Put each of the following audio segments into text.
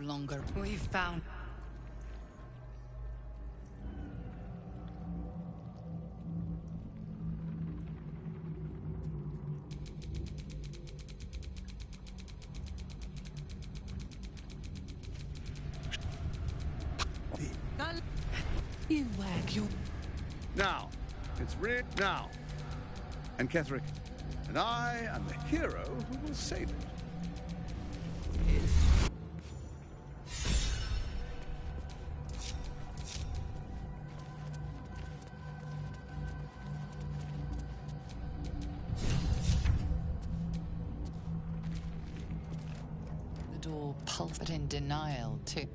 longer. We've found... You wag your... Now, it's rid now. And Ketherick, and I am the hero who will save it. The door pulsed in denial, too.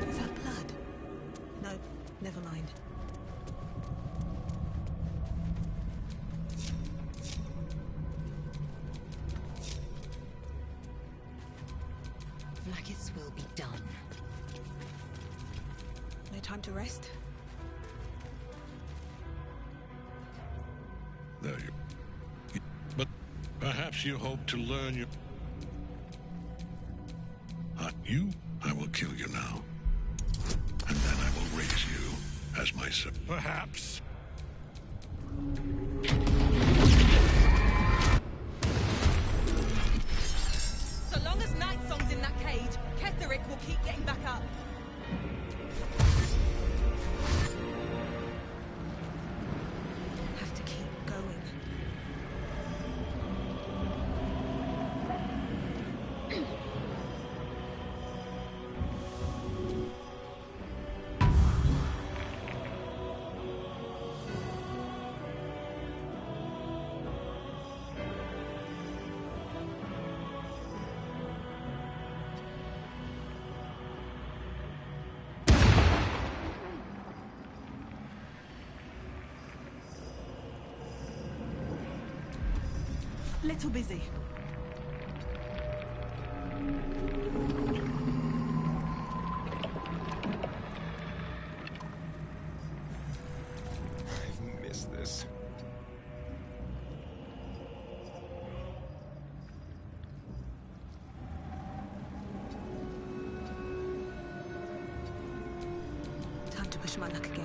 Is that blood? No, never mind. Vlaakith's will be done. No time to rest? There you... But perhaps you hope to learn your... You, I will kill you now. And then I will raise you as my son. Perhaps. So long as Night Song's in that cage, Ketherick will keep getting back up. Have to keep going. Little busy. I've missed this. Time to push my luck again.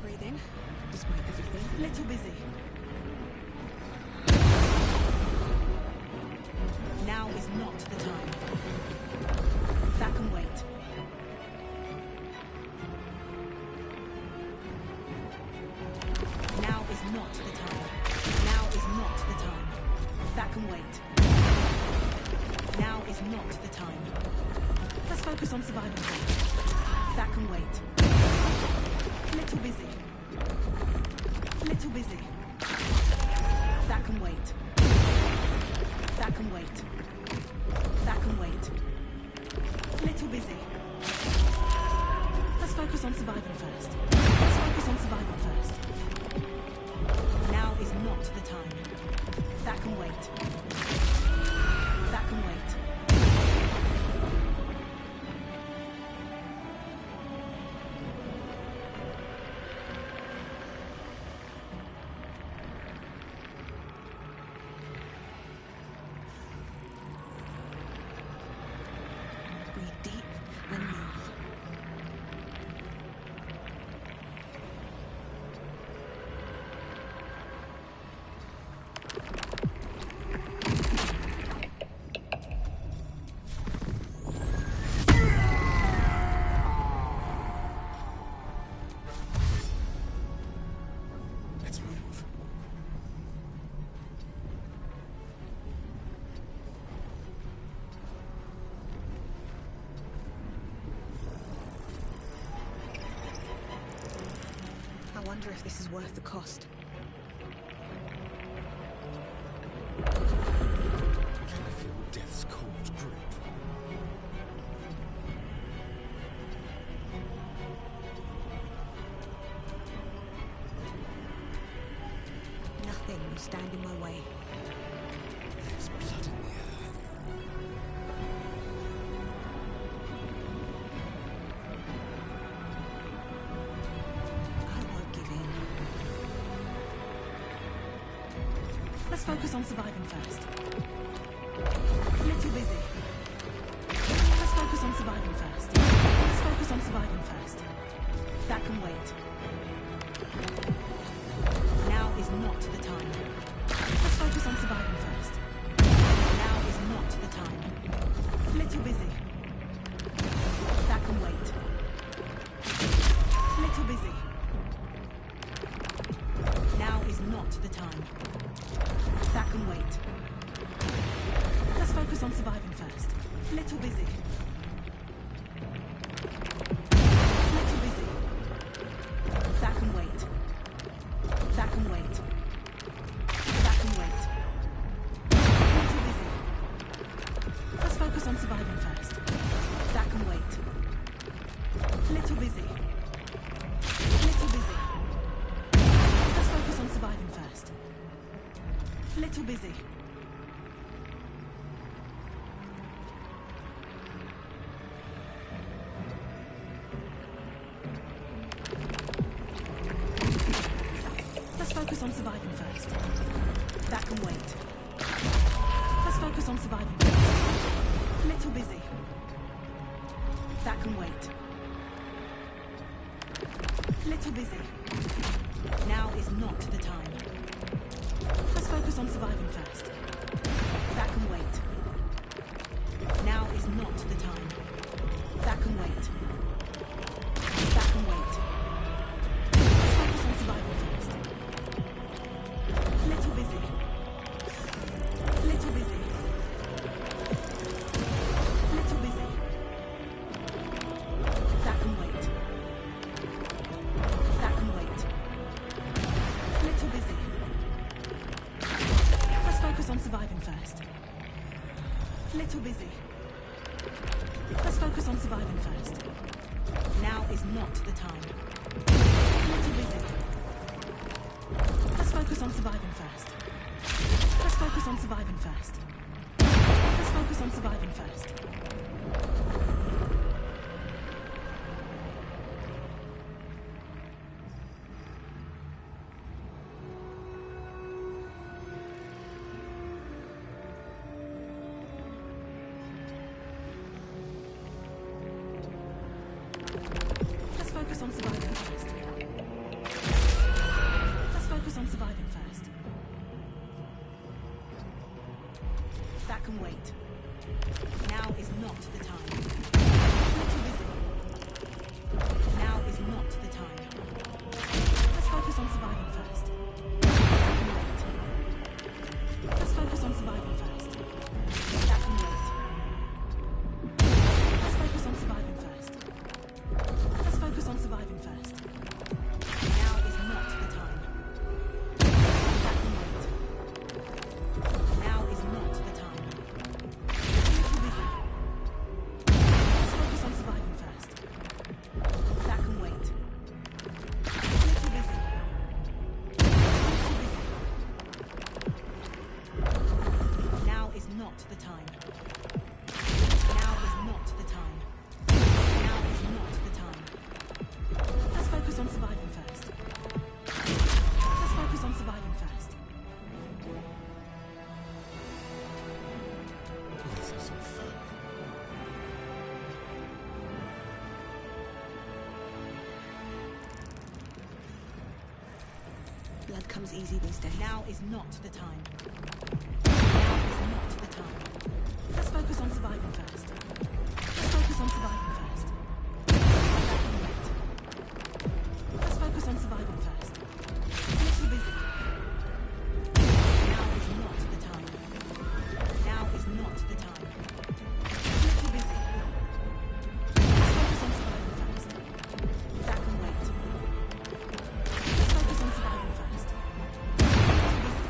breathing, despite everything. Little busy. Now is not the time. That can wait. Now is not the time. Now is not the time. That can wait. Now is not the time. Let's focus on survival first. That can wait. Little busy. Little busy. That can wait. That can wait. That can wait. Little busy. Let's focus on surviving first. Let's focus on surviving first. Now is not the time. That can wait. That can wait. Breathe deep and move. Let's move. I wonder if this is worth the cost. Can I feel death's cold grip? Nothing will stand in my way. There's blood in the air. I won't give in. Let's focus on surviving first. Little busy. Let's focus on surviving first. Let's focus on surviving first. That can wait. Now is not the time. Let's focus on surviving first. Now is not the time. Little busy. That can wait. Little busy. Now is not the time. That can wait. Let's focus on surviving first. Little busy. Little busy. That can wait. That can wait. That can wait. Little busy. Let's focus on surviving first. That can wait. Little busy. Little busy. Let's focus on surviving first. Little busy. Let's focus on surviving first. That can wait. Let's focus on surviving first. Little busy. That can wait. Little busy. Now is not the time. Let's focus on surviving first. That can wait. Now is not the time. That can wait. That can wait. Let's focus on surviving first. Little busy. Little busy. Little busy. That can wait. That can wait. Little busy. Let's focus on surviving first. Little busy. Let's focus on surviving first. Now is not the time. Little busy. Let's focus on surviving first. Let's focus on surviving first. Let's focus on surviving first. Let's focus on surviving first. Blood comes easy these days. Now is not the time. Now is not the time. Let's focus on surviving first. Let's focus on surviving first. That can wait. Let's focus on surviving first. I'm too busy. Now is not the time. Now is not the time. I'm too busy. Let's focus on surviving first. That can wait. Let's focus on surviving first. I'm too busy.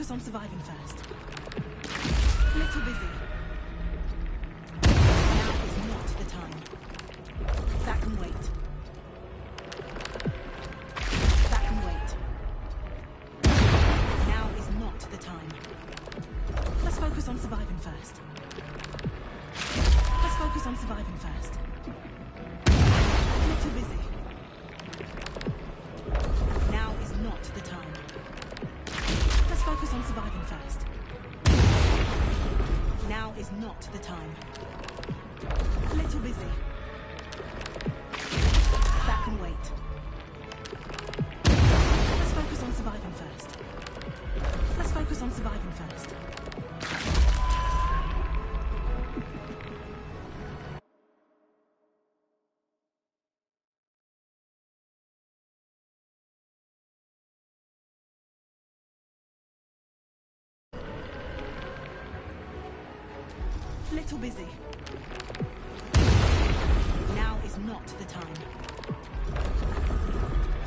focus on surviving first. Little busy. Now is not the time. That can wait. That can wait. Now is not the time. Let's focus on surviving first. Let's focus on surviving first. Little busy. Now is not the time. Let's focus on surviving first. Now is not the time. Little busy. That can wait. Let's focus on surviving first. Let's focus on surviving first. Little busy. Now is not the time.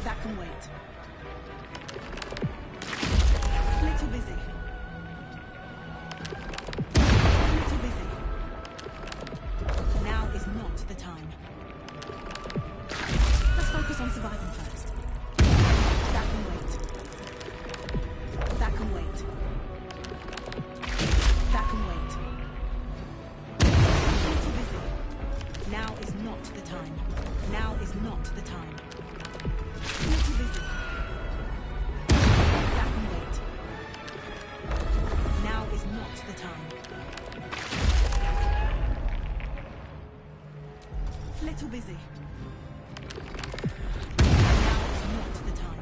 That can wait. Little busy. Little busy. Now is not the time. Let's focus on surviving first. That can wait. That can wait. That can wait. Little busy. Now is not the time. Now is not the time. Little busy. That can wait. Now is not the time. Little busy. Now is not the time.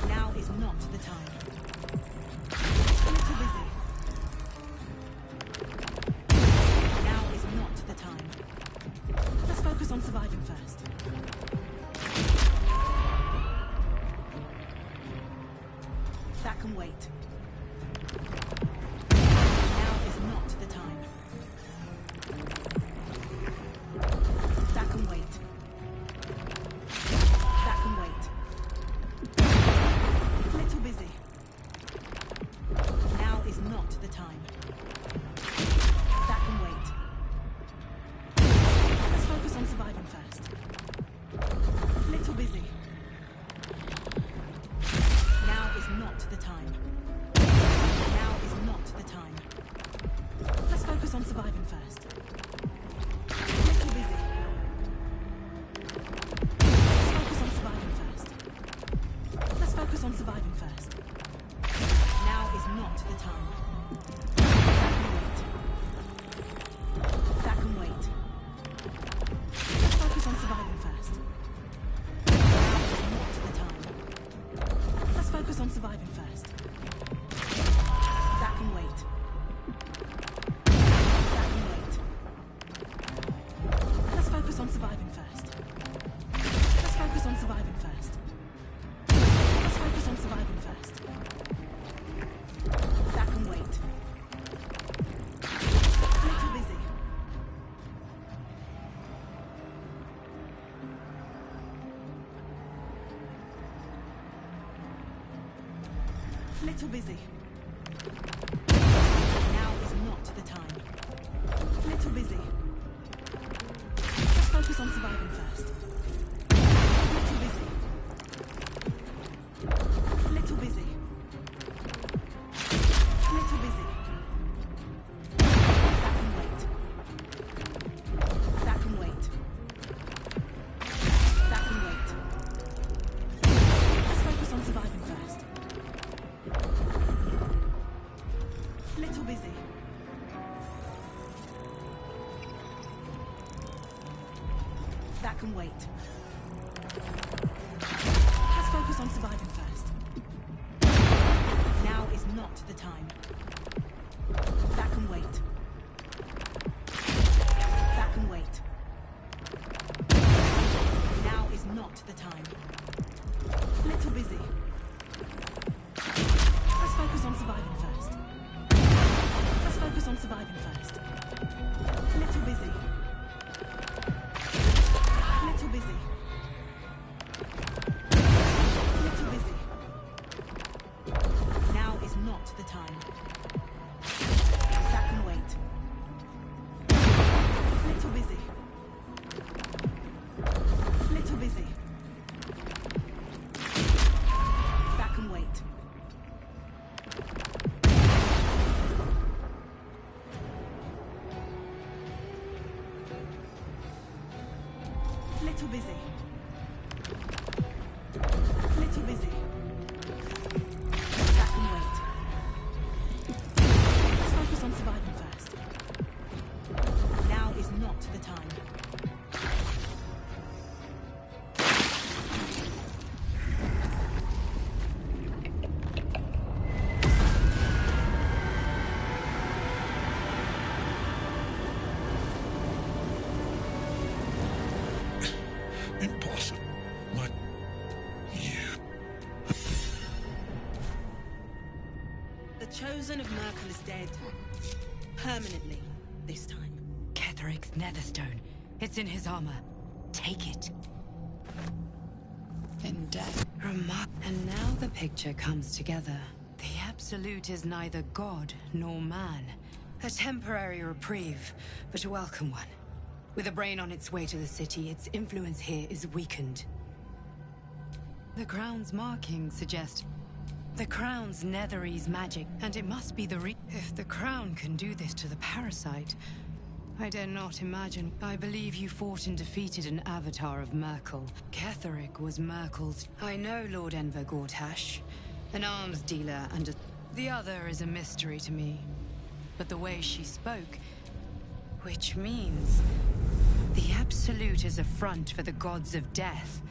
Now is not the time. Little busy. Now is not the time. Let's focus on surviving first. That can wait. Now is not the time. That can wait. That can wait. Little busy. Now is not the time. That can wait. Let's focus on surviving first. Little busy. Now is not the time. Now is not the time. Let's focus on surviving first. Little busy. Let's focus on surviving first. Let's focus on surviving first. Now is not the time. That can wait. That can wait. Let's focus on surviving first. Now is not the time. Let's focus on surviving first. That can wait. That can wait. Let's focus on surviving first. Let's focus on surviving first. Let's focus on surviving first. That can wait. Little busy. Little busy. Now is not the time. Little busy. Let's focus on surviving first. Little busy. Little busy. Little busy. That can wait. That can wait. That can wait. Let's focus on surviving first. Little busy. That can wait. Let's focus on surviving first. Now is not the time. That can wait. That can wait. Now is not the time. Little busy. Let's focus on surviving first. Let's focus on surviving first. Little busy. Little busy. Little busy. Now Little busy. Little busy. That can wait. Let's focus on surviving first. Now is not the time. Impossible. The Chosen of Merkel is dead. Permanently, this time. Ketheric's netherstone. It's in his armor. Take it. In death. And now the picture comes together. The Absolute is neither god nor man. A temporary reprieve, but a welcome one. With a brain on its way to the city, its influence here is weakened. The crown's markings suggest the crown's Netherese magic, and it must be if the crown can do this to the parasite, I dare not imagine. I believe you fought and defeated an avatar of Merkel. Ketheric was Merkel's. I know Lord Enver Gortash, an arms dealer, and the other is a mystery to me. But the way she spoke, which means the Absolute is a front for the gods of death.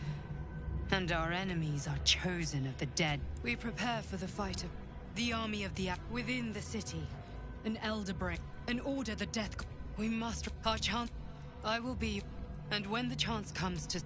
And our enemies are chosen of the dead. We prepare for the fight of the army of the within the city. An elder brain. An order the death. We must. Our chance. I will be. And when the chance comes to.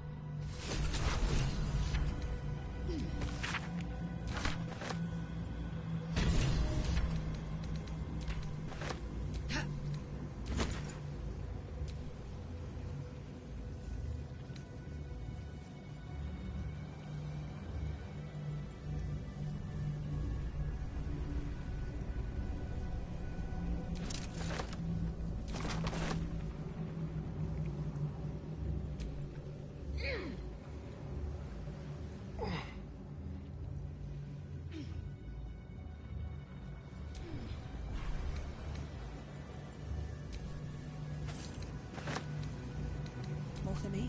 More for me?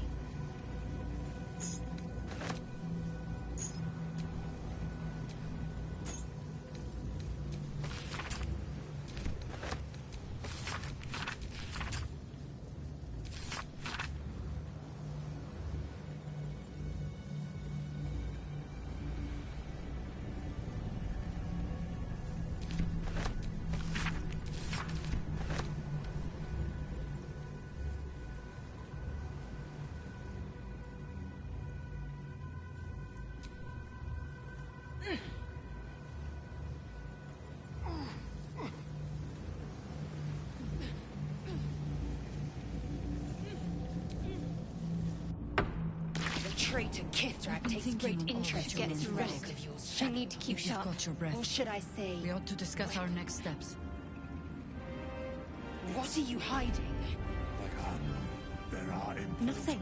Traitor Kithrak takes great interest in this rest of yours. You need to keep sharp. Got your breath. Or should I say... We ought to discuss our next steps. What are you hiding? There are Nothing.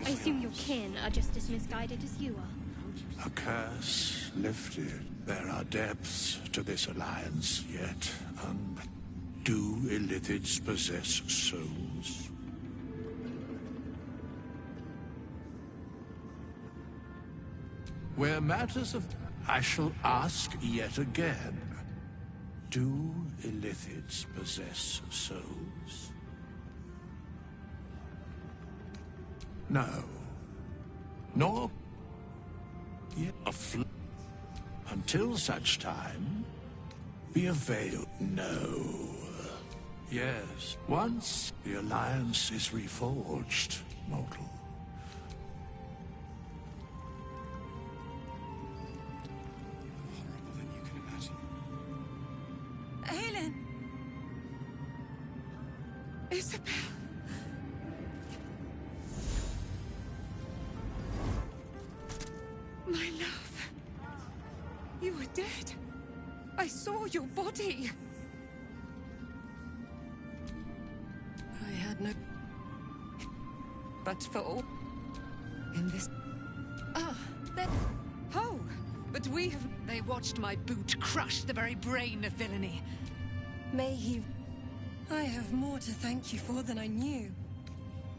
I assume your kin are just as misguided as you are. a curse lifted. There are depths to this alliance yet. Do illithids possess souls? Where matters of... I shall ask yet again. Do illithids possess souls? No. Nor... yet until such time, be availed. No. Yes, once the alliance is reforged, mortal. Isabel. My love. You were dead. I saw your body. I had no... But for all... In this... Ah, then... Oh, but we have... They watched my boot crush the very brain of villainy. May he... I have more to thank you for than I knew.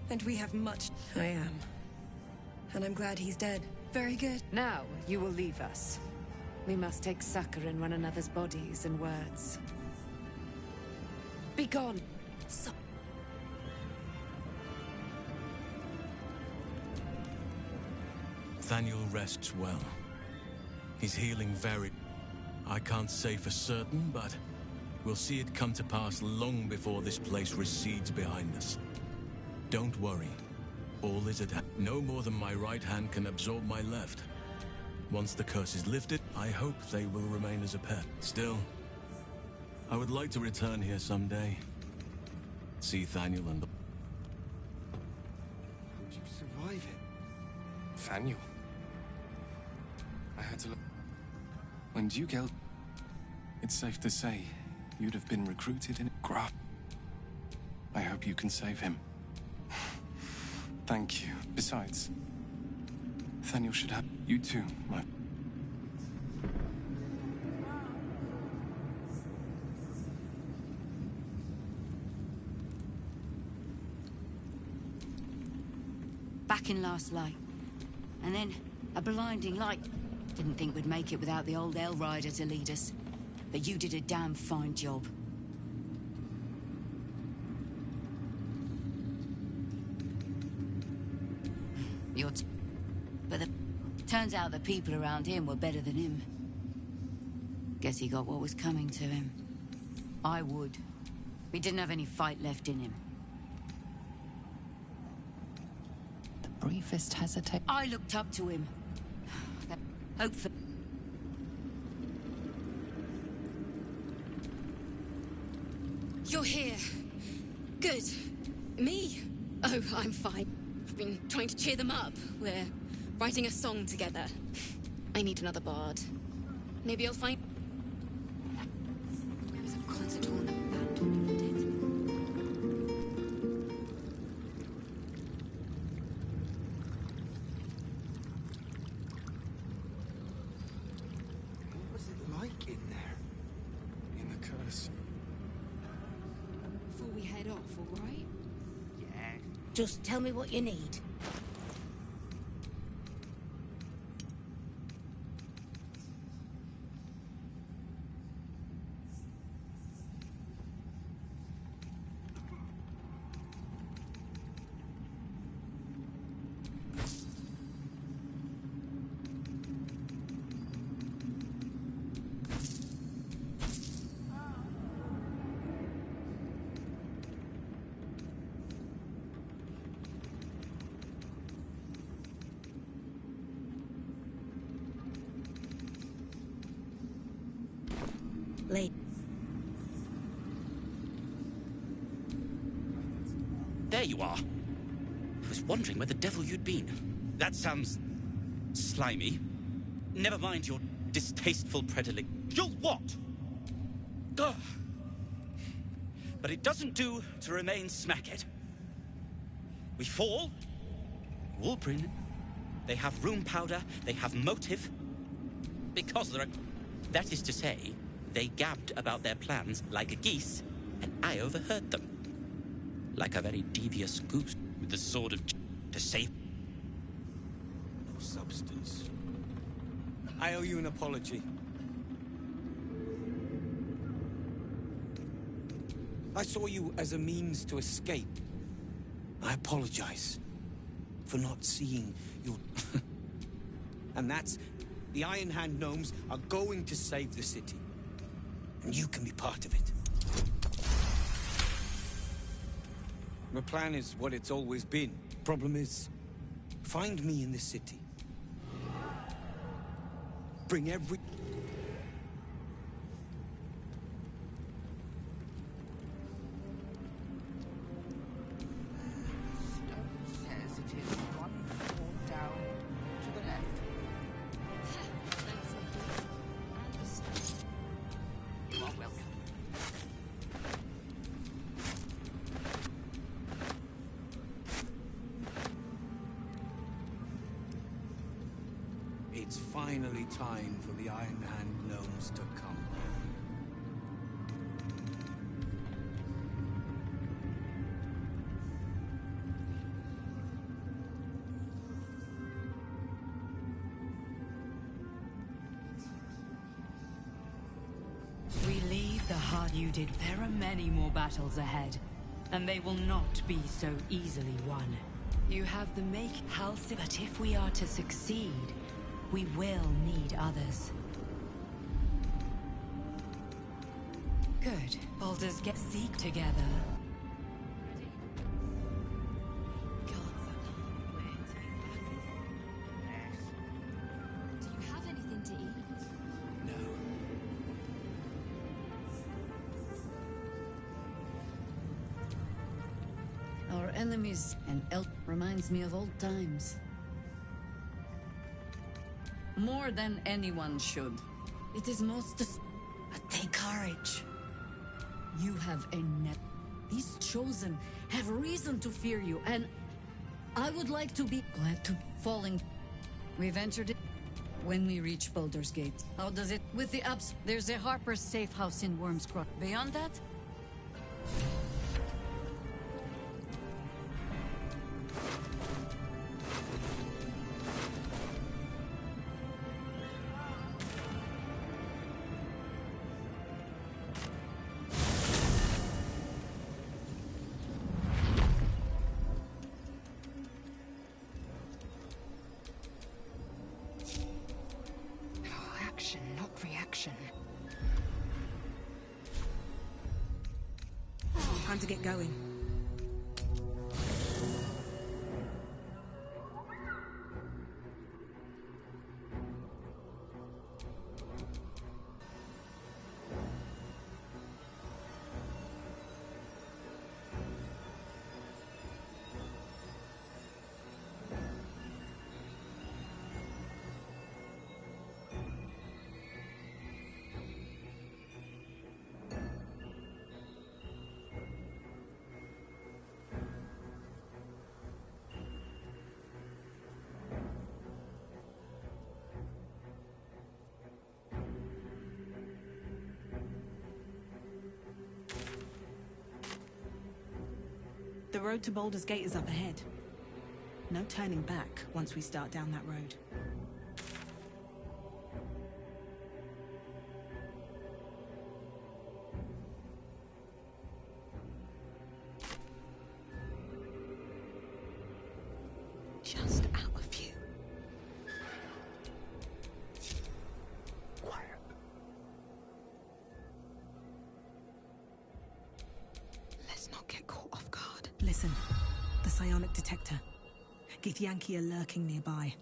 And we have much... I am. And I'm glad he's dead. Very good. Now, you will leave us. We must take succor in one another's bodies and words. Be gone. So Nathaniel rests well. He's healing very... I can't say for certain, but we'll see it come to pass long before this place recedes behind us. Don't worry. All is at hand. No more than my right hand can absorb my left. Once the curse is lifted, I hope they will remain as a pet. Still, I would like to return here someday. See Nathaniel and... Would you survive it? Nathaniel? I had to look... When Duke El... It's safe to say, you'd have been recruited in Graf. I hope you can save him. Thank you. Besides, Nathaniel should have... You too, my... Back in last light. And then, a blinding light. Didn't think we'd make it without the old El Rider to lead us. But you did a damn fine job. But turns out the people around him were better than him. Guess he got what was coming to him. I would. He didn't have any fight left in him. The briefest hesitation. I looked up to him. Hopefully. You're here. Good. Me? Oh, I'm fine. I've been trying to cheer them up. We're writing a song together. I need another bard. Maybe I'll find... There was a concert hall in the band, wasn't it? What was it like in there? In the curse? Before we head off, all right? Just tell me what you need. Late. There you are. I was wondering where the devil you'd been. That sounds... slimy. Never mind your distasteful predilection. Your what? Ugh. But it doesn't do to remain smackhead. We fall. Wolverine. They have room powder. They have motive. Because they're... That is to say... They gabbed about their plans like geese, and I overheard them. Like a very devious goose with the sword of to save... No substance. I owe you an apology. I saw you as a means to escape. I apologize for not seeing your... And that's... The Iron Hand gnomes are going to save the city. And you can be part of it. My plan is what it's always been. Problem is, find me in the city. Bring every... Says it is one floor down to the left. You are welcome. It's finally time for the Iron Hand gnomes to come. you did. There are many more battles ahead, and they will not be so easily won. You have the health, but if we are to succeed, we will need others. Good. Baldys Gaze seek together. Do you have anything to eat? Our enemies and elk reminds me of old times. More than anyone should. It is most... But take courage. You have a net. These chosen have reason to fear you, and I would like to be glad to falling. We've entered it when we reach Baldys Gaze. How does it with the ups? There's a Harper's safe house in Worm's Cross. Beyond that? Action, not reaction. Time to get going. The road to Baldys Gate is up ahead. No turning back once we start down that road. Just out of view. Quiet. Let's not get caught off guard. Listen, the psionic detector. Githyanki are lurking nearby.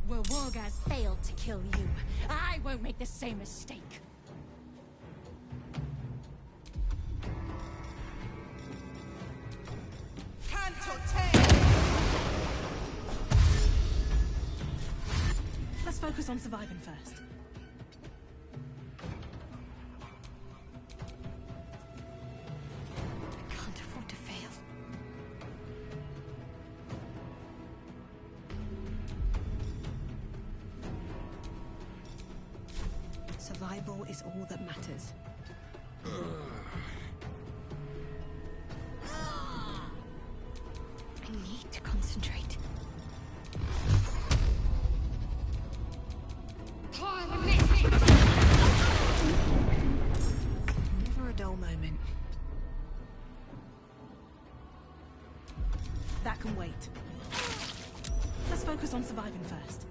Well, Wargaz failed to kill you. I won't make the same mistake. Let's focus on surviving first. I can't afford to fail. Survival is all that matters. I need to concentrate. Never a dull moment. That can wait. Let's focus on surviving first.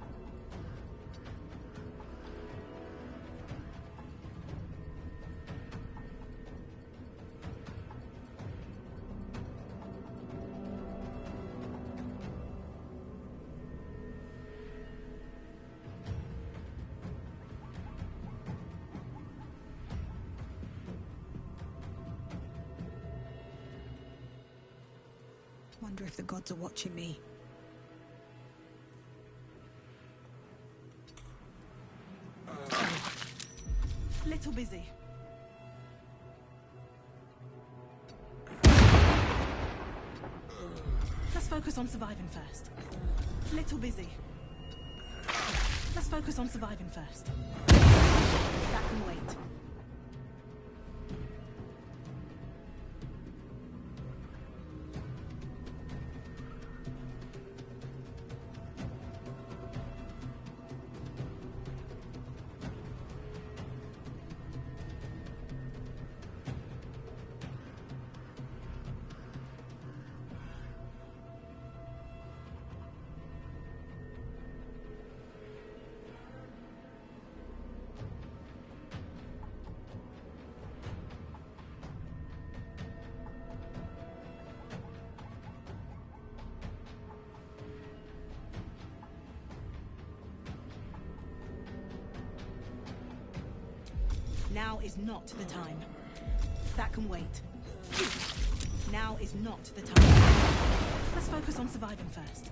Wonder if the gods are watching me. Little busy. Let's focus on surviving first. Little busy. Let's focus on surviving first. That can wait. Now is not the time. That can wait. Now is not the time. Let's focus on surviving first.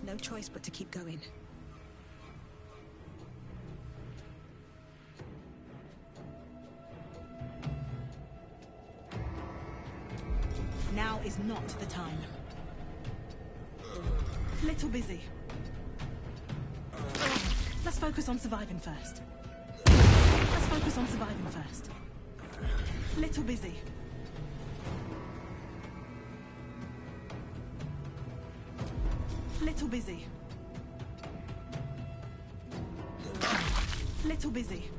No choice but to keep going. Now is not the time. Little busy. Let's focus on surviving first. Let's focus on surviving first. Little busy. Little busy. Little busy.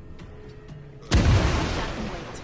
That can wait.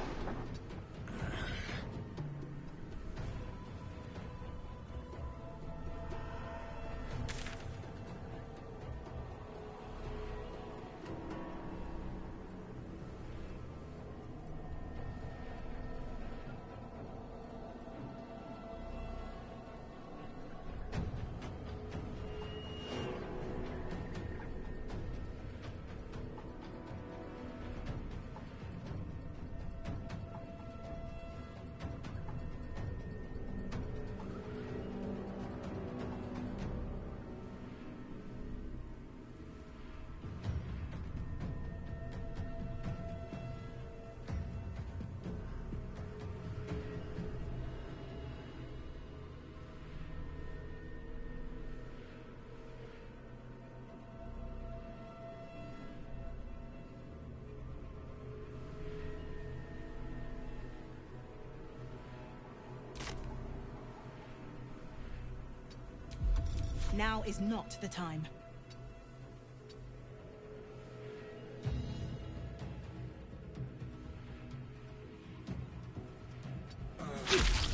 Now is not the time.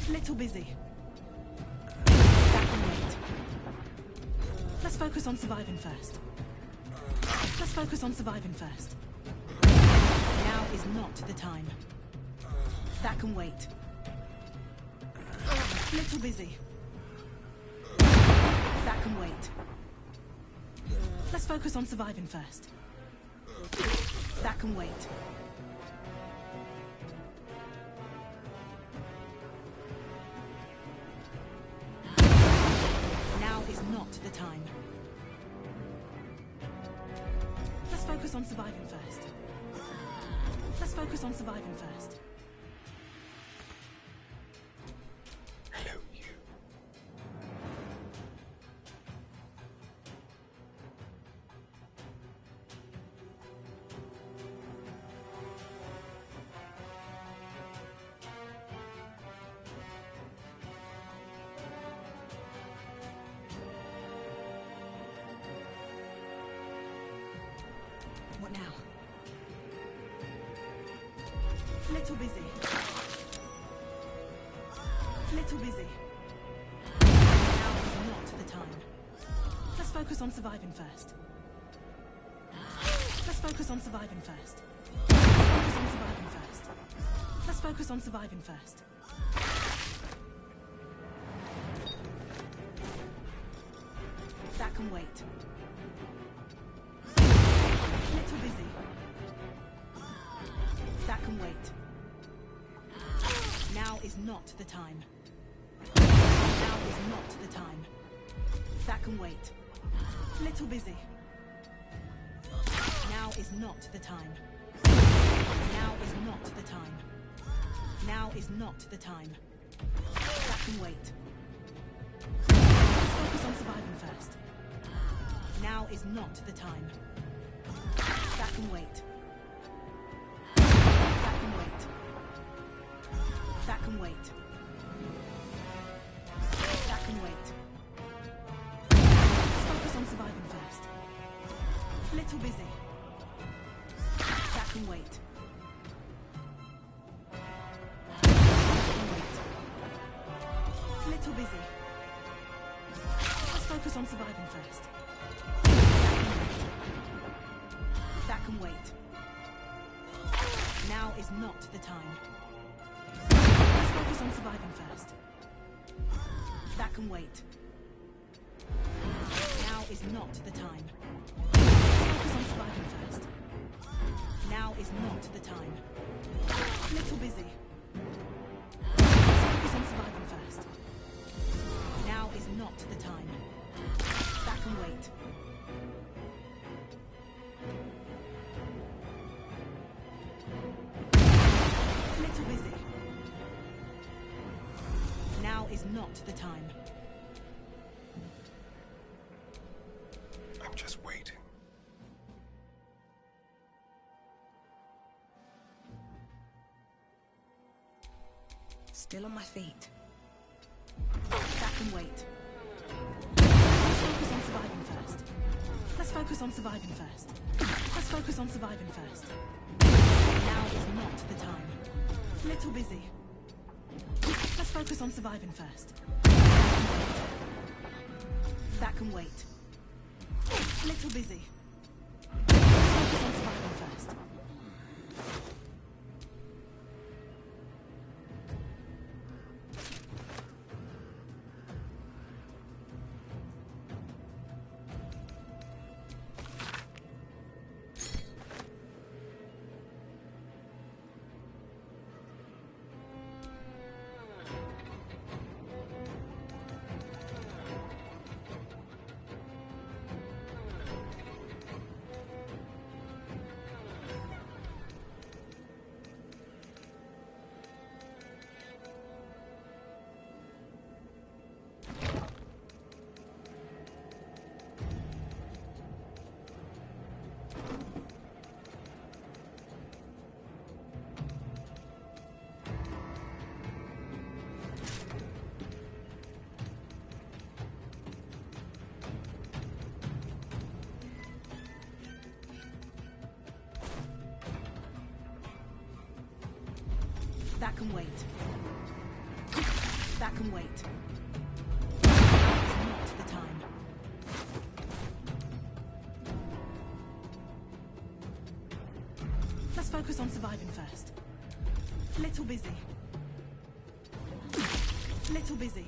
Little busy. That can wait. Let's focus on surviving first. Let's focus on surviving first. Now is not the time. That can wait. Little busy. That can wait. Let's focus on surviving first. That can wait. Now is not the time. Let's focus on surviving first. Let's focus on surviving first. What now? Little busy. Little busy. Now is not the time. Let's focus on surviving first. Let's focus on surviving first. Let's focus on surviving first. Let's focus on surviving first. That can wait. Little busy. That can wait. Now is not the time. Now is not the time. That can wait. Little busy. Now is not the time. Now is not the time. Now is not the time. That can wait. Let's focus on surviving first. Now is not the time. That can wait. That can wait. That can wait. That can wait. Let's focus on surviving first. Little busy. That can wait. That can wait. Little busy. Let's focus on surviving first. That can wait. Now is not the time. Let's focus on surviving first. That can wait. Now is not the time. Let's focus on surviving first. Now is not the time. Little busy. Let's focus on surviving first. Now is not the time. That can wait. Little busy. Now is not the time. I'm just waiting. Still on my feet. That can wait. Let's focus on surviving first. Let's focus on surviving first. Let's focus on surviving first. Now is not the time. Little busy. Let's focus on surviving first. That can wait. Little busy. Let's focus on surviving first. That can wait. That can wait. Now is not the time. Let's focus on surviving first. Little busy. Little busy.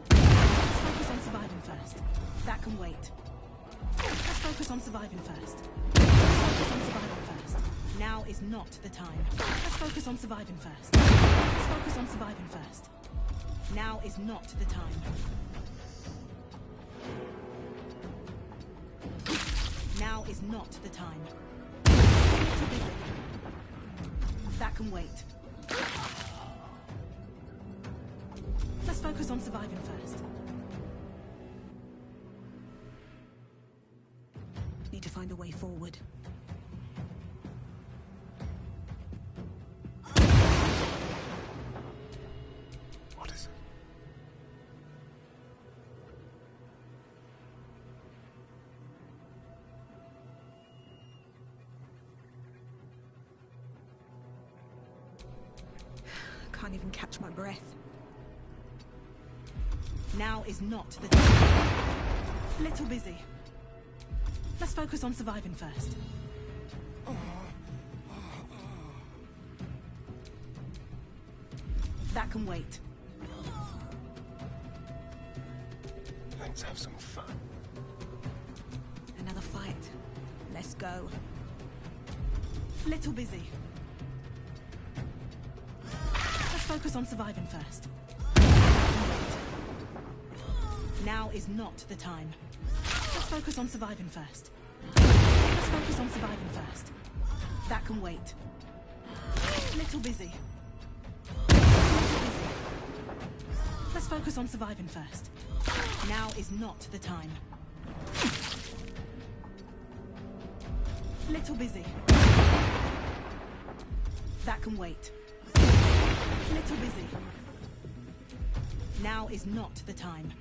Let's focus on surviving first. That can wait. Let's focus on surviving first. Let's focus on surviving first. Now is not the time. Let's focus on surviving first. Let's focus on surviving first. Now is not the time. Now is not the time. Little busy. That can wait. Let's focus on surviving first. Need to find a way forward. What is it? Can't even catch my breath. Now is not the time. Little busy. Let's focus on surviving first. That can wait. Let's have some fun. Another fight. Let's go. Little busy. Let's focus on surviving first. Now is not the time. Let's focus on surviving first. Let's focus on surviving first. That can wait. Little busy. Little busy. Let's focus on surviving first. Now is not the time. Little busy. That can wait. Little busy. Now is not the time.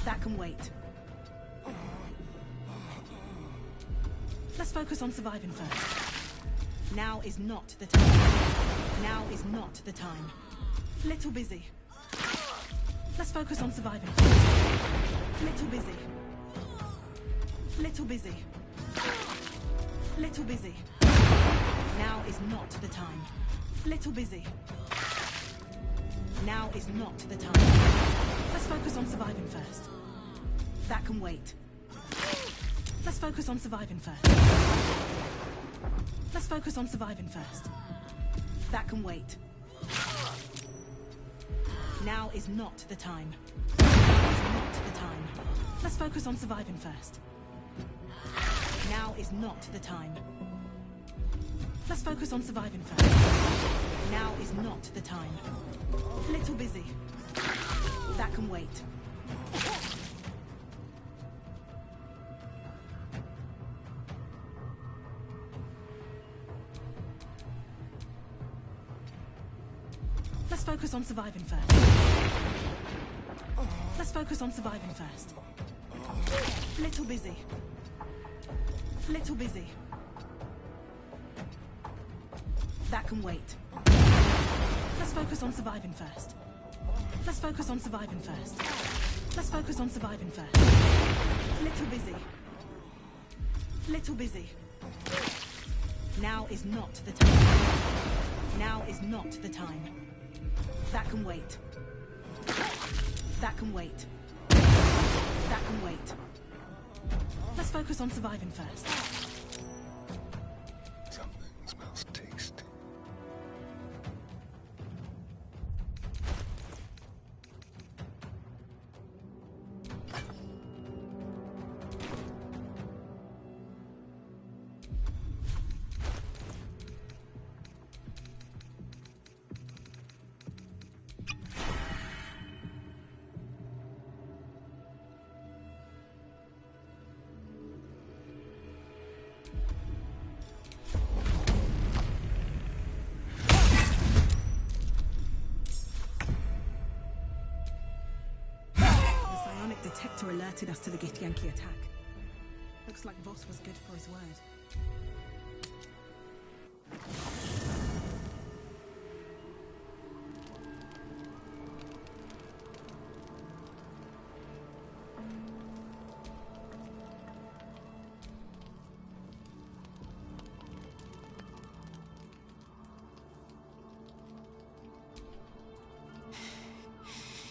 That can wait. Let's focus on surviving first. Now is not the time. Now is not the time. Little busy. Let's focus on surviving first. Little busy. Little busy. Little busy. Now is not the time. Little busy. Now is not the time. Let's focus on surviving first. That can wait. Let's focus on surviving first. Let's focus on surviving first. That can wait. Now is not the time. Now is not the time. Let's focus on surviving first. Now is not the time. Let's focus on surviving first. Now is not the time. Little busy. That can wait. Let's focus on surviving first. Let's focus on surviving first. Little busy. Little busy. That can wait. Let's focus on surviving first. Let's focus on surviving first. Let's focus on surviving first. Little busy. Little busy. Now is not the time. Now is not the time. That can wait. That can wait. That can wait. Let's focus on surviving first. Something smells tasty. Detector alerted us to the Githyanki attack. Looks like Voss was good for his word.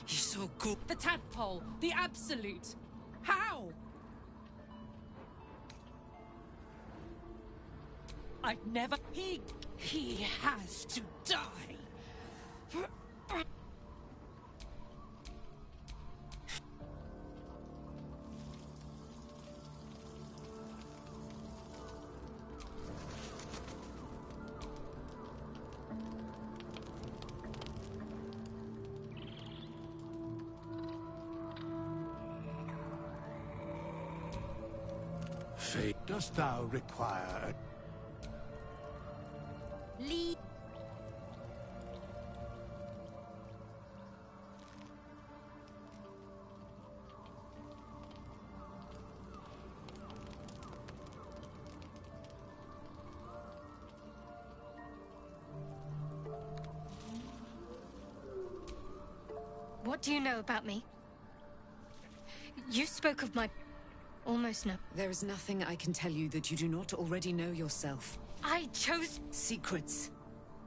So cool. The tadpole, the absolute. How? I'd never. He has to die. Fate, dost thou require Lead. What do you know about me? You spoke of my... almost no. There is nothing I can tell you that you do not already know yourself. I chose... Secrets.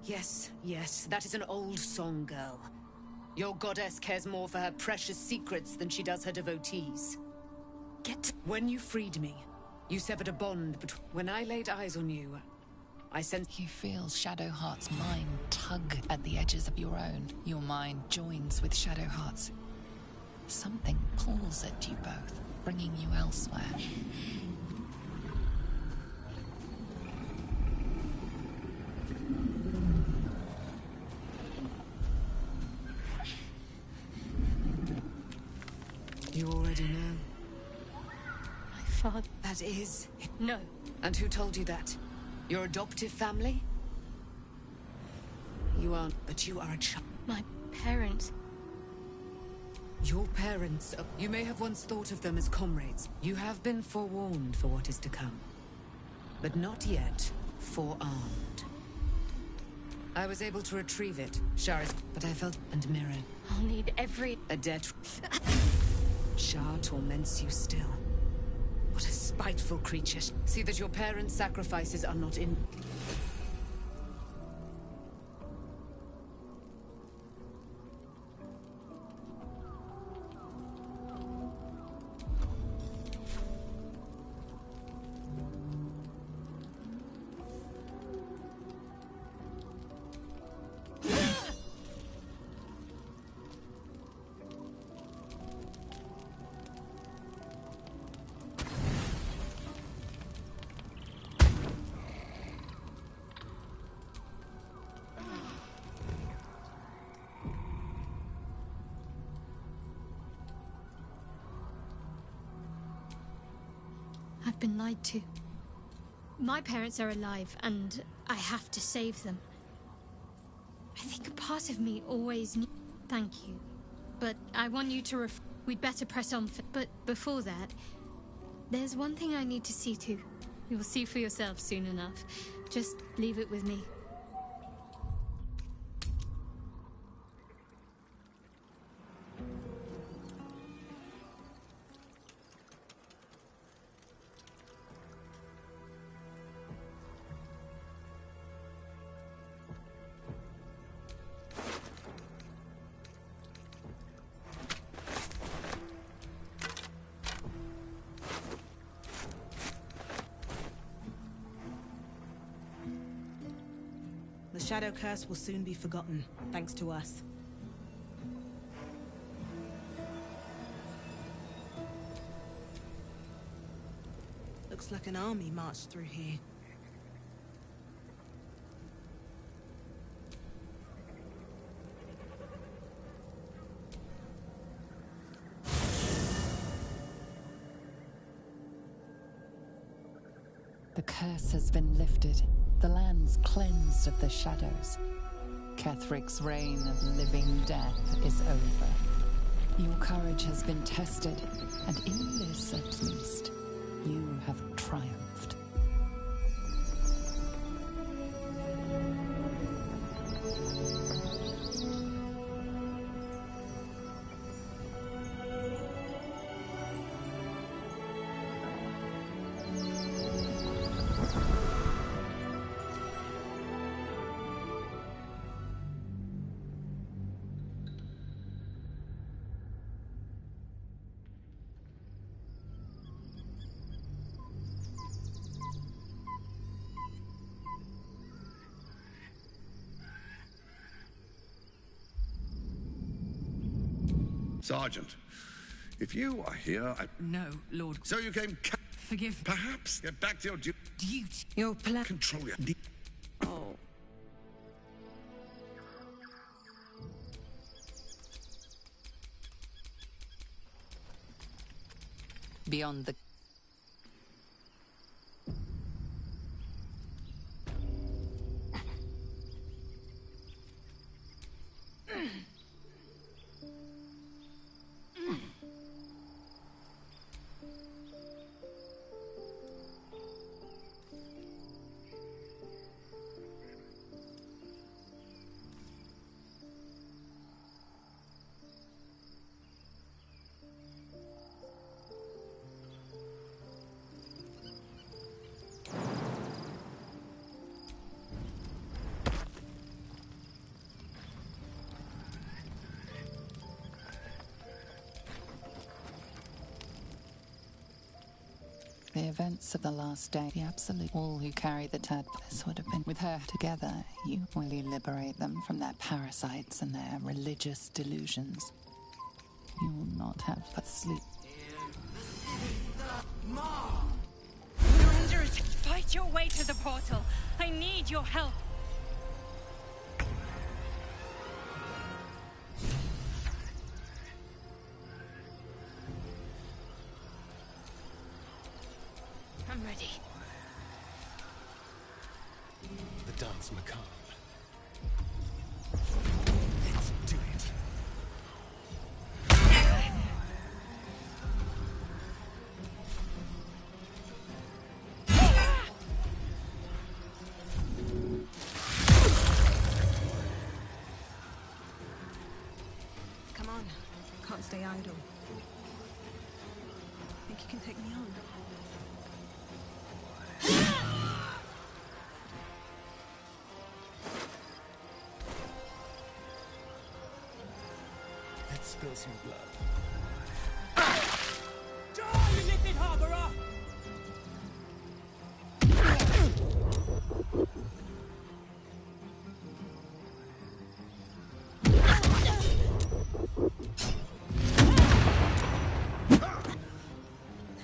Yes, yes, that is an old song, girl. Your goddess cares more for her precious secrets than she does her devotees. When you freed me, you severed a bond between... When I laid eyes on you, I sensed... You feel Shadowheart's mind tug at the edges of your own. Your mind joins with Shadowheart's. Something pulls at you both, bringing you elsewhere. You already know. My father... That is... No. And who told you that? Your adoptive family? You aren't, but you are a child. My parents... Your parents... You may have once thought of them as comrades. You have been forewarned for what is to come. But not yet forearmed. I was able to retrieve it, Shara's, but I felt and mirrored. I'll need every... A debt. Shar torments you still. What a spiteful creature. See that your parents' sacrifices are not in... I've been lied to. My parents are alive, and I have to save them. I think a part of me always knew... Thank you. But I want you to We'd better press on But before that, there's one thing I need to see to. You will see for yourself soon enough. Just leave it with me. The Shadow Curse will soon be forgotten, thanks to us. Looks like an army marched through here. The curse has been lifted. The land's cleansed of the shadows. Kethric's reign of living death is over. Your courage has been tested, and in this at least, you have triumphed. Sergeant, if you are here, No, Lord. So you came... Forgive... Perhaps get back to your duty. Your plan... Control your... Oh. Beyond the... The events of the last day, the absolute, all who carry the Tad, this would have been with her together. Will you liberate them from their parasites and their religious delusions? You will not have but sleep. You're under it. Fight your way to the portal. I need your help. I'm ready. The dance macabre. Let's do it. stay idle. Think you can take me on? Let's spill some blood. Die, you little harborer!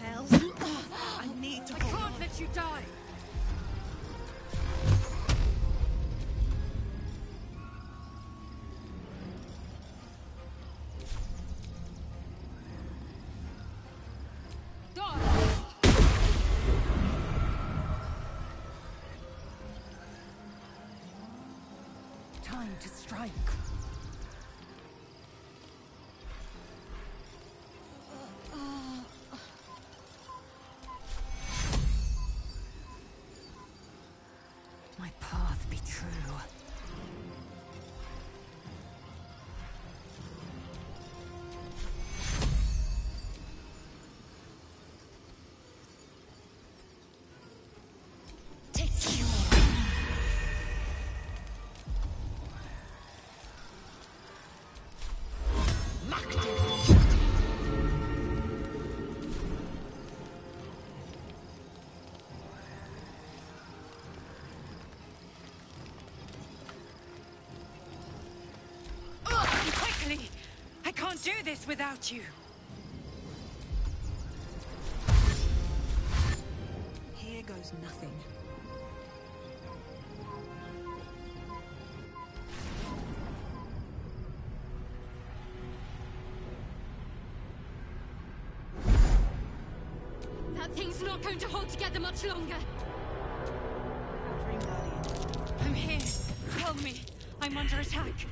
Hells. I need to I can't let you die! Time to strike. My path be true. Quickly! I can't do this without you! Here goes nothing. That thing's not going to hold together much longer. I'm here. Help me. I'm under attack.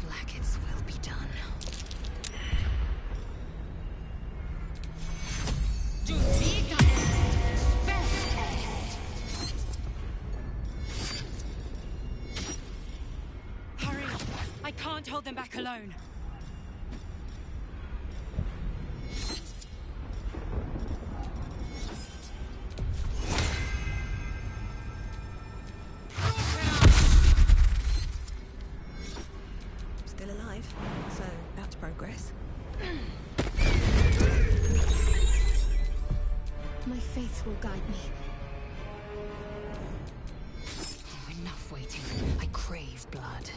Blackets will be done. Du Sieger ist best. Hurry! I can't hold them back alone. Still alive, so that's progress. My faith will guide me. Oh, enough waiting. I crave blood.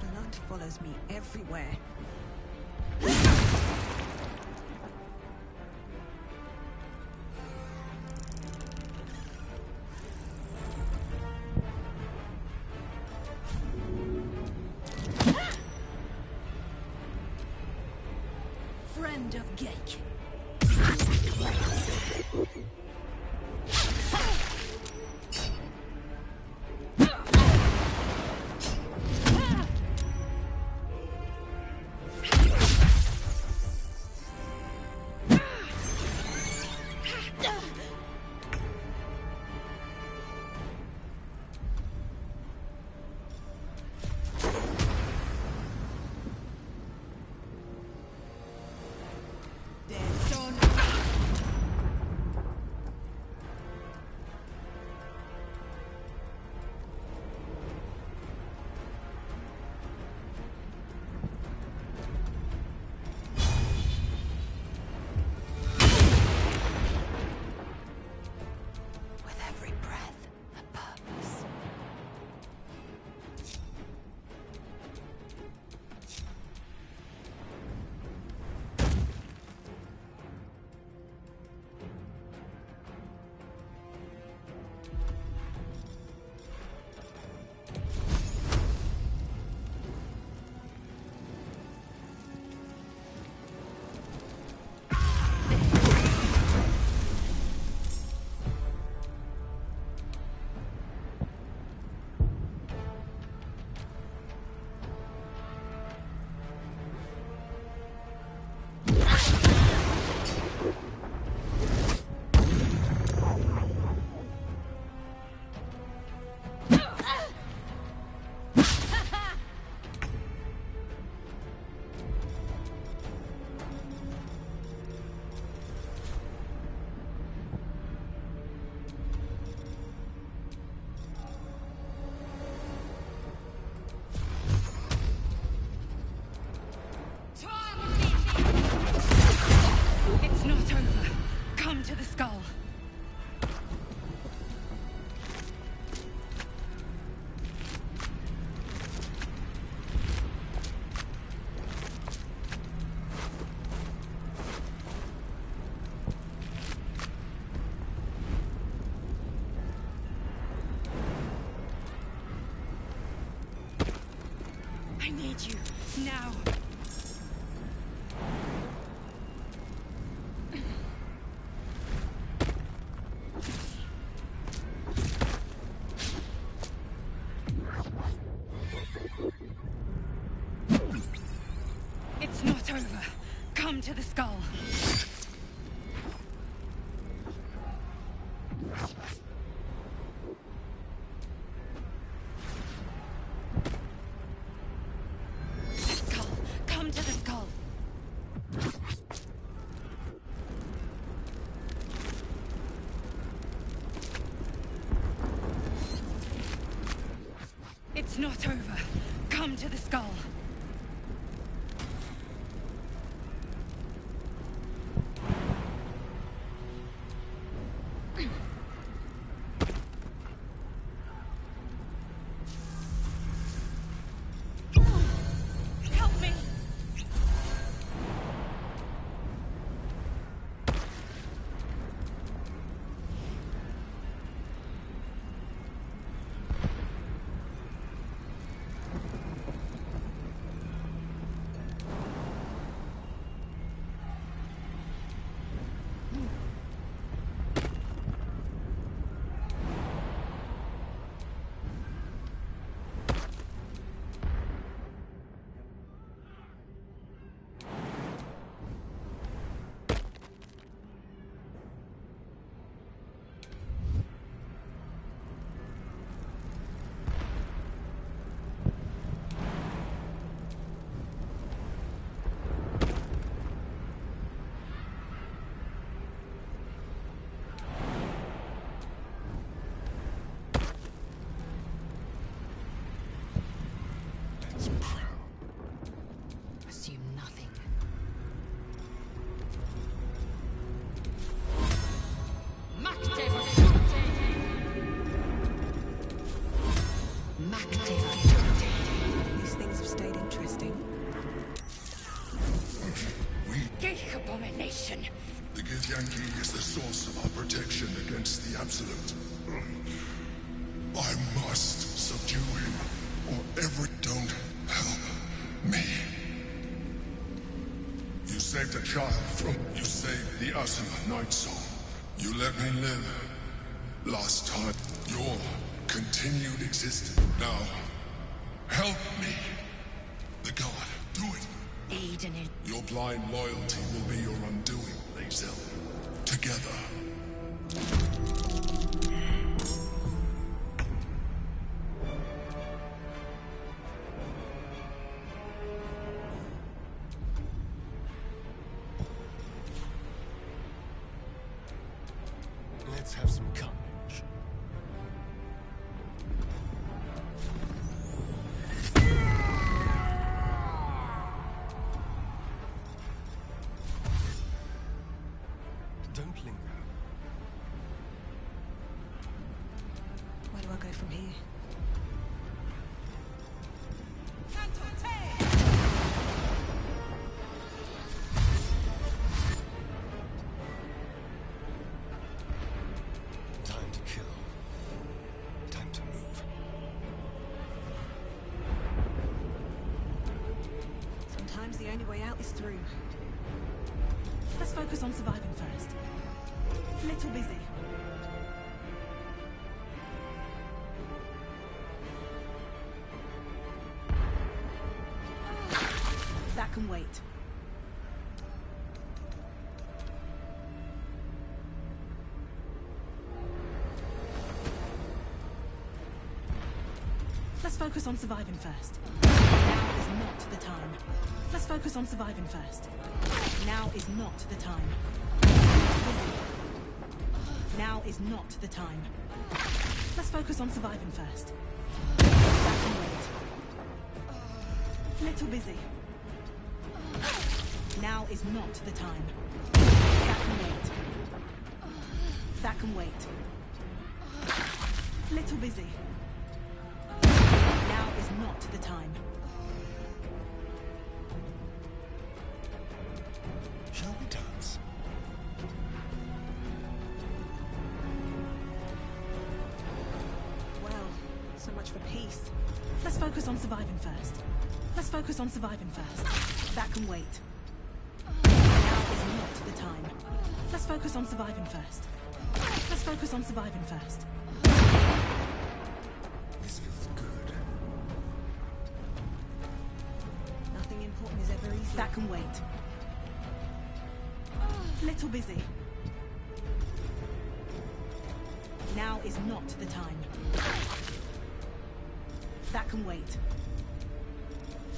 Blood follows me everywhere. Friend of Gake. I need you, now. It's not over. Come to the skull. It's not over. Come to the skull. Help me! Assume nothing. These things have stayed interesting. Geek abomination. The Githyanki is the source of our protection against the Absolute. I must subdue him, or ever don't help me. You saved a child from... You saved the Asuna Night Soul. You let me live. Last time, your continued existence. Now, help me. The god, do it. Aid in it. Your blind loyalty will be your undoing, Lae'zel. Together. Let's have some courage. Don't linger. Where do I go from here? Time to kill. Time to move. Sometimes the only way out is through. Let's focus on surviving first. Little busy. That can wait. Let's focus on surviving first. Now is not the time. Let's focus on surviving first. Now is not the time. Now is not the time. Let's focus on surviving first. That can wait. Little busy. Now is not the time. That can wait. That can wait. Little busy. Now is not the time. Shall we dance? Well, so much search for peace. Let's focus on surviving first. Let's focus on surviving first. That can wait. Now is not the time. Let's focus on surviving first. Let's focus on surviving first. This feels good. Nothing important is ever easy. That can wait. Little busy. Now is not the time. That can wait.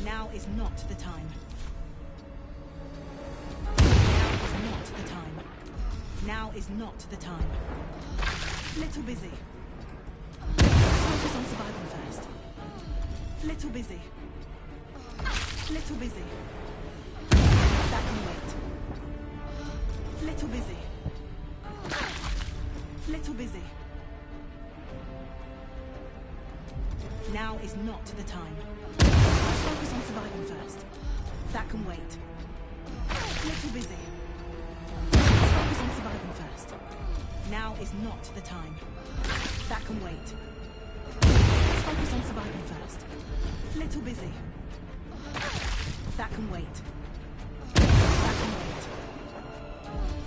Now is not the time. Now is not the time. Now is not the time. Little busy. Focus on surviving first. Little busy. Little busy. That can wait. Little busy. Little busy. Now is not the time. Let's focus on surviving first. That can wait. Little busy. Let's focus on surviving first. Now is not the time. That can wait. Let's focus on surviving first. Little busy. That can wait. That can wait.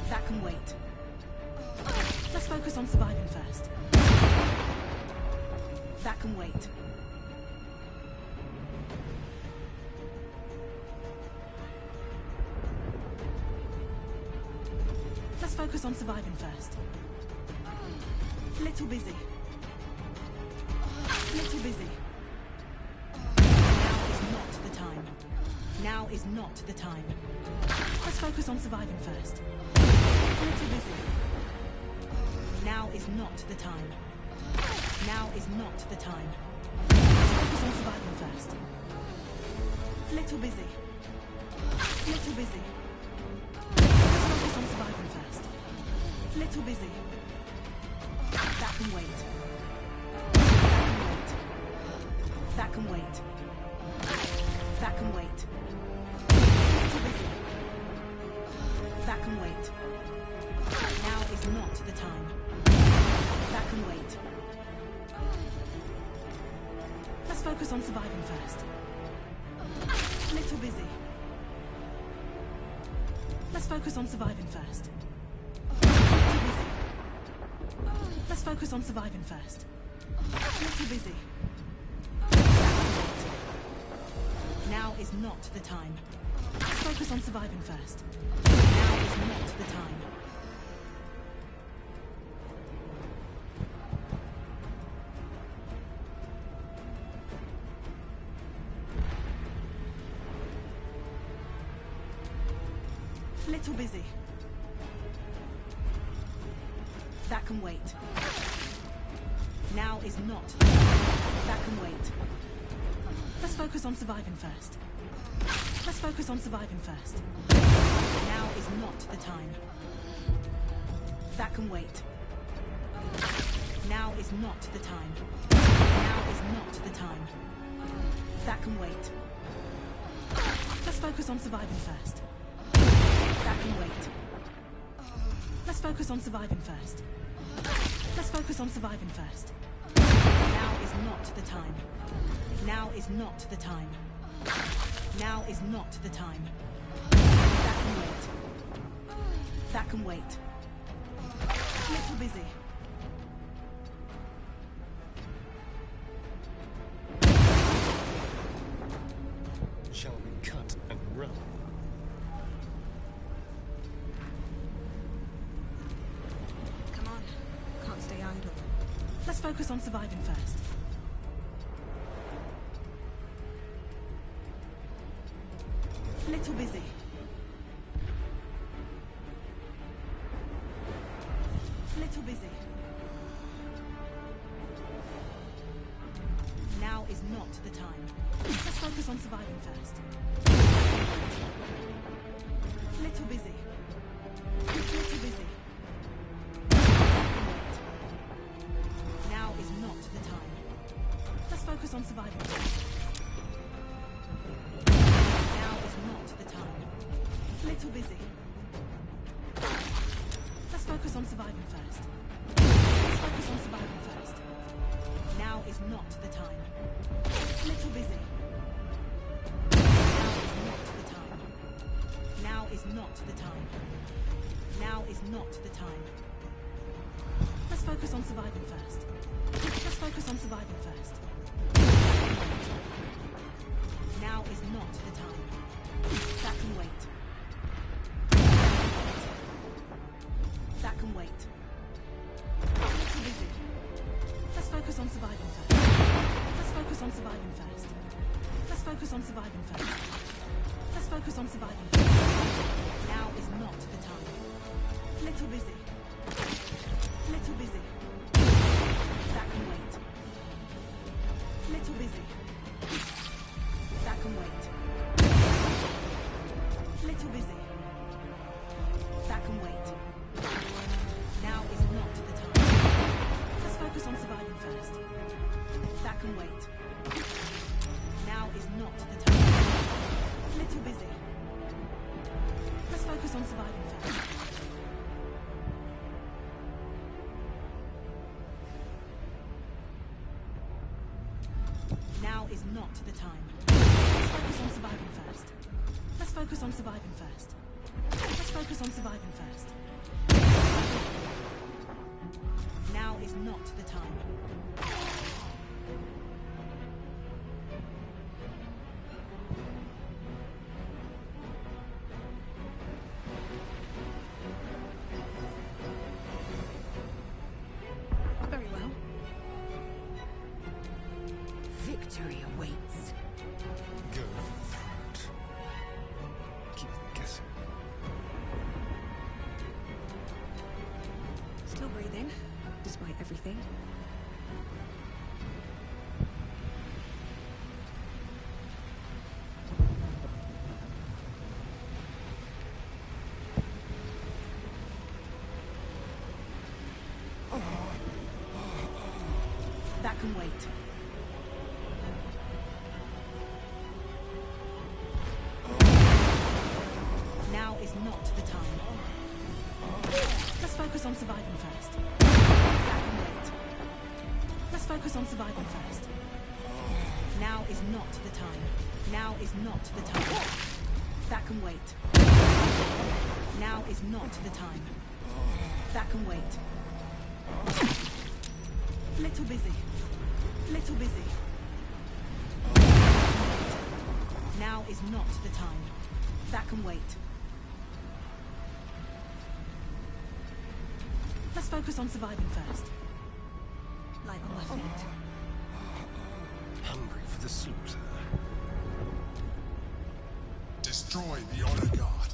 That can wait. Let's focus on surviving first. That can wait. Let's focus on surviving first. Little busy. Little busy. Now is not the time. Now is not the time. Let's focus on surviving first. Little busy. Now is not the time. Now is not the time. Let's focus on surviving first. Little busy. Little busy. Let's focus on surviving first. Little busy. That can wait. That can wait. That can wait. Little busy. That can wait. Now is not the time. That can wait. Let's focus on surviving first. Little busy. Let's focus on surviving first. Little busy. Let's focus on surviving first. Little busy. Now is not the time. Let's focus on surviving first. Now is not the time. Little busy. That can wait. Now is not. That can wait. Let's focus on surviving first. Let's focus on surviving first. Now is not the time. That can wait. Now is not the time. Now is not the time. That can wait. Let's focus on surviving first. That can wait. Let's focus on surviving first. Let's focus on surviving first. Now is not the time. Now is not the time. Now is not the time. That can wait. That can wait. Little busy. Shall we cut and run? Come on. Can't stay idle. Let's focus on surviving first. Little busy. Little busy. Now is not the time. Let's focus on surviving first. Little busy. Little busy. Now is not the time. Let's focus on surviving first. Now is not the time. Little busy. Let's focus on surviving first. Let's focus on surviving first. Now is not the time. Little busy. Now is not the time. Now is not the time. Let's focus on surviving first. Let's focus on surviving first. Now is not the time. That can wait. That can wait. Little busy. Let's focus on surviving first. Let's focus on surviving first. Let's focus on surviving first. Let's focus on surviving first. Now is not the time. Little busy. Little busy. That can wait. Little busy. That can wait. Little busy. That can wait. Now is not the time. Let's focus on surviving first. That can wait. Now is not the time. Little busy. Let's focus on surviving first. Now is not the time. Let's focus on surviving first. Let's focus on surviving first. Let's focus on surviving first. Now is not the time. Very well. Victory awaits. Go for the throat. Keep them guessing. Still breathing, despite everything. That can wait. Now is not the time. Let's focus on surviving first. That can wait. Let's focus on surviving first. Now is not the time. Now is not the time. That can wait. Now is not the time. That can wait. Little busy. Little busy. Now is not the time. That can wait. Let's focus on surviving first. Light on my feet. Hungry for the slaughter. Destroy the honor guard.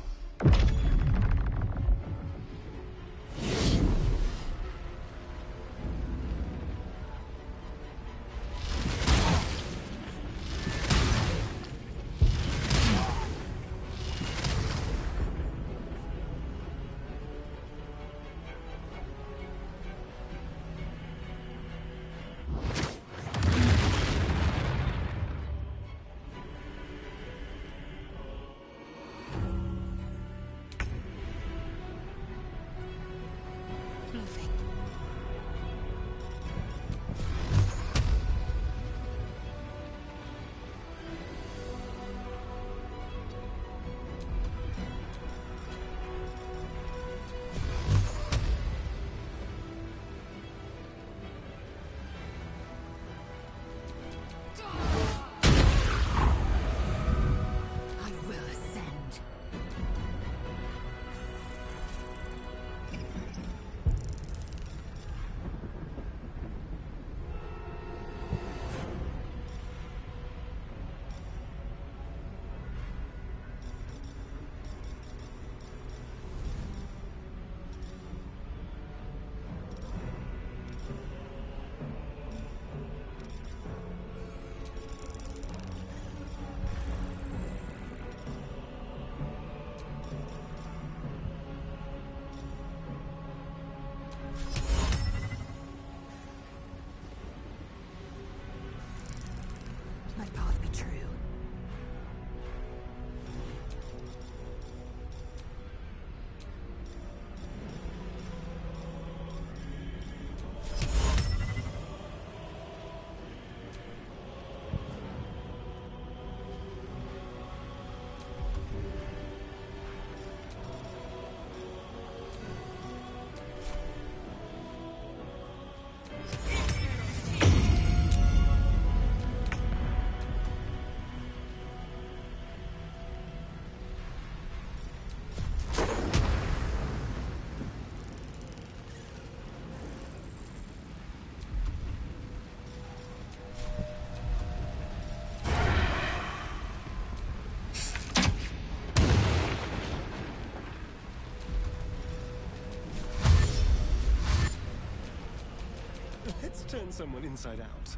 turn someone inside out.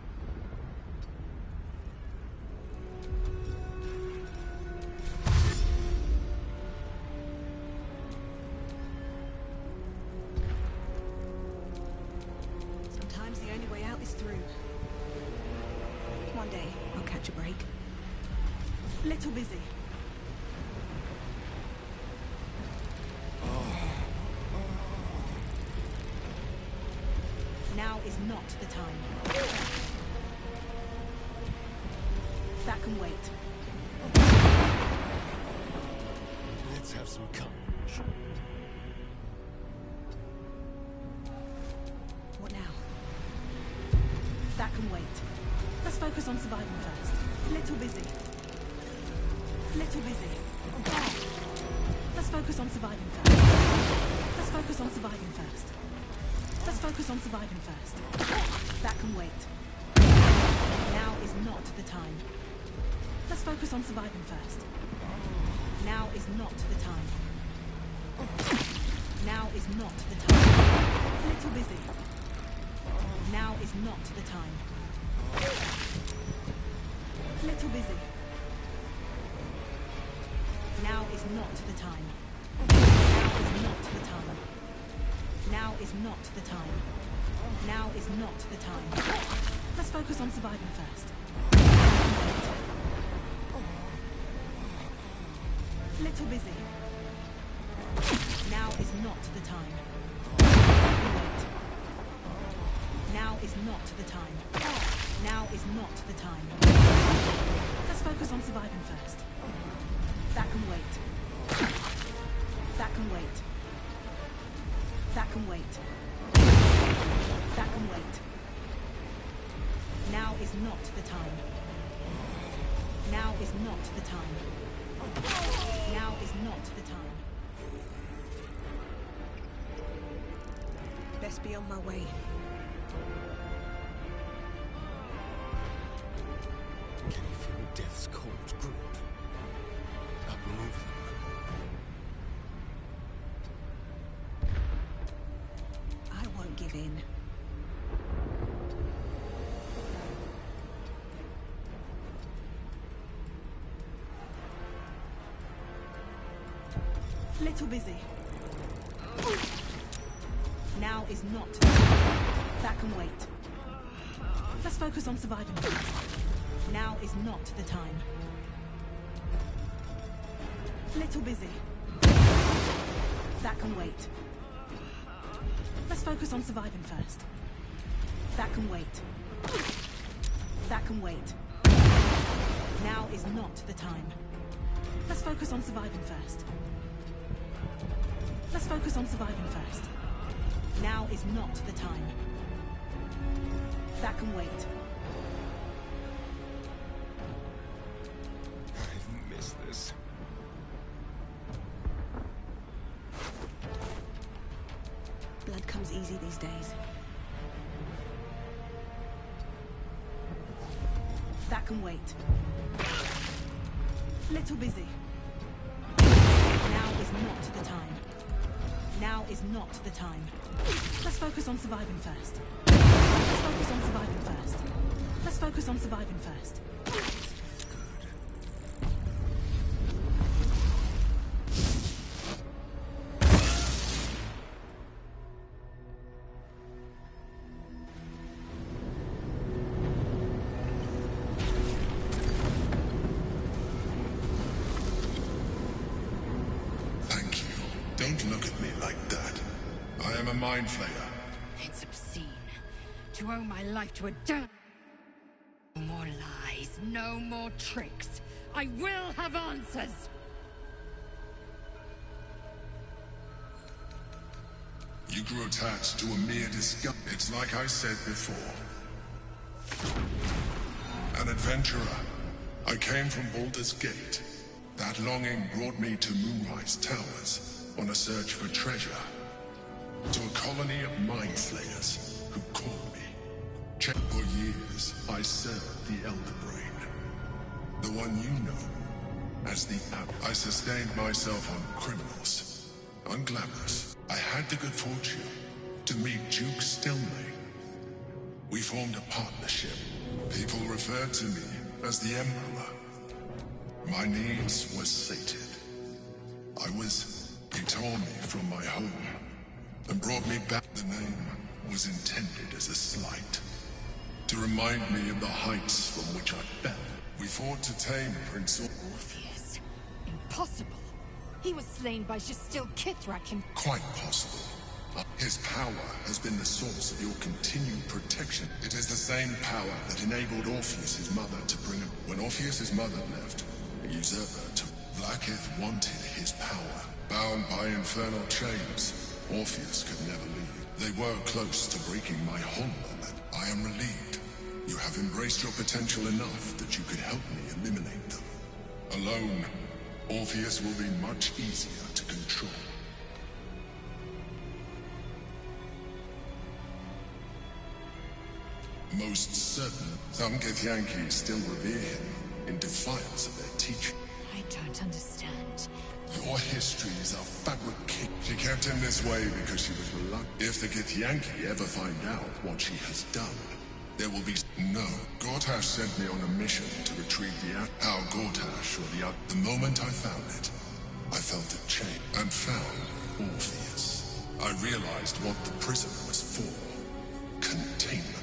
Sometimes the only way out is through. One day, I'll catch a break. Little busy. Now is not the time. That can wait. Let's have some courage. What now? That can wait. Let's focus on surviving first. Little busy. Little busy. Let's focus on surviving first. Let's focus on surviving first. Let's focus on surviving first. That can wait. Now is not the time. Let's focus on surviving first. Now is not the time. Now is not the time. Little busy. Now is not the time. Little busy. Now is not the time. Now is not the time. Now is not the time. Now is not the time. Let's focus on surviving first. Little busy. Now is not the time. Now is not the time. Now is not the time. Let's focus on surviving first. That can wait. That can wait. That can wait. That can wait. Now is not the time. Now is not the time. Now is not the time. Best be on my way. Can you feel death's cold grip? Outmaneuver them. I won't give in. Little busy. Now is not. That can wait. Let's focus on surviving first. Now is not the time. Little busy. That can wait. Let's focus on surviving first. That can wait. That can wait. Now is not the time. Let's focus on surviving first. Let's focus on surviving first. Now is not the time. That can wait. I've missed this. Blood comes easy these days. That can wait. Little busy. Now is not the time. Now is not the time. Let's focus on surviving first. Let's focus on surviving first. Let's focus on surviving first. Thank you. Don't look at me like that. I am a mind flayer. It's obscene. To owe my life to a dirt. No more lies, no more tricks. I will have answers! You grew attached to a mere disgust. It's like I said before. An adventurer. I came from Baldys Gaze. That longing brought me to Moonrise Towers on a search for treasure. To a colony of mind flayers who called me. For years, I served the Elder Brain. The one you know as the App. I sustained myself on criminals. Unglamorous. I had the good fortune to meet Duke Stelmane. We formed a partnership. People referred to me as the Emperor. My needs were sated. He tore me from my home and brought me back. The name was intended as a slight, to remind me of the heights from which I fell. We fought to tame Prince Orpheus? Impossible. He was slain by Justil Kithrak him. Quite possible. His power has been the source of your continued protection. It is the same power that enabled Orpheus's mother to bring him. When Orpheus's mother left, a usurper took. Blackith wanted his power. Bound by infernal chains, Orpheus could never leave. They were close to breaking my homeland. I am relieved. You have embraced your potential enough that you could help me eliminate them. Alone, Orpheus will be much easier to control. Most certain, some Githyanki still revere him in defiance of their teaching. I don't understand. Your histories are fabricated. She kept him this way because she was reluctant. If the Githyanki ever find out what she has done, there will be no. Gortash sent me on a mission to retrieve the How Gortash or the other. The moment I found it, I felt a change and found Orpheus. I realized what the prison was for. Containment.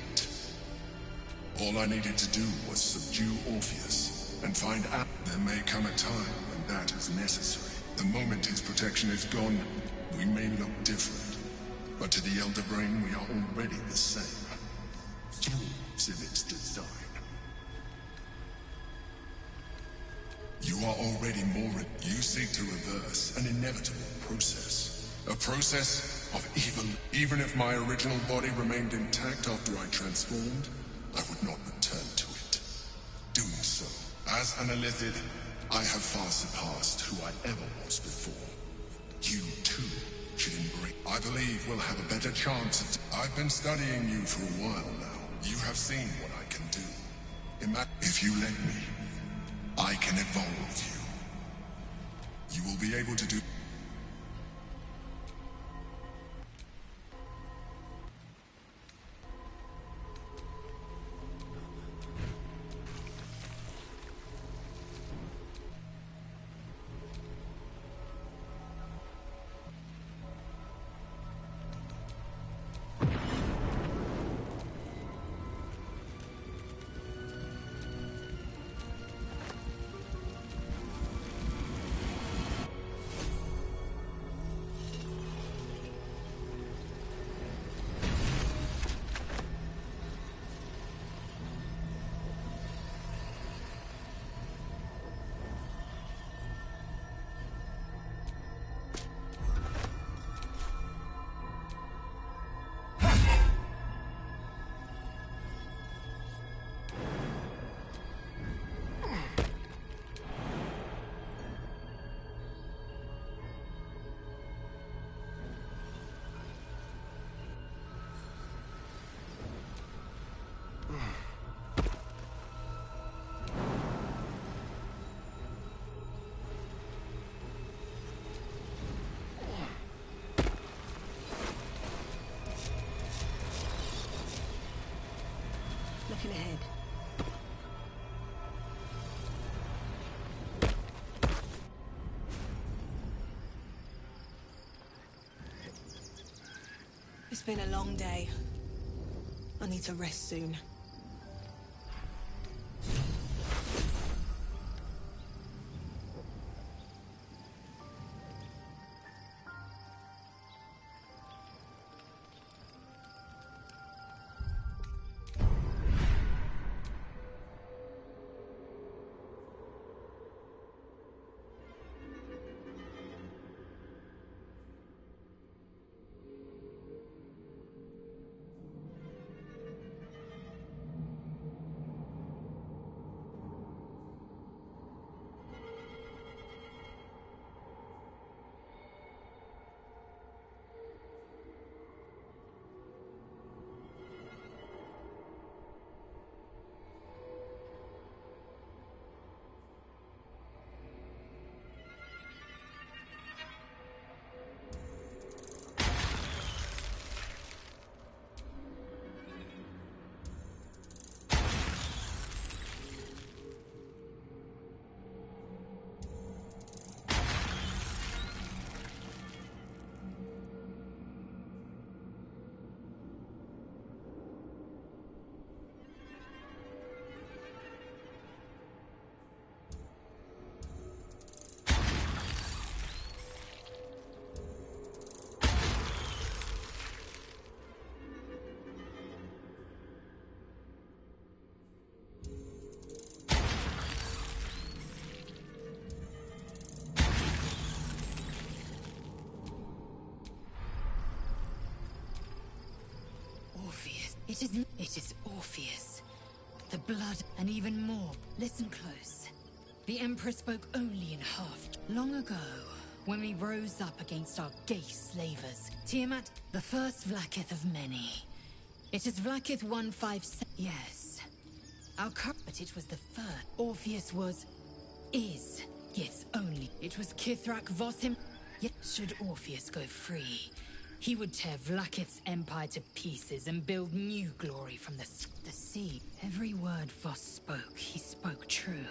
All I needed to do was subdue Orpheus and find out. There may come a time when that is necessary. The moment his protection is gone, we may look different. But to the Elder Brain, we are already the same. Tools in its design. You are already more. You seek to reverse an inevitable process. A process of evil. Even if my original body remained intact after I transformed, I would not return to it. Doing so, as an Illithid, I have far surpassed who I ever was before. You, too, should embrace. I believe we'll have a better chance at. I've been studying you for a while now. You have seen what I can do. If you let me, I can evolve you. You will be able to do. Looking ahead. It's been a long day. I need to rest soon. It is Orpheus. The blood, and even more. Listen close. The Emperor spoke only in half. Long ago, when we rose up against our gay slavers, Tiamat, the first Vlakith of many. It is Vlakith 157. Yes. But it was the third. Orpheus is. Yes, only. It was Kithrak Vos him. Yet, should Orpheus go free, he would tear Vlakith's empire to pieces and build new glory from the sea. Every word Vos spoke, he spoke true.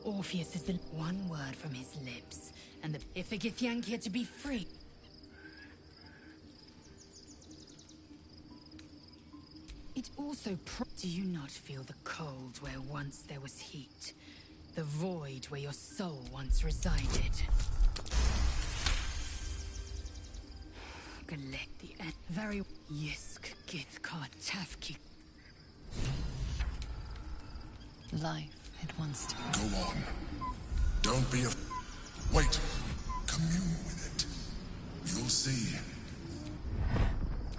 Orpheus is the one word from his lips, and if the Githyanki are to be free. It also do you not feel the cold where once there was heat? The void where your soul once resided? Galek the end. Very Yisk Githkar Tafki. Life, it wants to. Go on. Don't be a. Wait. Commune with it. You'll see.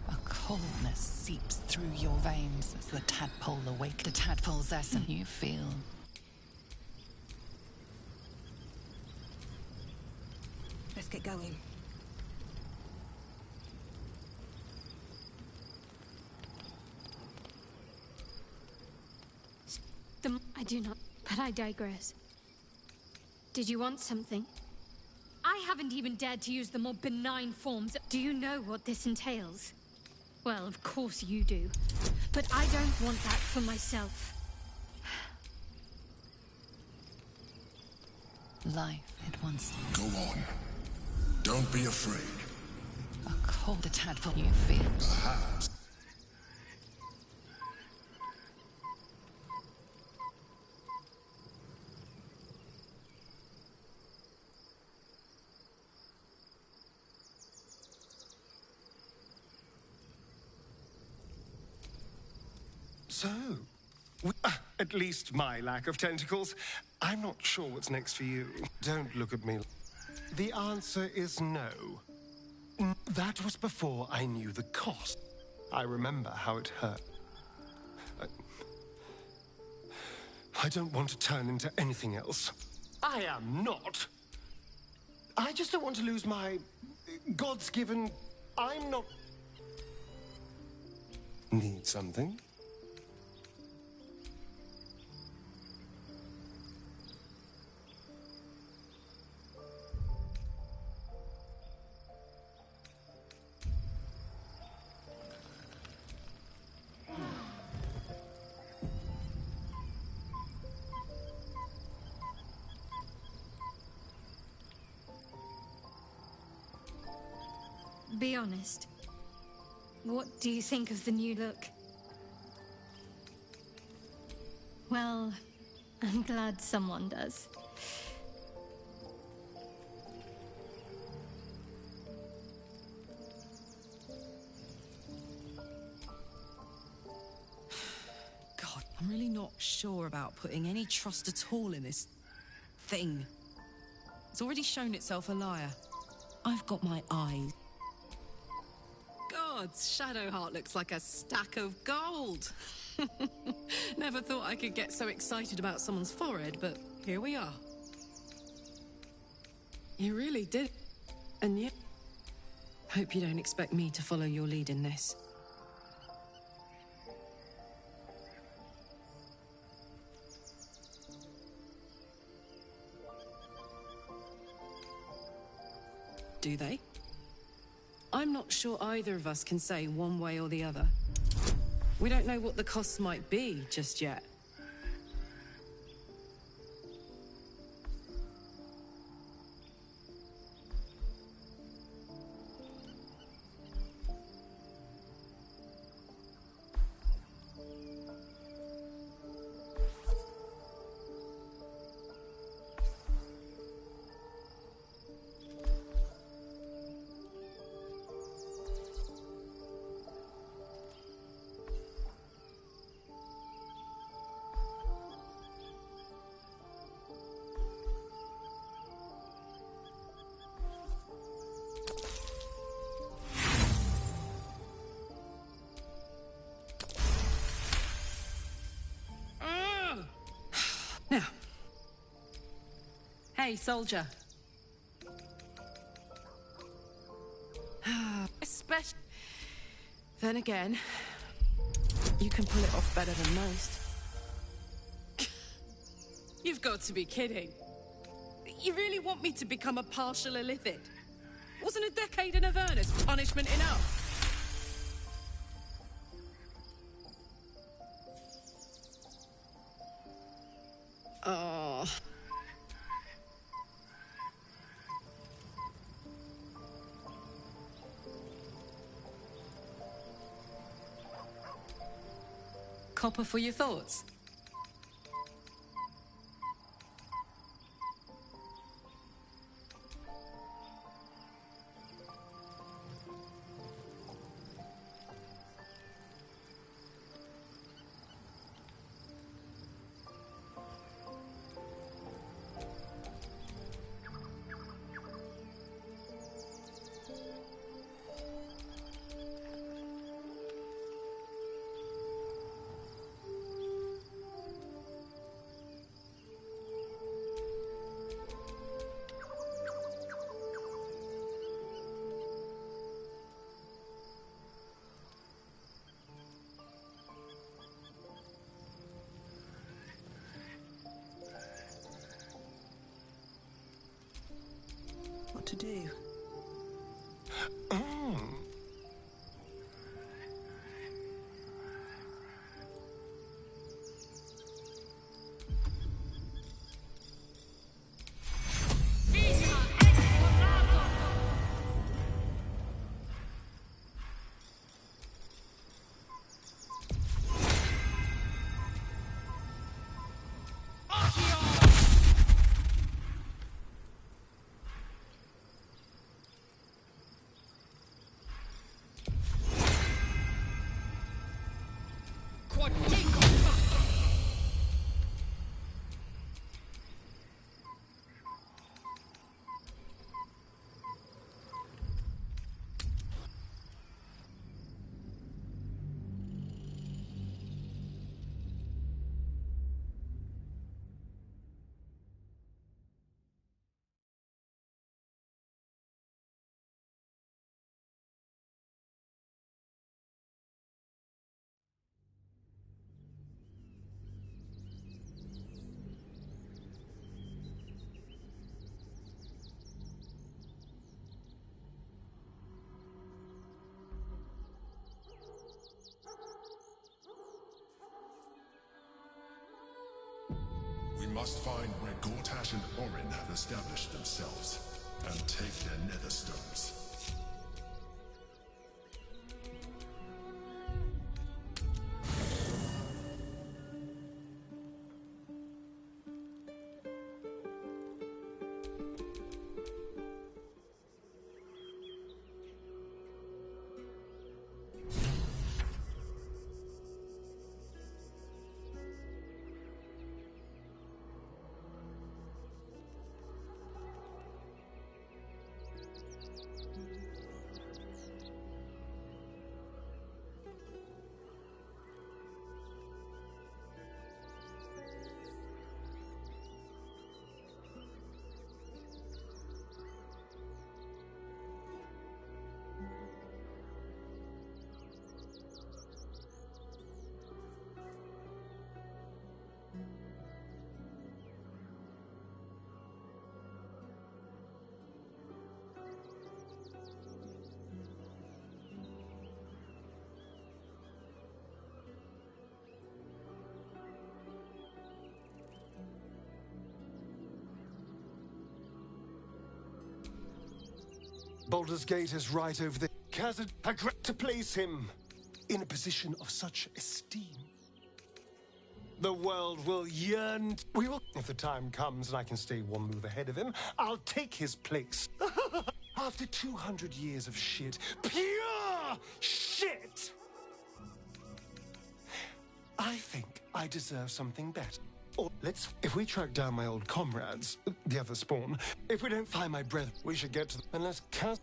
A coldness seeps through your veins as the tadpole awake. The tadpole's essence you feel. Let's get going. I do not, but I digress. Did you want something? I haven't even dared to use the more benign forms. Do you know what this entails? Well, of course you do. But I don't want that for myself. Life, it wants to. Go on. Don't be afraid. A cold tadpole you feel. Perhaps. So, at least my lack of tentacles. I'm not sure what's next for you. Don't look at me. The answer is no. That was before I knew the cost. I remember how it hurt. I don't want to turn into anything else. I am not. I just don't want to lose my God's given. I'm not. Need something? Be honest. What do you think of the new look? Well, I'm glad someone does. God, I'm really not sure about putting any trust at all in this thing. It's already shown itself a liar. I've got my eyes. Gods, Shadowheart looks like a stack of gold. Never thought I could get so excited about someone's forehead, but here we are. You really did. And yet, hope you don't expect me to follow your lead in this. Do they? I'm not sure either of us can say one way or the other. We don't know what the costs might be just yet. Hey, soldier. Especially... Then again, you can pull it off better than most. You've got to be kidding. You really want me to become a partial illithid? Wasn't a decade in Avernus punishment enough? Oh... Copper for your thoughts? What to do? We must find where Gortash and Orin have established themselves, and take their nether stones. Baldys Gaze is right over there. Khazad agreed to place him in a position of such esteem. The world will yearn. We will. If the time comes and I can stay one move ahead of him, I'll take his place. After 200 years of shit, pure shit, I think I deserve something better. Or if we track down my old comrades, the other spawn, if we don't find my brethren, we should get to them. Unless Kaz...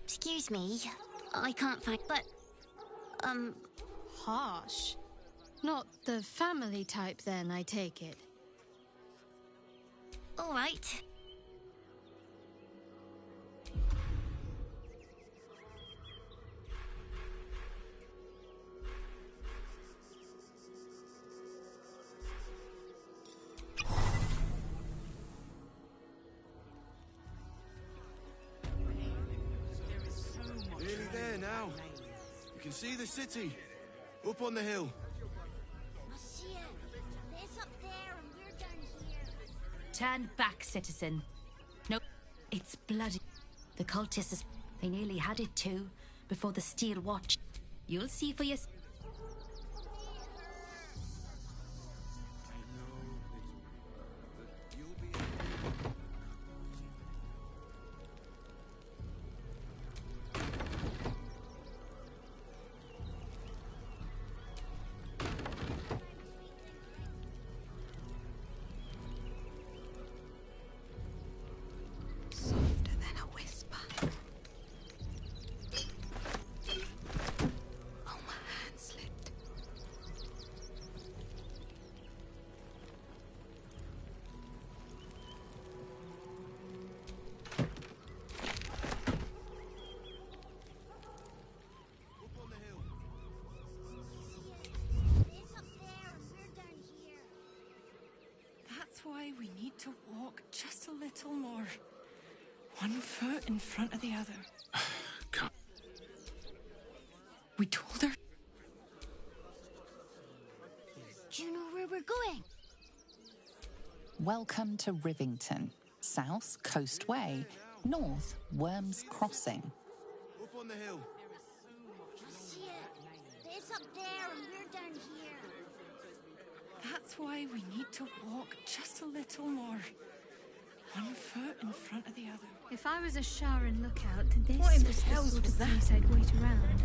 Excuse me. I can't find... But, Harsh. Not the family type, then, I take it. all right. Nearly there now. You can see the city. Up on the hill. Monsieur, there's up there and we're down here. Turn back, citizen. No, it's bloody. The cultists, they nearly had it too, before the Steel Watch. You'll see for yourself. That's why we need to walk just a little more. One foot in front of the other. God. We told her. Do you know where we're going? Welcome to Rivington. South, Coast Way. North, Worms Crossing. Up on the hill. Monsieur, there's up there and we're down here. That's why we need to walk just a little more. One foot in front of the other. If I was a Sharon lookout, this What in the was the hells sort was of that? place I'd wait around.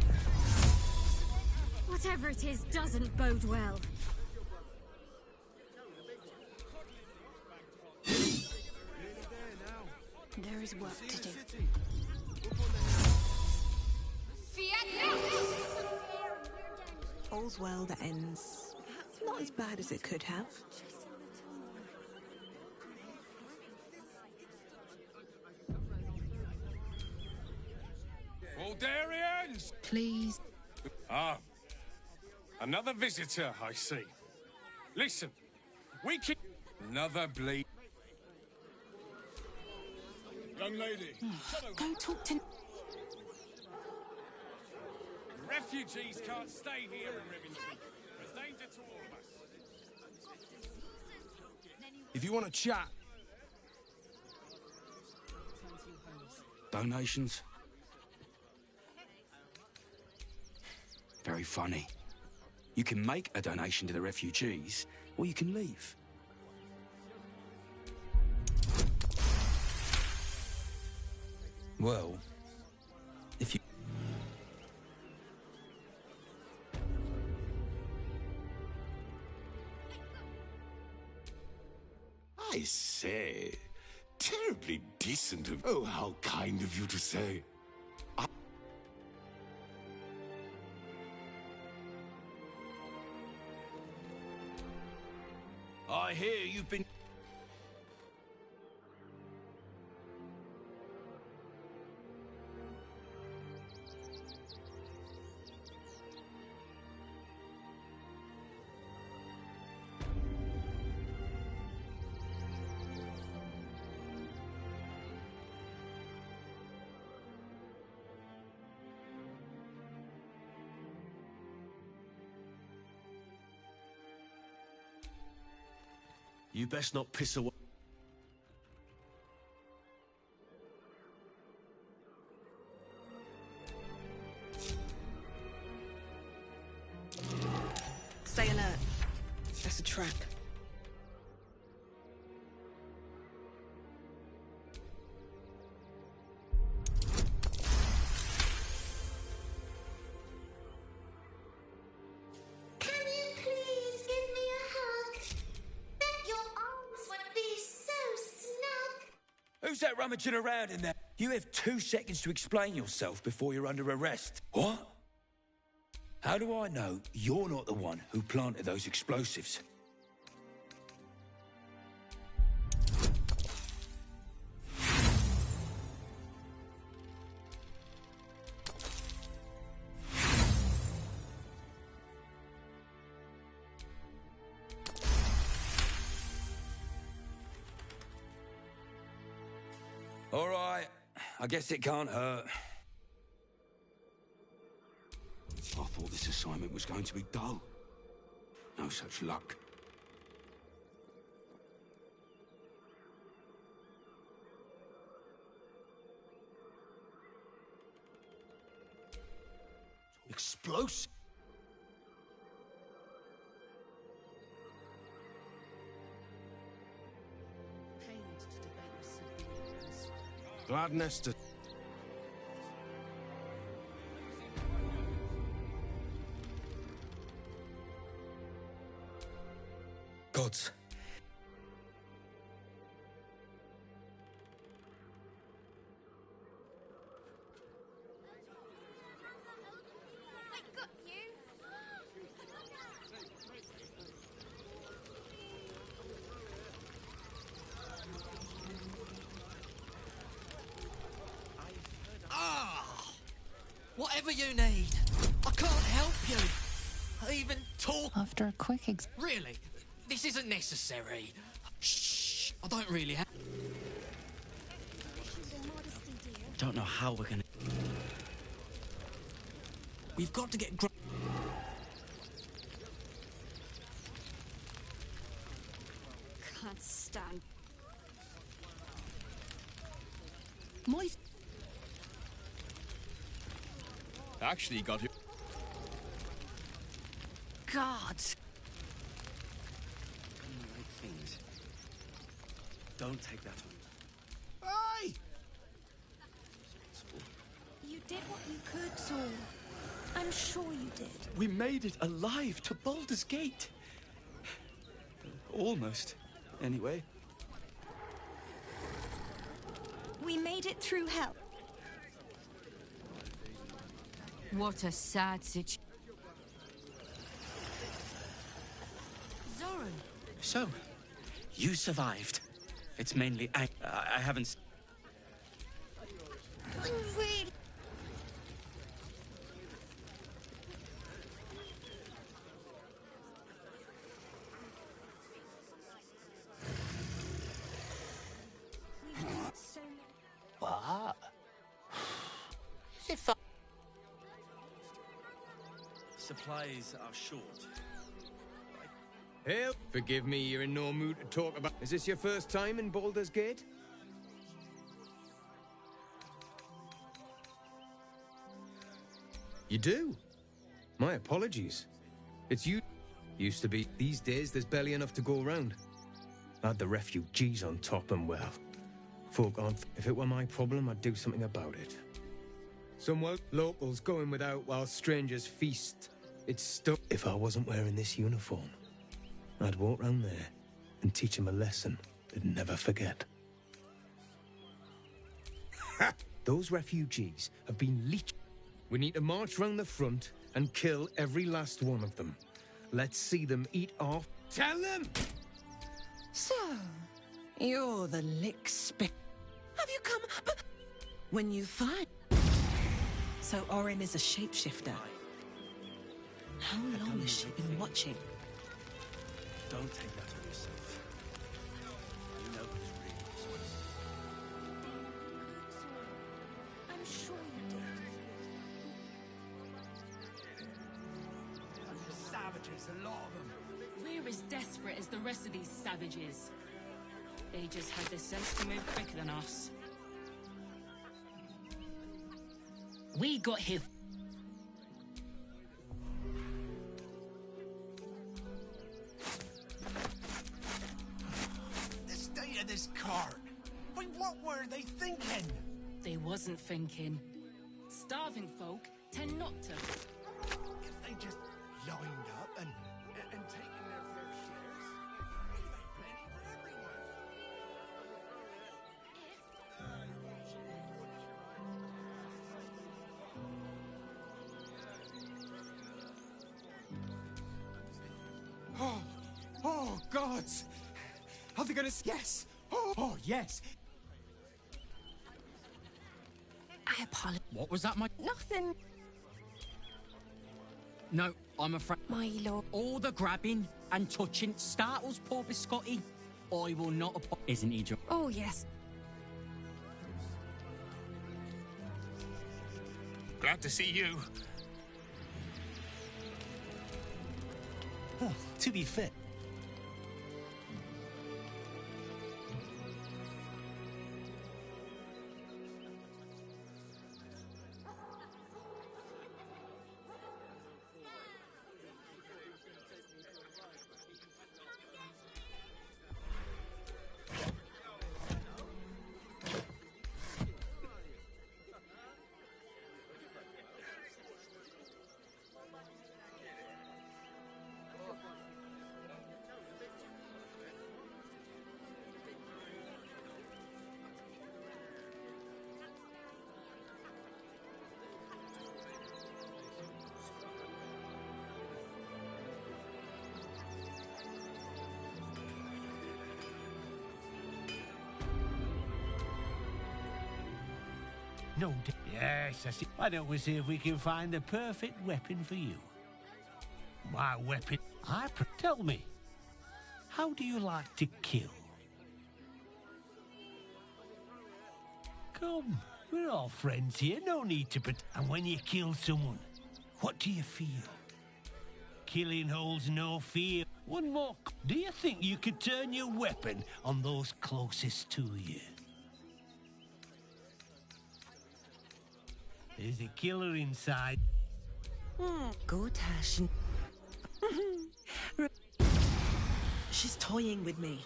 Whatever it is doesn't bode well. There is work to do. All's well that ends not as bad as it could have. Baldarians! Please. Ah, another visitor, I see. Listen, we can... Another bleed. Young lady, Go talk to... refugees can't stay here in Rivington. There's danger to all of us. If you want to chat... Donations? Very funny. You can make a donation to the refugees, or you can leave. Well, if you... I say, terribly decent of... Oh, how kind of you to say. I hear you've been... You best not piss away. Stay alert. That's a trap. Can you please give me a hug? Bet your arms would be so snug. Who's that rummaging around in there? You have 2 seconds to explain yourself before you're under arrest. What? How do I know you're not the one who planted those explosives? All right, I guess it can't hurt. I thought this assignment was going to be dull. No such luck. Explosive? Gladness to... Gods. I got you. Whatever you need. I can't help you. I even talk. After a quick Really? This isn't necessary. Shh. I don't really have. Don't know how we're gonna. We've got to get. Can't stand. My. Actually got it. God. Things. Don't take that on. Hey! You did what you could, Saul. I'm sure you did. We made it alive to Baldys Gate. Almost, anyway. We made it through hell. What a sad situation. Zoran. So, you survived. It's mainly I haven't. I'm really... What? If I... Supplies are short. Hell, forgive me, you're in no mood to talk about... Is this your first time in Baldys Gate? You do? My apologies. It's you... Used to be. These days, there's barely enough to go around. Add the refugees on top and, well... Folk aren't... If it were my problem, I'd do something about it. Some locals going without while strangers feast. It's stuck. If I wasn't wearing this uniform, I'd walk round there and teach them a lesson they'd never forget. Those refugees have been leached. We need to march round the front and kill every last one of them. Let's see them eat off. Tell them! So, you're the lick spit. Have you come? When you find. So Orin is a shapeshifter. How long has she been watching? Don't take that on yourself. You know who's really I'm sure you did. Savages, a lot of them. We're as desperate as the rest of these savages. They just had the sense to move quicker than us. We got here. The state of this cart. Wait, what were they thinking? They wasn't thinking. Starving folk tend not to. If they just lined up and taken their fair shares, we'd make plenty for everyone. Oh, God! Are they gonna... Yes! Oh, yes! I apologize. What was that, my... Nothing. No, I'm afraid... My lord. All the grabbing and touching startles poor Biscotti. I will not... Isn't he, John? Oh, yes. Glad to see you. Well, to be fair... No, yes, I see. Why don't we see if we can find the perfect weapon for you? My weapon. Tell me, how do you like to kill? Come, we're all friends here. No need to pretend. And when you kill someone, what do you feel? Killing holds no fear. One more. Do you think you could turn your weapon on those closest to you? There's a killer inside. Good, Ash. She's toying with me.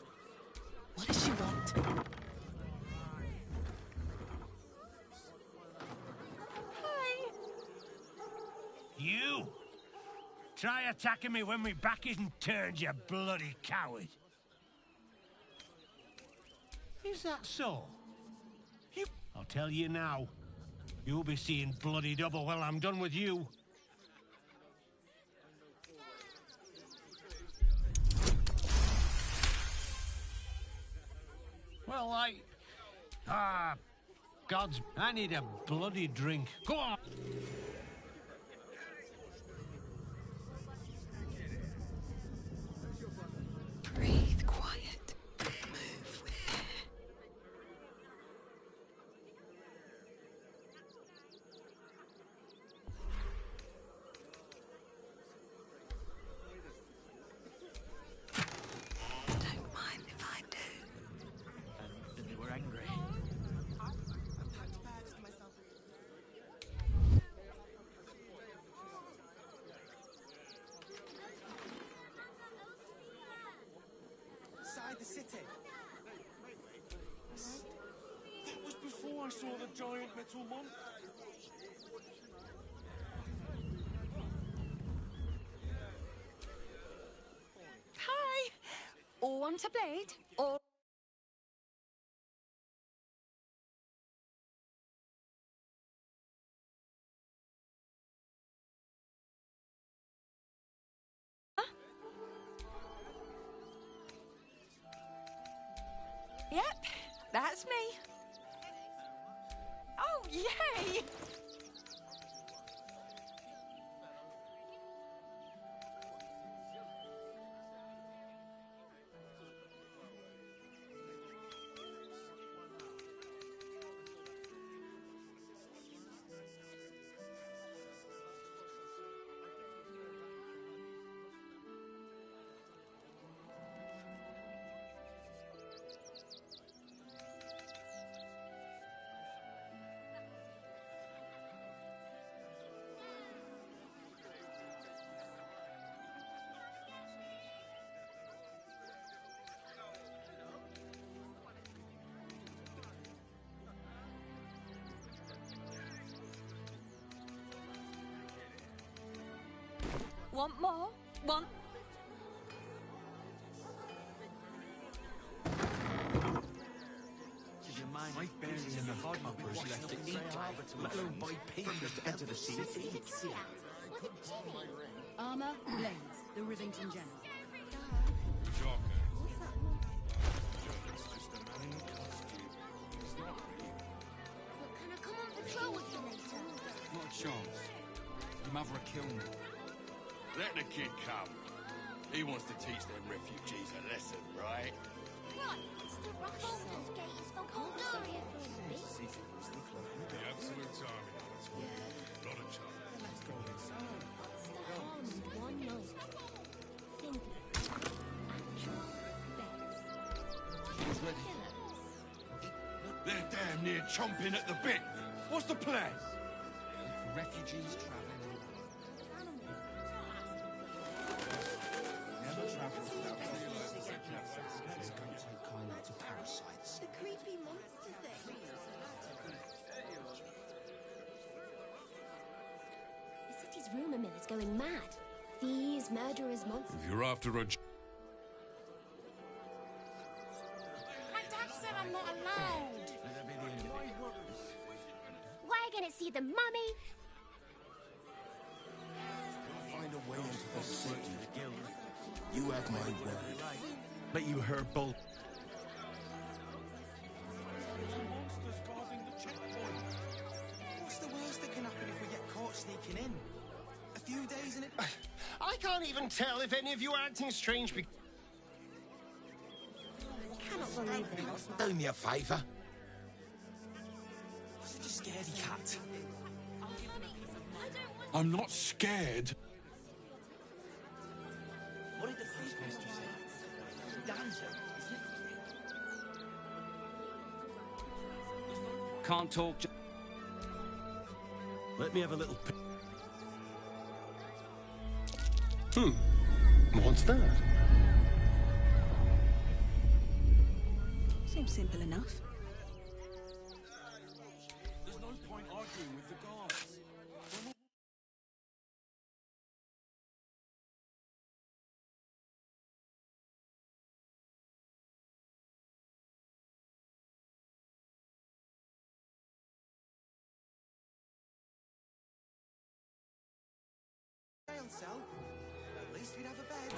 What does she want? Hi. You! Try attacking me when my back isn't turned, you bloody coward. Is that so? I'll tell you now. You'll be seeing bloody double when I'm done with you. Well, I need a bloody drink. Go on! Breathe quiet. Move with care. Don't mind if I do. And they were angry. Inside the city. That was before I saw the giant metal monk. Hi! Or want a blade? Or... Yep, that's me. Oh, yay! Want more? Want... My bearings in the hardhoppers left it need let alone buy papers to enter the city. Armor, blades, the Rivington General. chance. Your mother will kill me. Let the kid come. He wants to teach them refugees a lesson, right? Right, it's the Baldys Gaze for Bulgaria. The absolute army. Yeah. Lot of chance. Let's go inside. What's the harm in one night? Think of it. Actual bets. They're damn near chomping at the bit. What's the plan? Refugees traveling. Never travel without Let's go take Kylo to parasites. The creepy monster thing. The city's rumor mill is going mad. Thieves, murderers, monsters. If you're after a... My dad said I'm not allowed. We're gonna see the mummy. Find a way into the city. You have my word. But you heard Baldys. What's the worst that can happen if we get caught sneaking in? A few days in it. I can't even tell if any of you are acting strange because... Cannot believe it. Do me a favour. Such a scaredy cat. I'm not scared. What did the priest minister say? Dancer, Can't talk. Let me have a little... What's that? Seems simple enough. There's no point arguing with the guards. jail cell. At least we'd have a bed.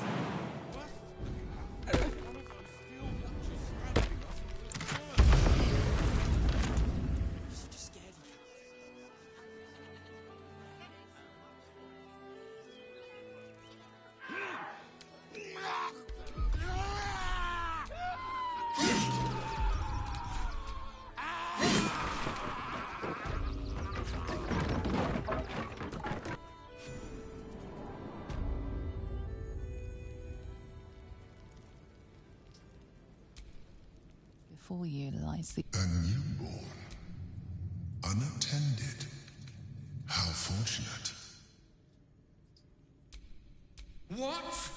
Such a scaredy cat. Before you lies the... A newborn. Unattended. How fortunate. What?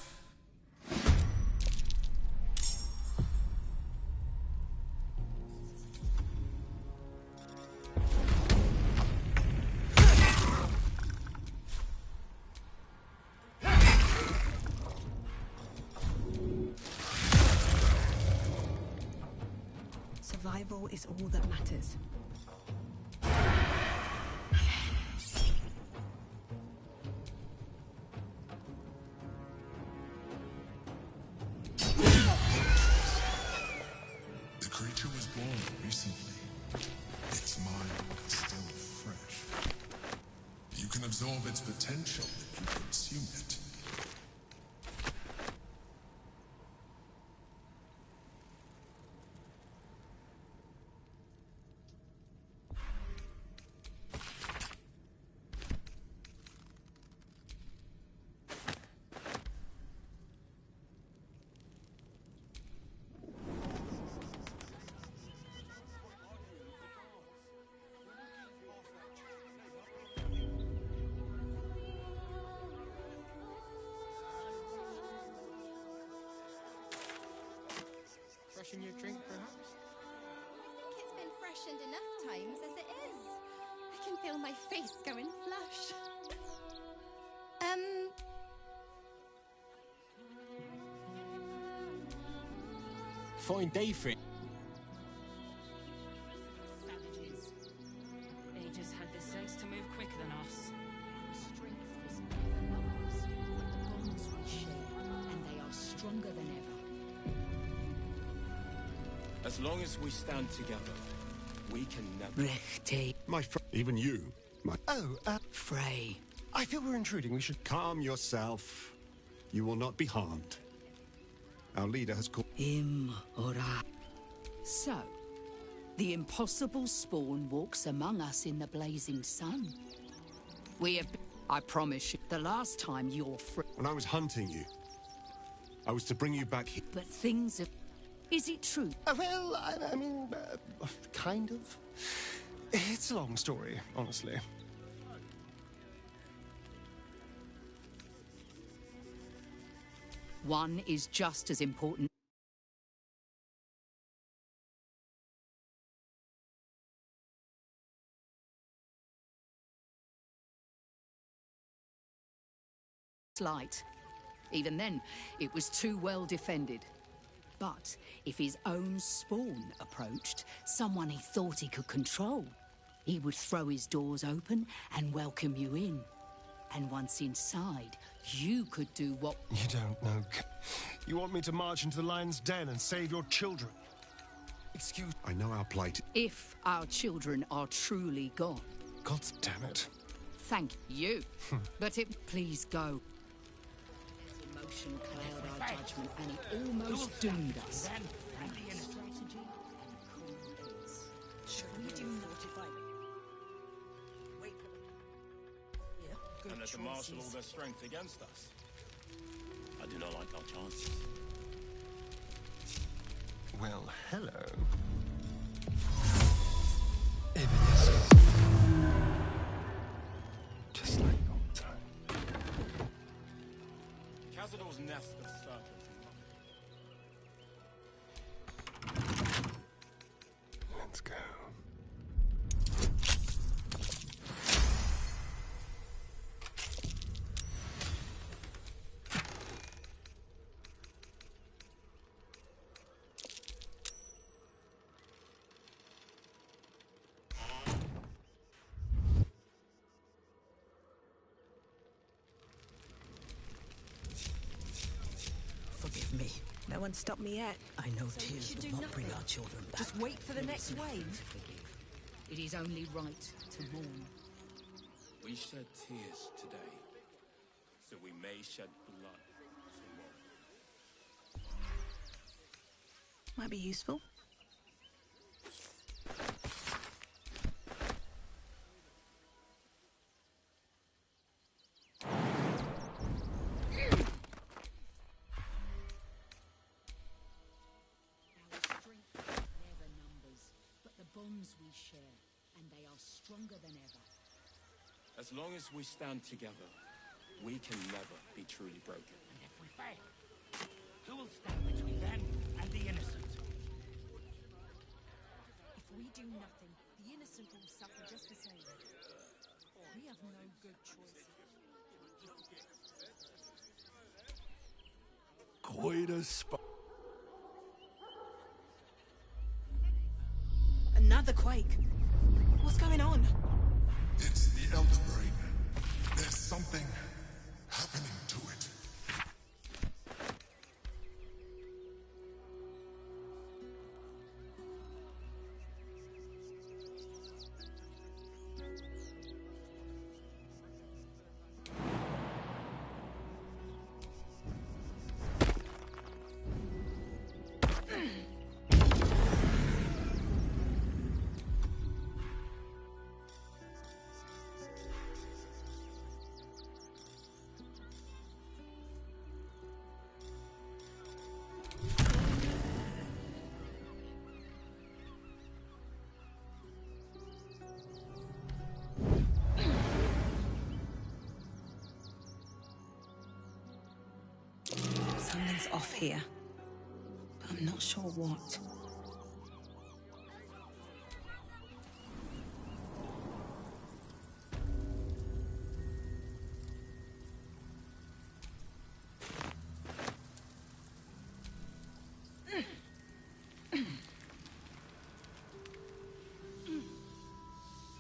Survival is all that matters. The creature was born recently. Its mind is still fresh. You can absorb its potential if you consume it. Freshen your drink, perhaps? I think it's been freshened enough times as it is. I can feel my face going flush. Fine day for it. Savages. They just had the sense to move quicker than us. Our strength is never ours, but the bonds we share, and they are stronger than ever. As long as we stand together, we can never... My friend. Even you. Frey. I feel we're intruding. We should... Calm yourself. You will not be harmed. Our leader has called... Ora. So, the impossible spawn walks among us in the blazing sun. We have... I promise you, the last time your When I was hunting you, I was to bring you back here. But things have... Is it true? Well, I mean, kind of. It's a long story, honestly. One is just as important. Light. Even then, it was too well defended. But if his own spawn approached, someone he thought he could control, he would throw his doors open and welcome you in. And once inside, you could do what... You don't know. You want me to march into the lion's den and save your children? Excuse... I know our plight. If our children are truly gone. God damn it. Thank you. But please go. Emotion cloud our judgment, and it almost doomed us. And let them marshal all their strength against us. I do not like our chances. Well, hello. Just like old time. Cazador's nest of serpents. Let's go. Forgive me. No one stopped me yet. I know tears will not bring our children back. Just wait for the next wave. It is only right to mourn. We shed tears today, so we may shed blood tomorrow. Might be useful. Bonds we share, and they are stronger than ever. As long as we stand together, we can never be truly broken. And if we fail, who will stand between them and the innocent? If we do nothing, the innocent will suffer just the same. We have no good choice. Quite a spot. Another quake. What's going on? It's the Elder Brain. There's something happening to it. Something's off here, but I'm not sure what.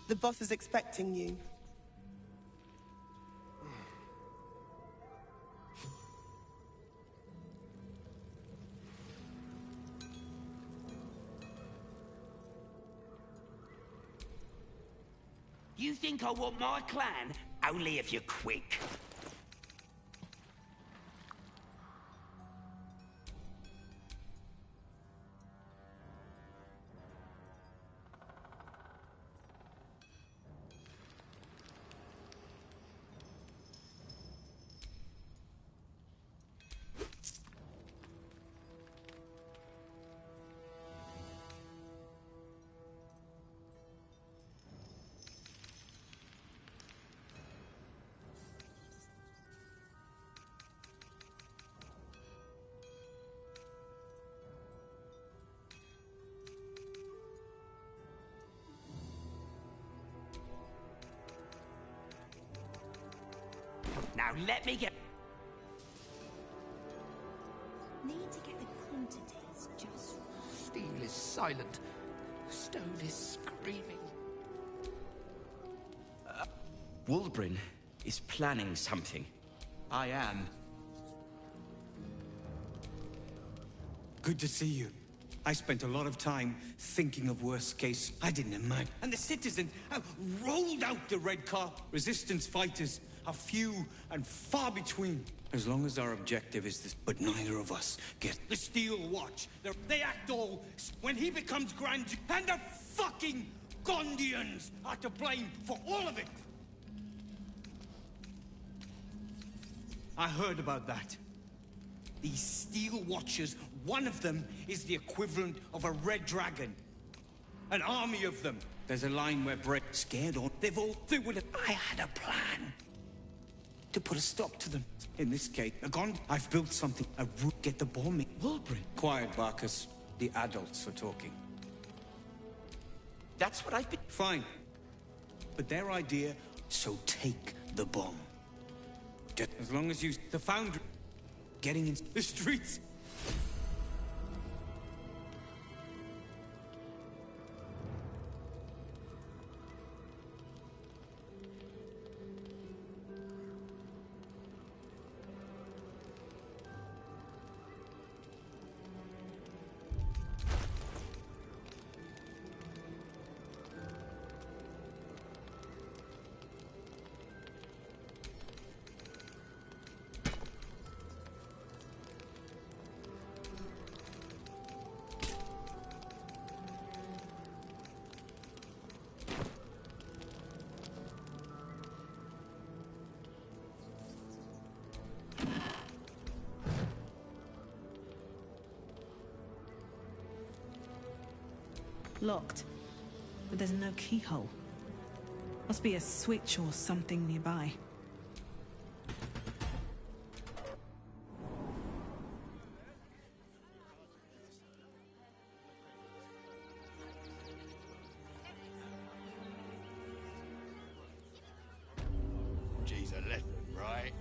The boss is expecting you. You think I want my clan? Only if you're quick. Now let me get... Need to get the quantities just right. Steel is silent. Stone is screaming. Wulbrin is planning something. I am. Good to see you. I spent a lot of time thinking of worst case. I didn't imagine. And the citizens have rolled out the red carpet. Resistance fighters are few and far between. As long as our objective is this, but neither of us get the Steel Watch. They act all when he becomes Grand, and the fucking Gondians are to blame for all of it. I heard about that. These Steel Watchers, one of them is the equivalent of a red dragon. An army of them. There's a line where Brett's scared or they would have. I had a plan to put a stop to them. In this case, I've built something. A route. Get the bomb in. Wulbrin. Quiet, Barkus. The adults are talking. That's what I've been... Fine. But their idea, so take the bomb. As long as you... The Foundry... Getting in the streets... Locked. But there's no keyhole. Must be a switch or something nearby. Geez, a lesson, right?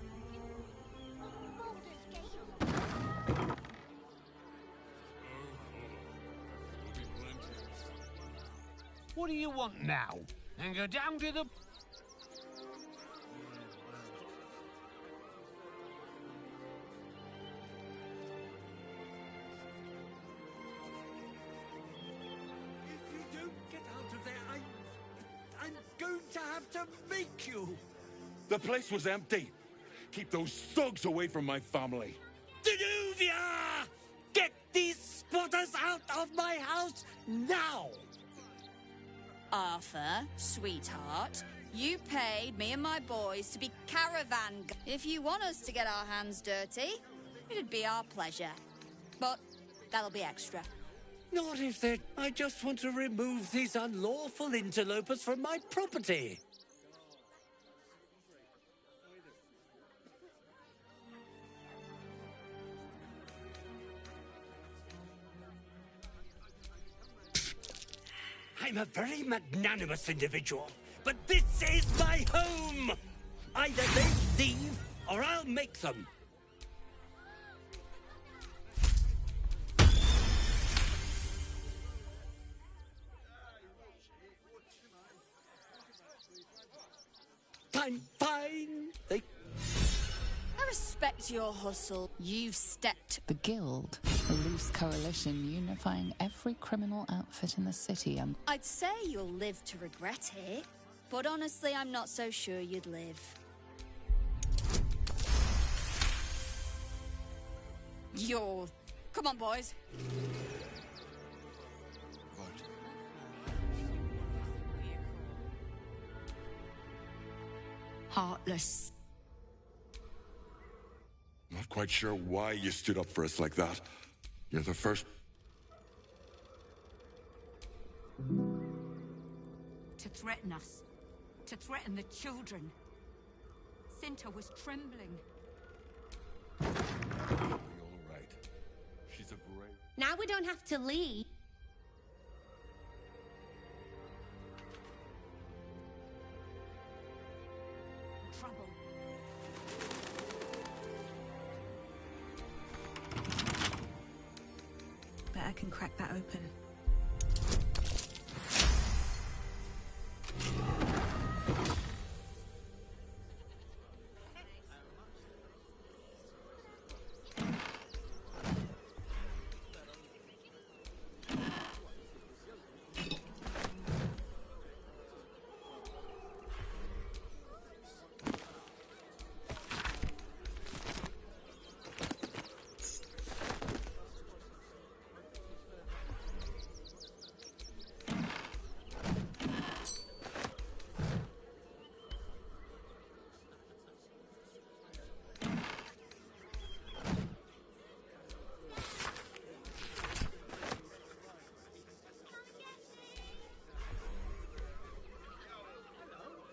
What do you want now? And go down to the... If you don't get out of there, I'm going to have to make you. The place was empty. Keep those thugs away from my family. Danuvia! Get these spotters out of my house now! Arthur, sweetheart, you paid me and my boys to be caravan. If you want us to get our hands dirty, it'd be our pleasure. But that'll be extra. Not if they're... I just want to remove these unlawful interlopers from my property. I'm a very magnanimous individual, but this is my home! Either they leave, or I'll make them. I'm fine. I respect your hustle. You've stepped... The Guild, a loose coalition unifying every criminal outfit in the city and... I'd say you'll live to regret it. But honestly, I'm not so sure you'd live. Come on, boys. Heartless. Not quite sure why you stood up for us like that. You're the first... To threaten us. To threaten the children. Cinta was trembling. All right. She's a brave... Now we don't have to leave. Trouble. Bet I can crack that open.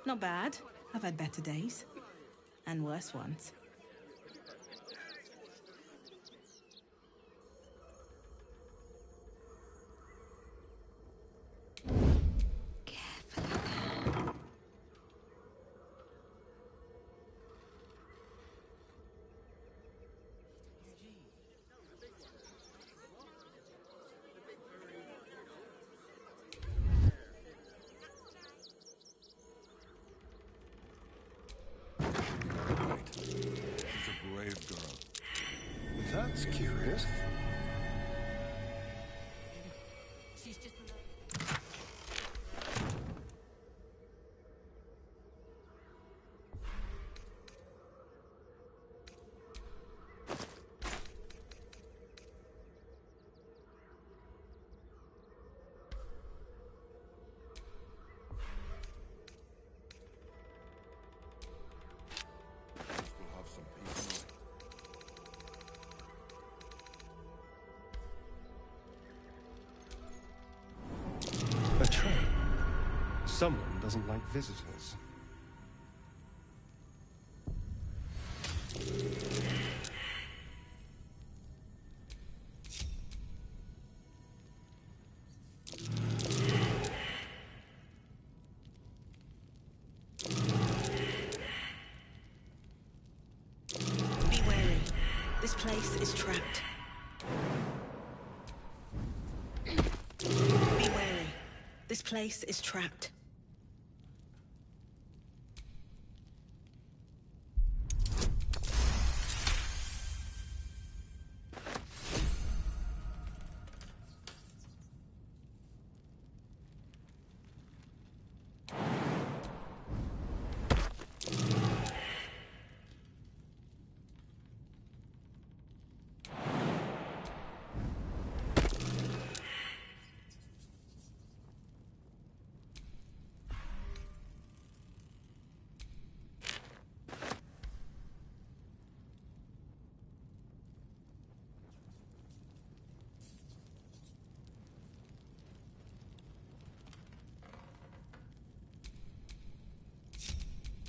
Not bad. I've had better days. And worse ones. That's curious. She's just... We'll have some peace now. A trap. Someone doesn't like visitors. Be wary. This place is trapped. Be wary. This place is trapped.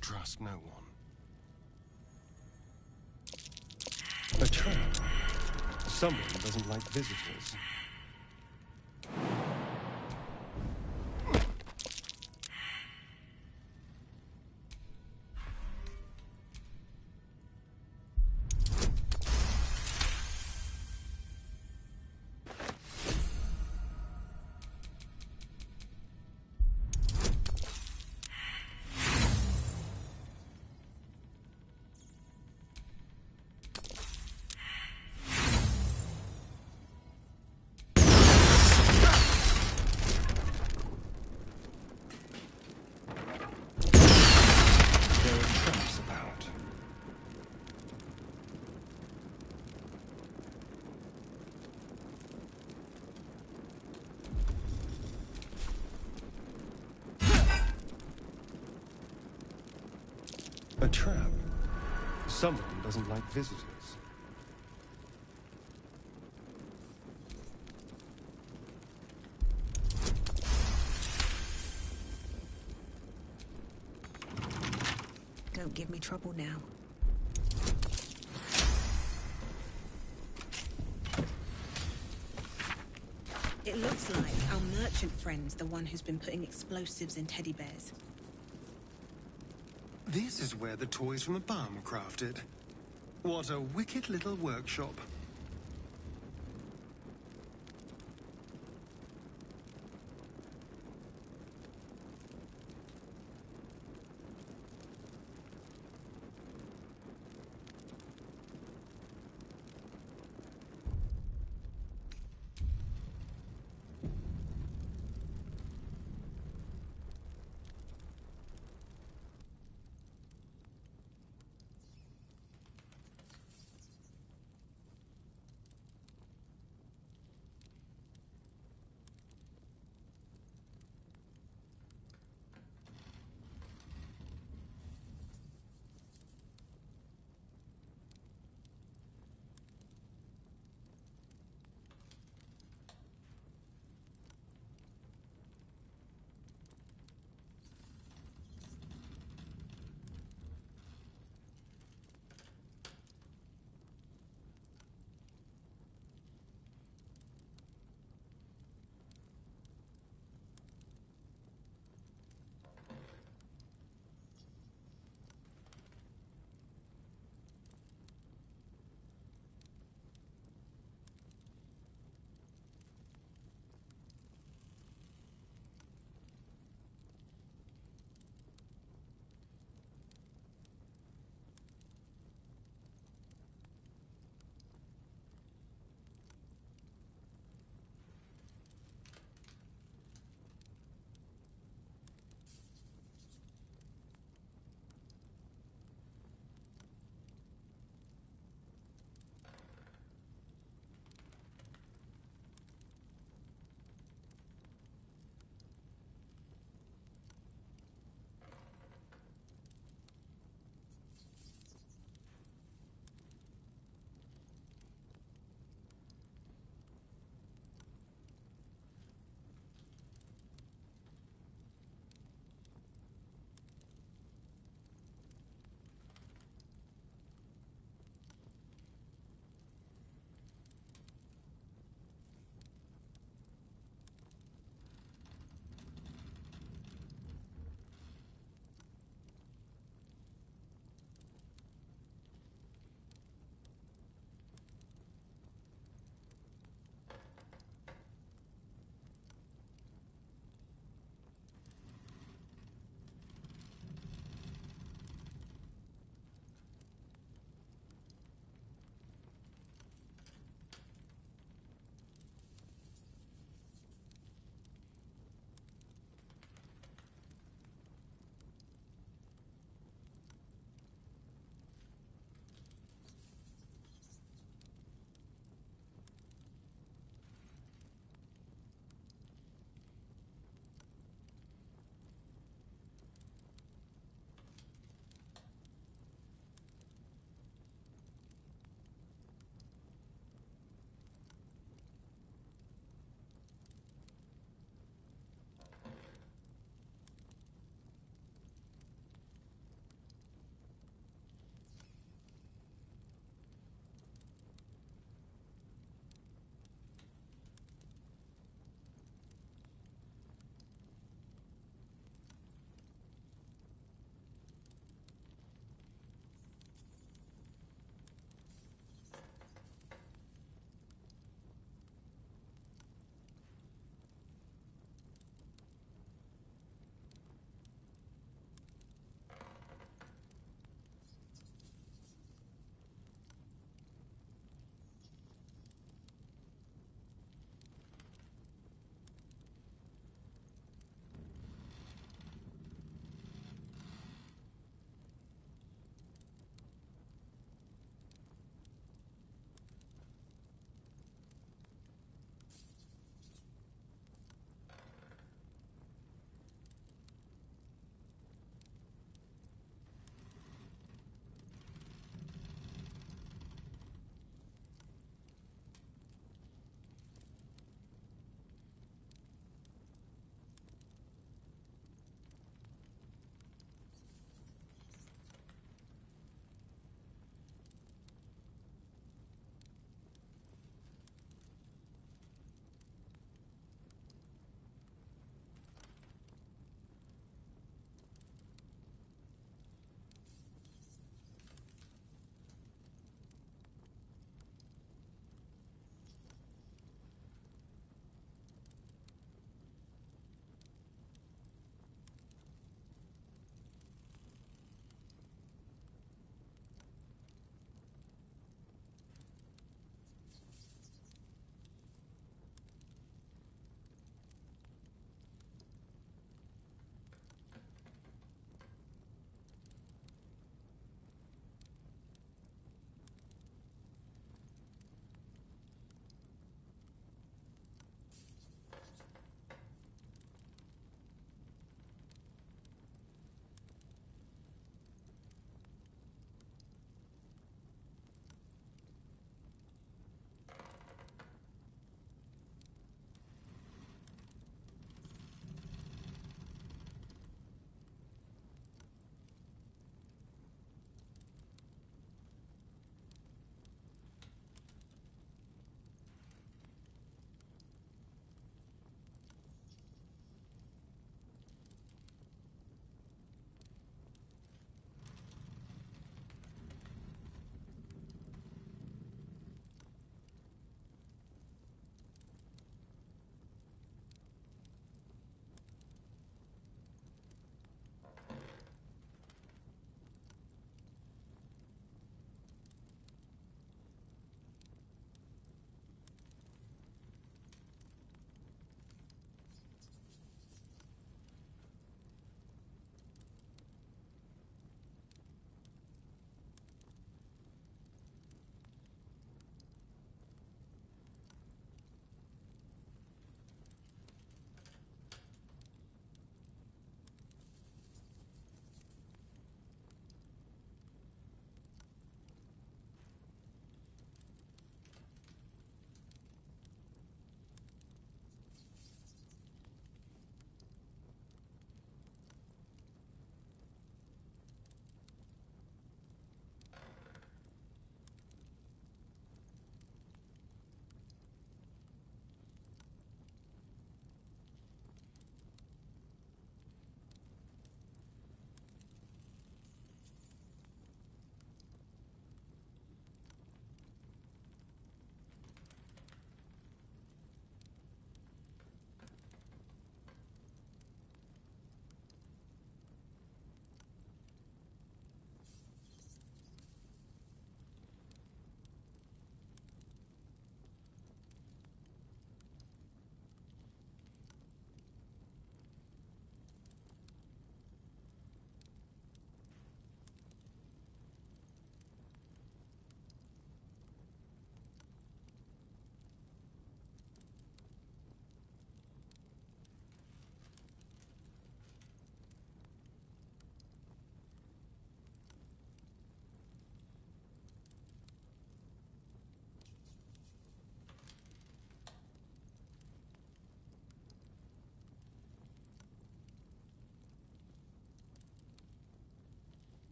Trust no one. A trap. Someone doesn't like visitors. A trap. Someone doesn't like visitors. Don't give me trouble now. It looks like our merchant friend's the one who's been putting explosives in teddy bears. This is where the toys from the barn were crafted. What a wicked little workshop.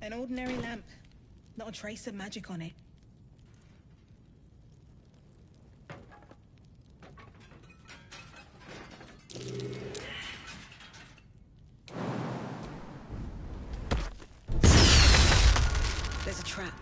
An ordinary lamp. Not a trace of magic on it. There's a trap.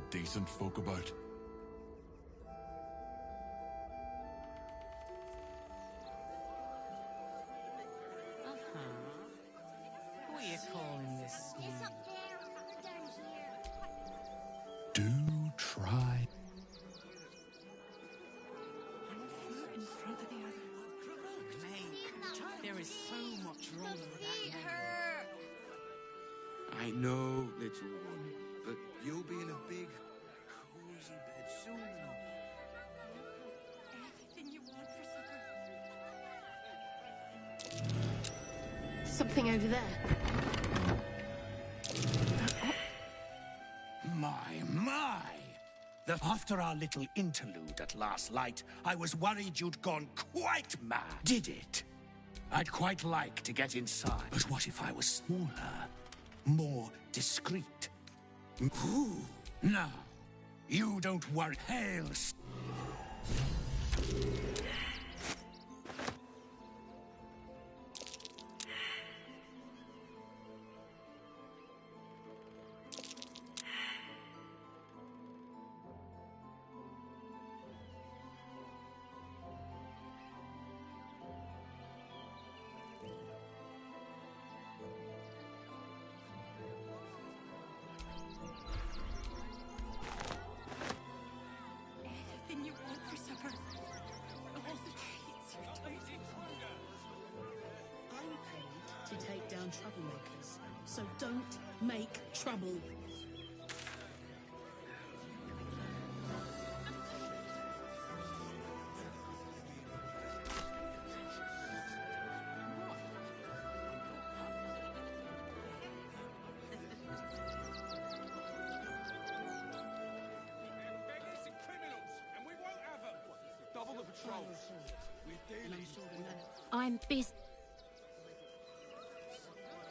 Decent folk about. What are you calling this? It's up there, we're down here. Do try. In front of the other. Mate, there is so much wrong with that name. I know, little one, but you'll be in a big, cozy bed soon enough. Anything you want for supper? Something over there. My! After our little interlude at last light, I was worried you'd gone quite mad. Did it? I'd quite like to get inside. But what if I was smaller? More discreet? Ooh. Now, you don't worry. Hail. Anything you want for supper? All the treats you're toting. I'm paid to take down troublemakers, so don't make trouble. Beggars and criminals, and we won't have them. Double the patrols. We're dealing with... I'm busy.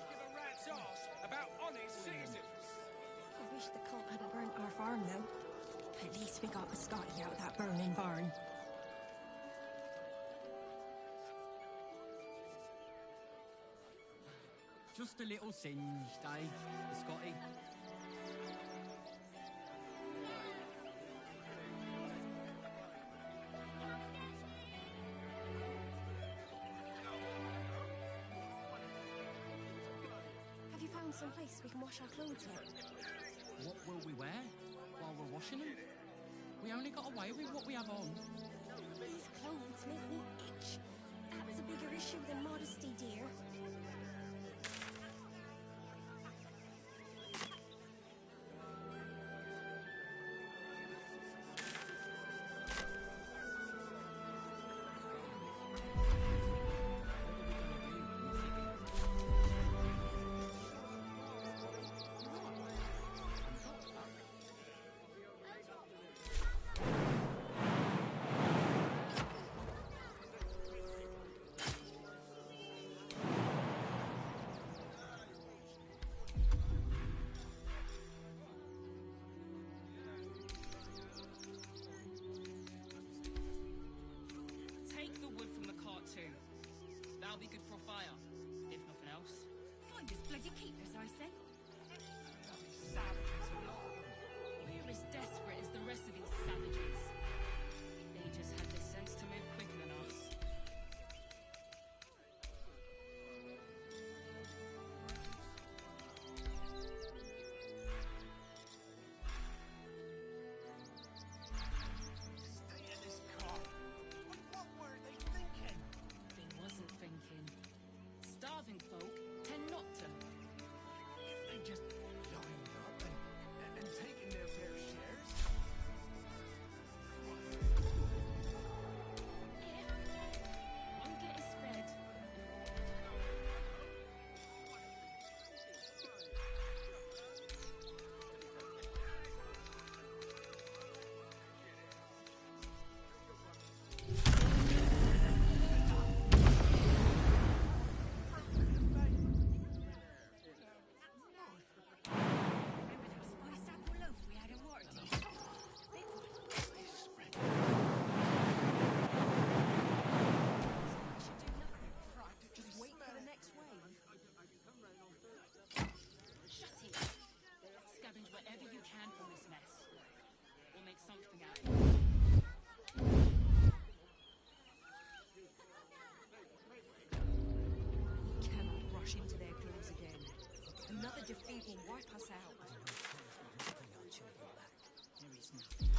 Give a rat's arse about honest citizens. I wish the cult hadn't burnt our farm, though. At least we got Scotty out of that burning barn. Just a little singed, eh, Scotty? Have you found some place we can wash our clothes in? What will we wear while we're washing them? We only got away with what we have on. These clothes make me itch. That's a bigger issue than modesty, dear. Take the wood from the cart too. That'll be good for a fire, if nothing else. Find us bloody keepers, I say. We're as desperate as the rest of these savages. They just had the sense to move quicker than us. They wasn't thinking. Starving folk tend not to. whatever you can from this mess. We'll make something out of it. We cannot rush into their claws again. Another defeat will wipe us out. There is nothing.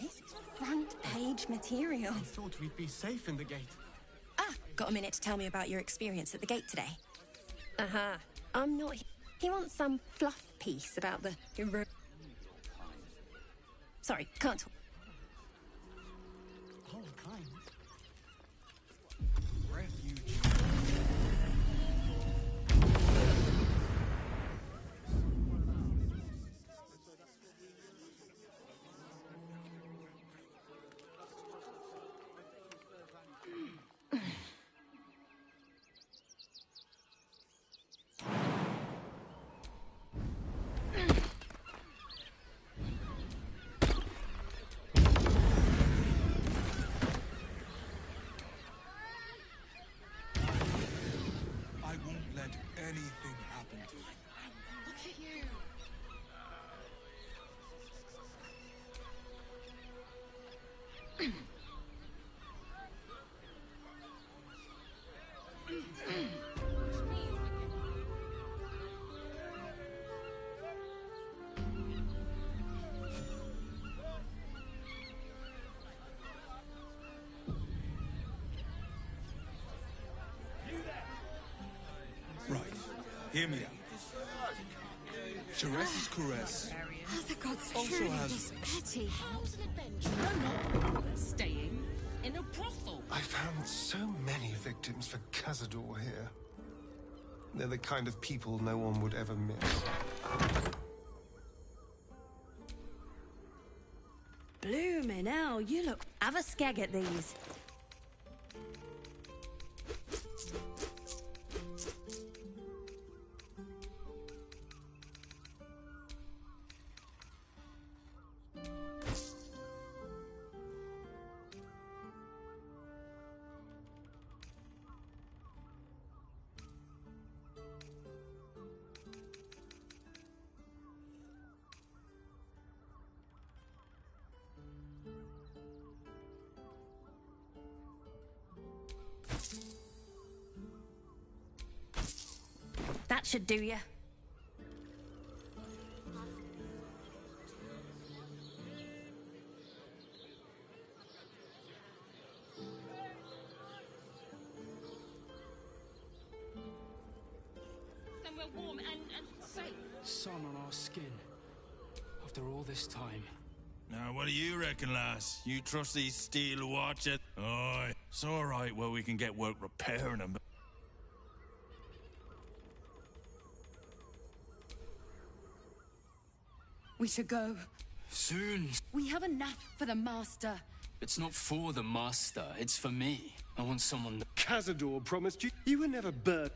This is front page material. I thought we'd be safe in the gate. Ah, got a minute to tell me about your experience at the gate today? Uh-huh. I'm not... He wants some fluff piece about the hero... Sorry, can't talk. All kind. Refuge. I won't let anything happen to you. Look at you! Right. Hear me out. Sharess's caress Oh, the gods also surely has... this petty. How's an adventure? Staying in a brothel. I found so many victims for Cazador here. They're the kind of people no one would ever miss. Bloomin' hell, you look... Have a skeg at these. That should do ya. Then we're warm and safe. sun on our skin. After all this time. Now, what do you reckon, lass? You trust these steel watches? Aye. It's all right where we can get work repairing them. We should go. Soon. We have enough for the master. It's not for the master, it's for me. I want someone that... Cazador promised you you were never burnt.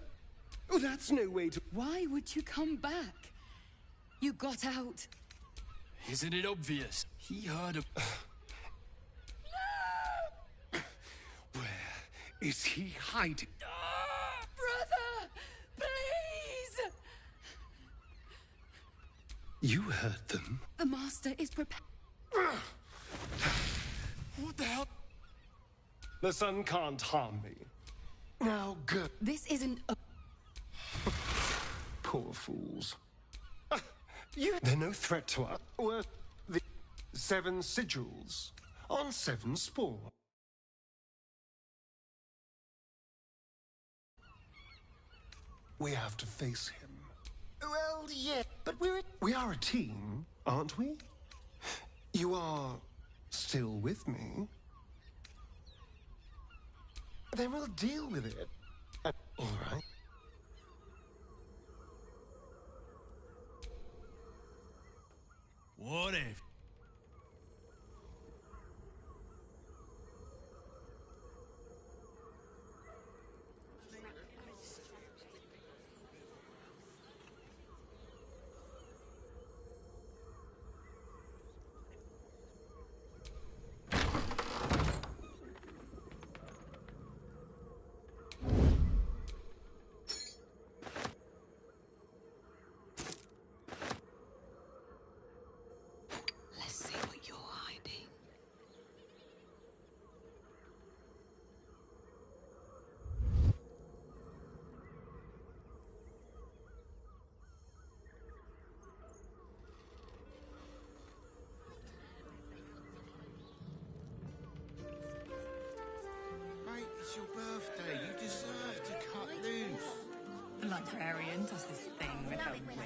Oh, that's no way to... Why would you come back? You got out. Isn't it obvious? He heard of... Where is he hiding? Brother! Please! You heard them. The master is prepared. What the hell? The sun can't harm me. Now go. This isn't a... Poor fools. They're no threat to us. We're the 7 sigils on 7 spore. We have to face him. Well, yeah, but we are a team, aren't we? You are still with me. Then we'll deal with it. All right. What if? your birthday. You deserve to cut loose. The librarian does this thing with her whip.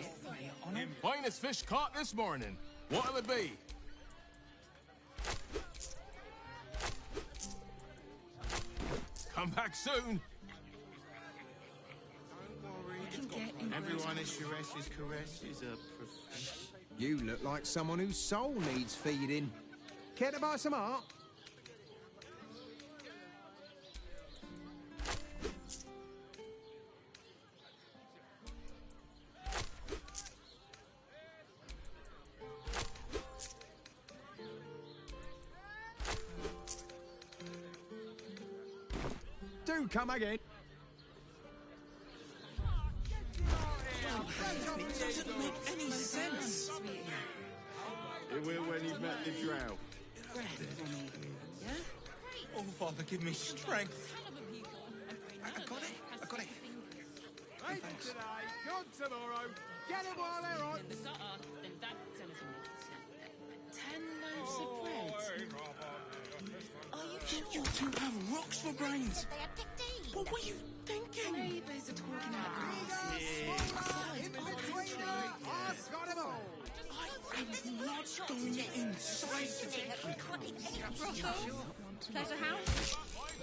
On it. Finest fish caught this morning. What'll it be? Come back soon. Everyone at Sharesh's caress is a professional. You look like someone whose soul needs feeding. Care to buy some art? Do come again. It doesn't make any sense. It will when you've met the drought. Oh, Father, give me strength. I got it. I got it. Right today, gone tomorrow. Get them while they're on. 10 loaves of bread. You two have rocks for brains. What were you thinking? Neighbours are talking out I've got them all. I'm not going inside. Pleasure house.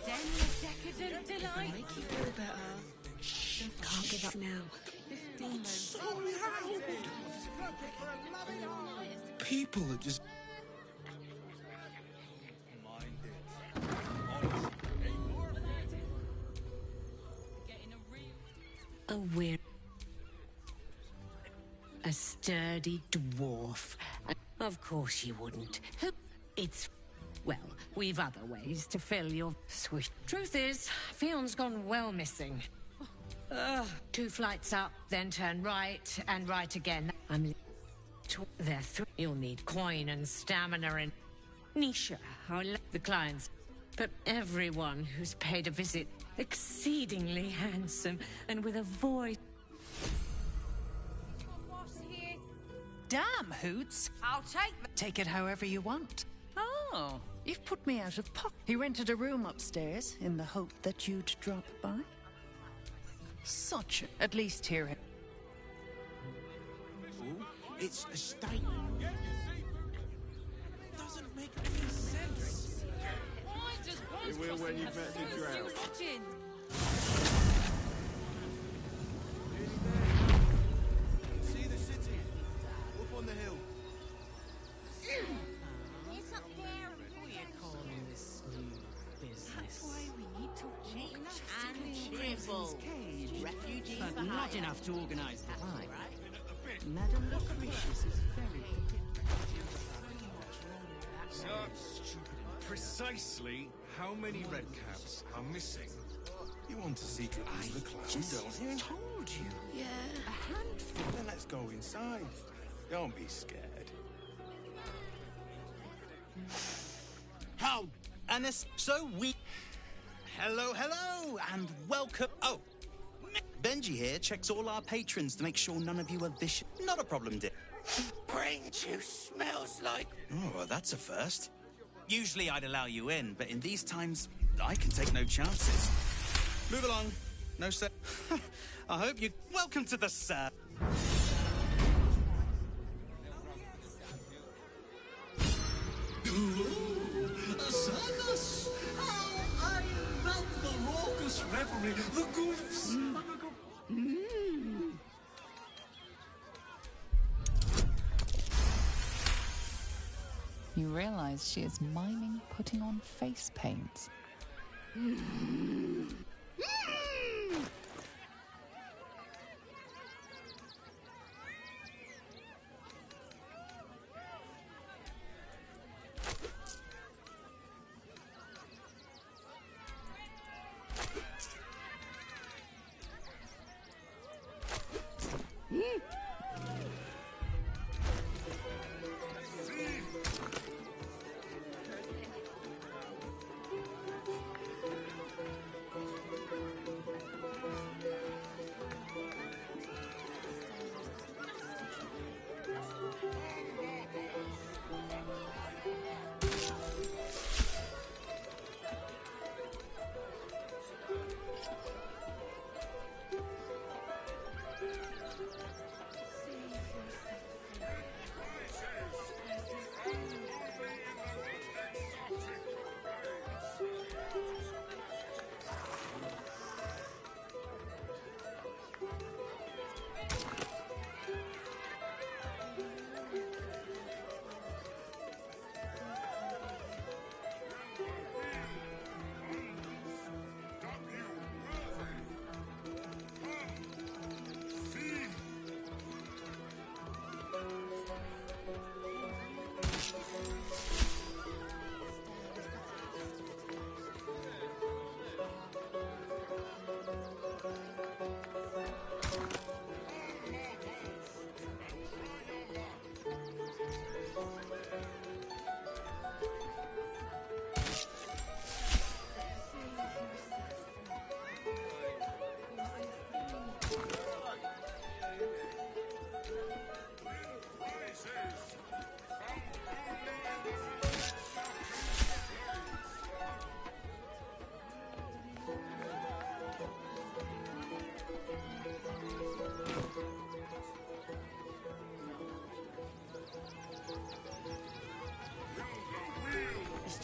Den of decadent delight. Make you feel better. Can't give up now. 15 loaves. So loud. People are just... A weird... A sturdy dwarf. Of course you wouldn't. It's... Well, we've other ways to fill your swish. Truth is, Fion's gone well missing. 2 flights up, then turn right, and right again. There 3. You'll need coin and stamina and... Nisha, the clients. But everyone who's paid a visit, exceedingly handsome, and with a voice... Damn, Hoots. I'll Take it however you want. Oh, you've put me out of pocket. He rented a room upstairs in the hope that you'd drop by. At least here. It's a statement. Doesn't make any sense. It will when you've met the drought. See the city? Up on the hill. It's up there. Calling this new business. That's why we need to change and dribble. Refugees But for not hire. enough to organise the ride. Madame Lucretius is very... Precisely how many red caps are missing? You want to see Dripples the Clown, don't you? Told you. Yeah. A handful. Then let's go inside. Don't be scared. How? And this, so we... Hello, and welcome... Oh, Benji here checks all our patrons to make sure none of you are vicious. Not a problem, dear. Brain juice smells like... Oh, well, that's a first. Usually I'd allow you in, but in these times, I can take no chances. Move along. No, sir. I hope you... Welcome to the sir. A circus! Oh, I love the raucous revelry, the goofs. You realize she is miming putting on face paint.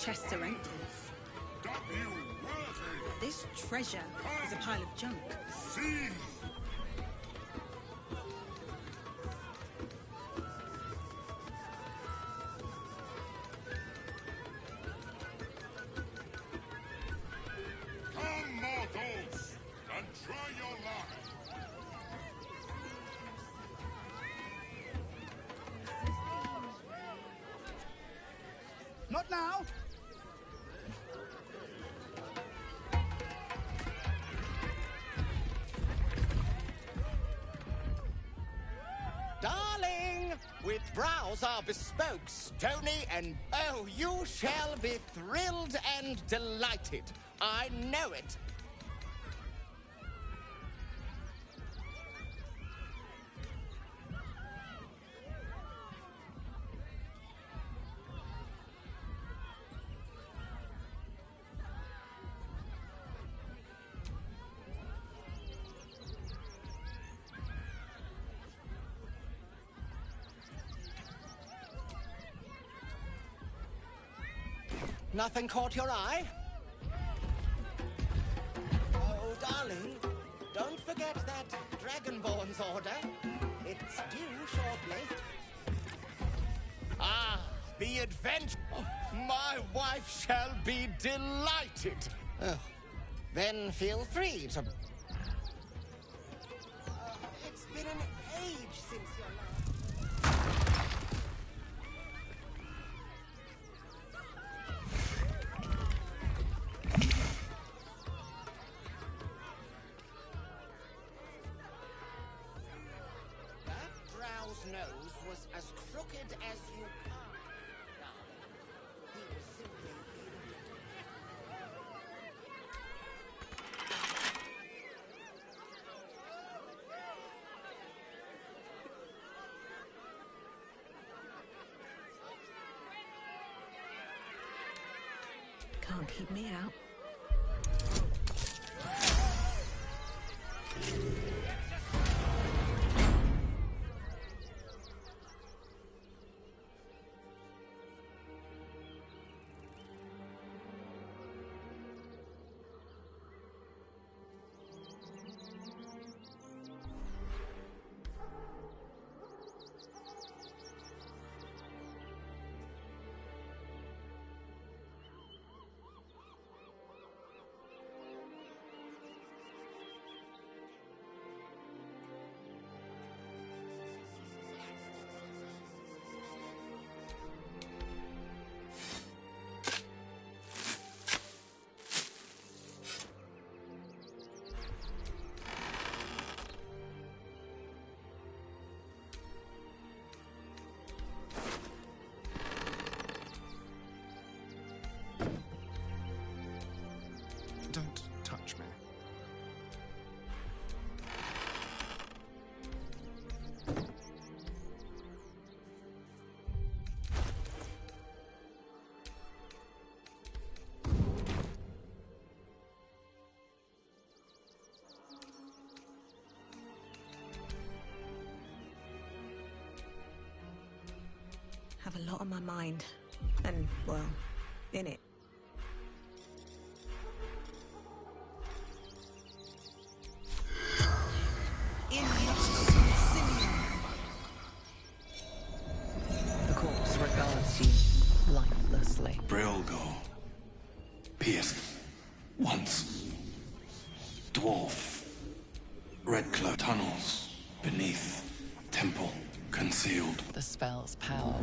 chests are empty. This treasure is a pile of junk. See! Come, mortals, and try your luck. Not now! Darling, with brows are bespoke, stony, and oh, you shall be thrilled and delighted. I know it. Nothing caught your eye? Oh, darling, don't forget that Dragonborn's order. It's due shortly. Ah, the adventure. Oh, my wife shall be delighted. Oh, then feel free to... It's been an age since your last... nose was as crooked as you are, darling. He was simply Can't keep me out. Don't touch me. Have a lot on my mind. And, well, in it. The corpse regards you lifelessly. Brilgo. Pierced. Once. Dwarf. Red cloak. Tunnels. Beneath. Temple. Concealed. The spell's power.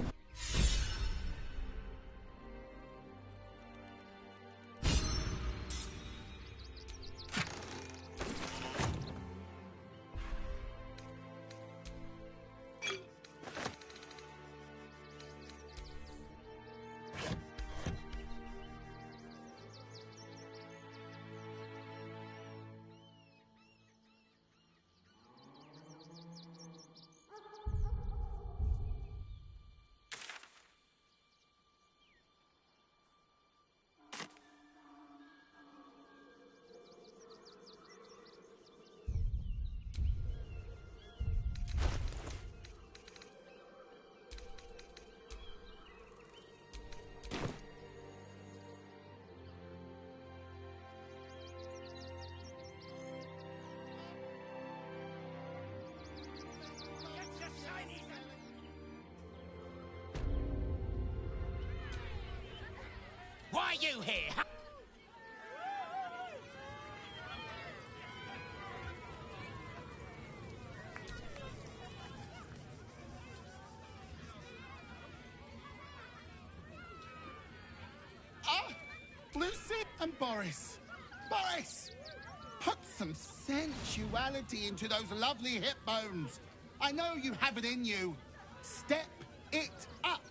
you here? Lucy and Boris. Boris! Put some sensuality into those lovely hip bones. I know you have it in you. Step it up.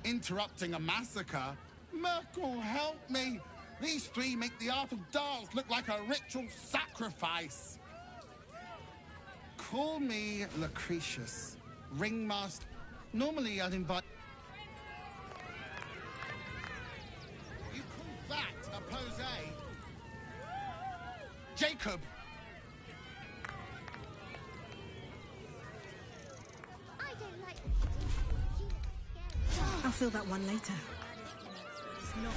Interrupting a massacre? Merkel, help me. These three make the art of dance look like a ritual sacrifice. Call me Lucretius, ringmaster. Normally I'd invite... You call that a pose? Jacob! I don't like I'll fill that one later. It's not.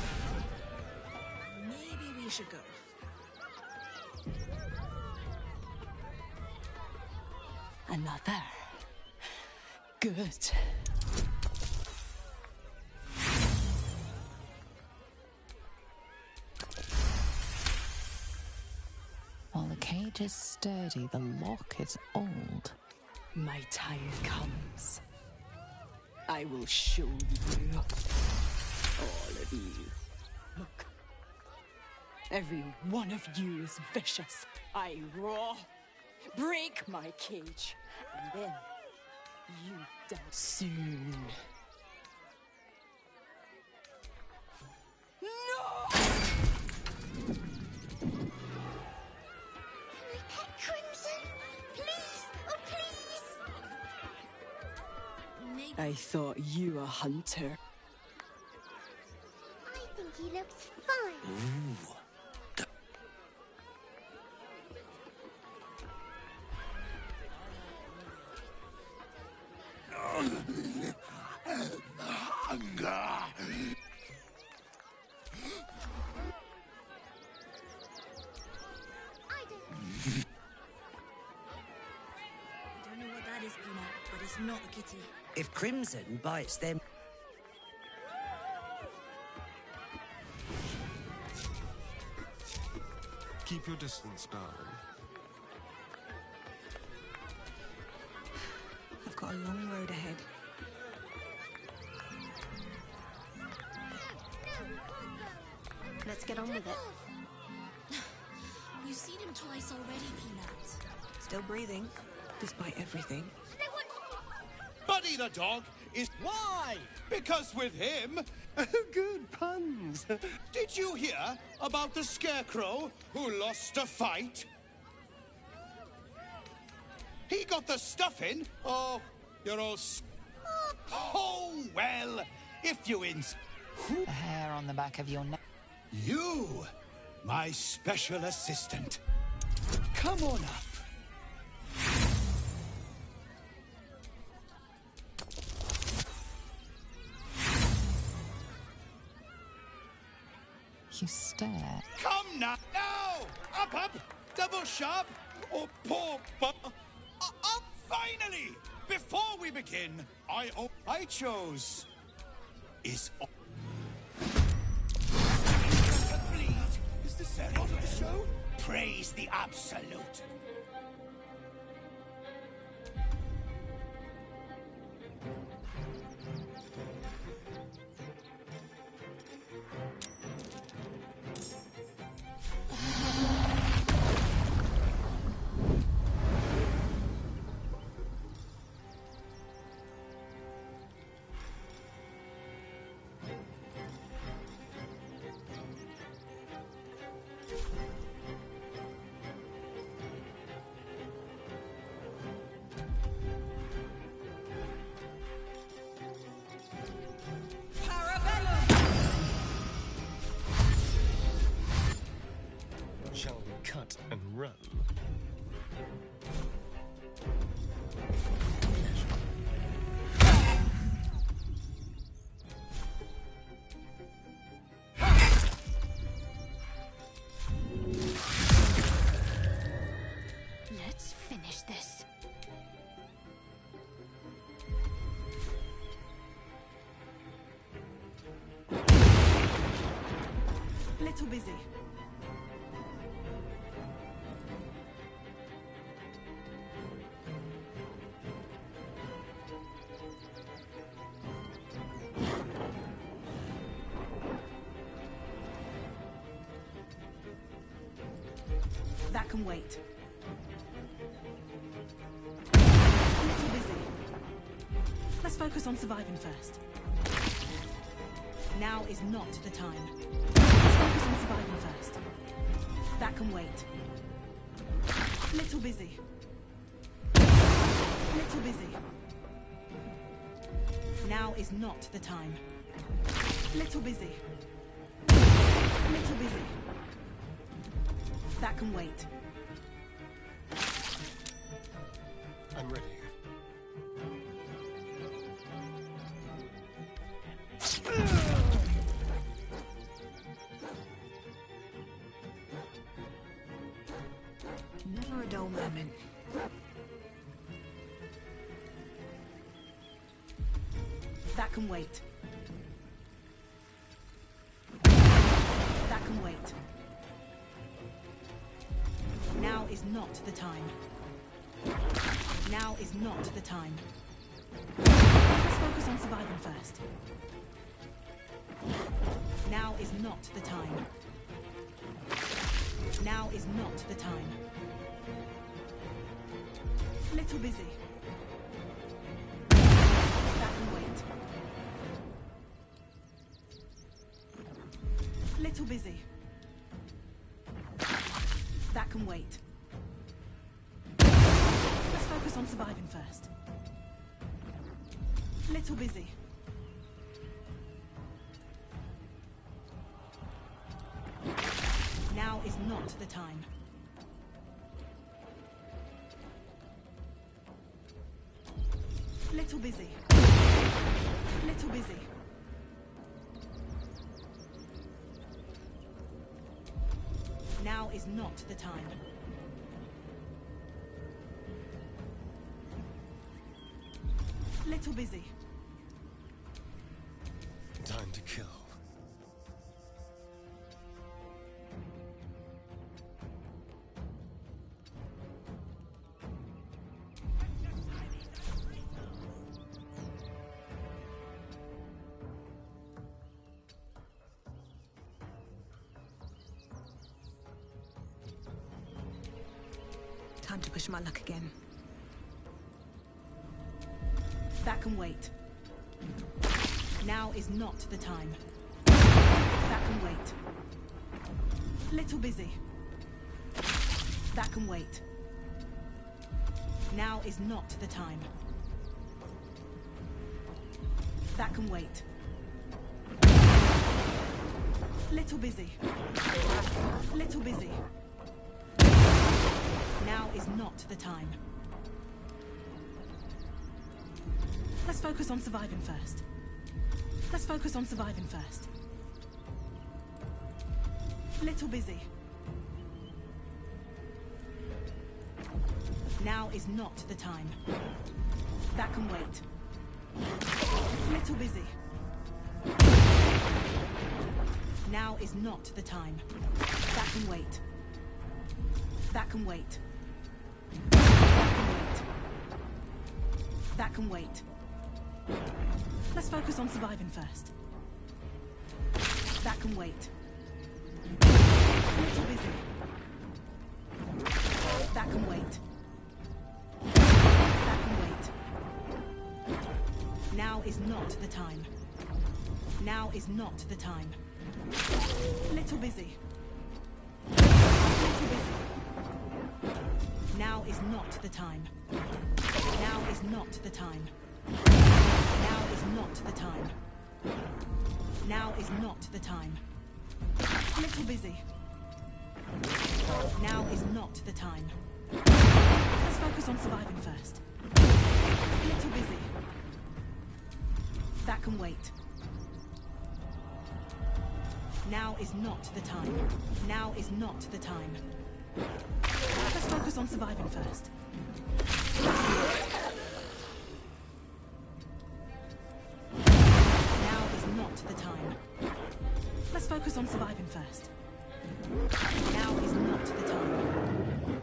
Maybe we should go. Another. Good. While the cage is sturdy, the lock is old. My time comes. I will show you. All of you. Look. Every one of you is vicious. I roar. Break my cage. And then you die soon. No! Crimson? Please! Oh, please! I thought you a hunter. I think he looks fine. Ooh. Hunger. Don't know what that is, Peanut, but it's not a kitty. If Crimson bites them... Keep your distance, darling. I've got a long road ahead. Let's get on with it. You've seen him twice already, Peanut. Still breathing, despite everything. Buddy the dog is... Why? Because with him... Good puns. Did you hear about the scarecrow who lost a fight? He got the stuffing. Oh, you're all... Oh, well, if you ins... The hair on the back of your neck. You, my special assistant. Come on up. You stare. Come now! Now! Up! Double sharp! Or poor up! Finally! Before we begin, I chose... is... Bleed is the setting of the show. Praise the absolute. Little busy. That can wait. Little busy. Let's focus on surviving first. Now is not the time. Let's focus on surviving first. That can wait. Little busy. Little busy. Now is not the time. Little busy. Little busy. That can wait. I'm ready. Never a dull moment. That can wait. That can wait. Now is not the time. Now is not the time. Let's focus on surviving first. Now is not the time. Now is not the time. Little busy. That can wait. Little busy. That can wait. Let's focus on surviving first. Little busy. Now is not the time. Little busy. Little busy. Now is not the time. Little busy. Time to kill. Time to push my luck again. That can wait. Now is not the time. That can wait. Little busy. That can wait. Now is not the time. That can wait. Little busy. Little busy. Now is not the time. Let's focus on surviving first. Let's focus on surviving first. Little busy. Now is not the time. That can wait. Little busy. Now is not the time. That can wait. That can wait. That can wait. That can wait. Let's focus on surviving first. That can wait. Little busy. That can wait. That can wait. Now is not the time. Now is not the time. Little busy. Little busy. Now is not the time. Now is not the time. Now is not the time. Now is not the time. Little busy. Now is not the time. Let's focus on surviving first. Little busy. That can wait. Now is not the time. Now is not the time. Let's focus on surviving first. Now is not the time. Let's focus on surviving first. Now is not the time.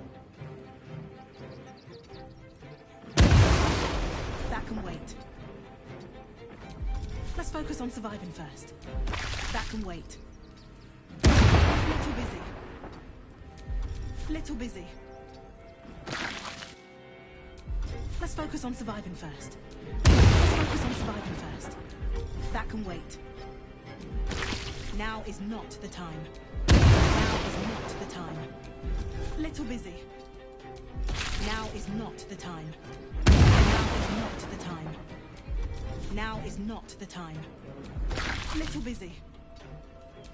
That can wait. Let's focus on surviving first. That can wait. Little busy. Little busy. Let's focus on surviving first. Let's focus on surviving first. That can wait. Now is not the time. Now is not the time. Little busy. Now is not the time. Now is not the time. Now is not the time. Little busy.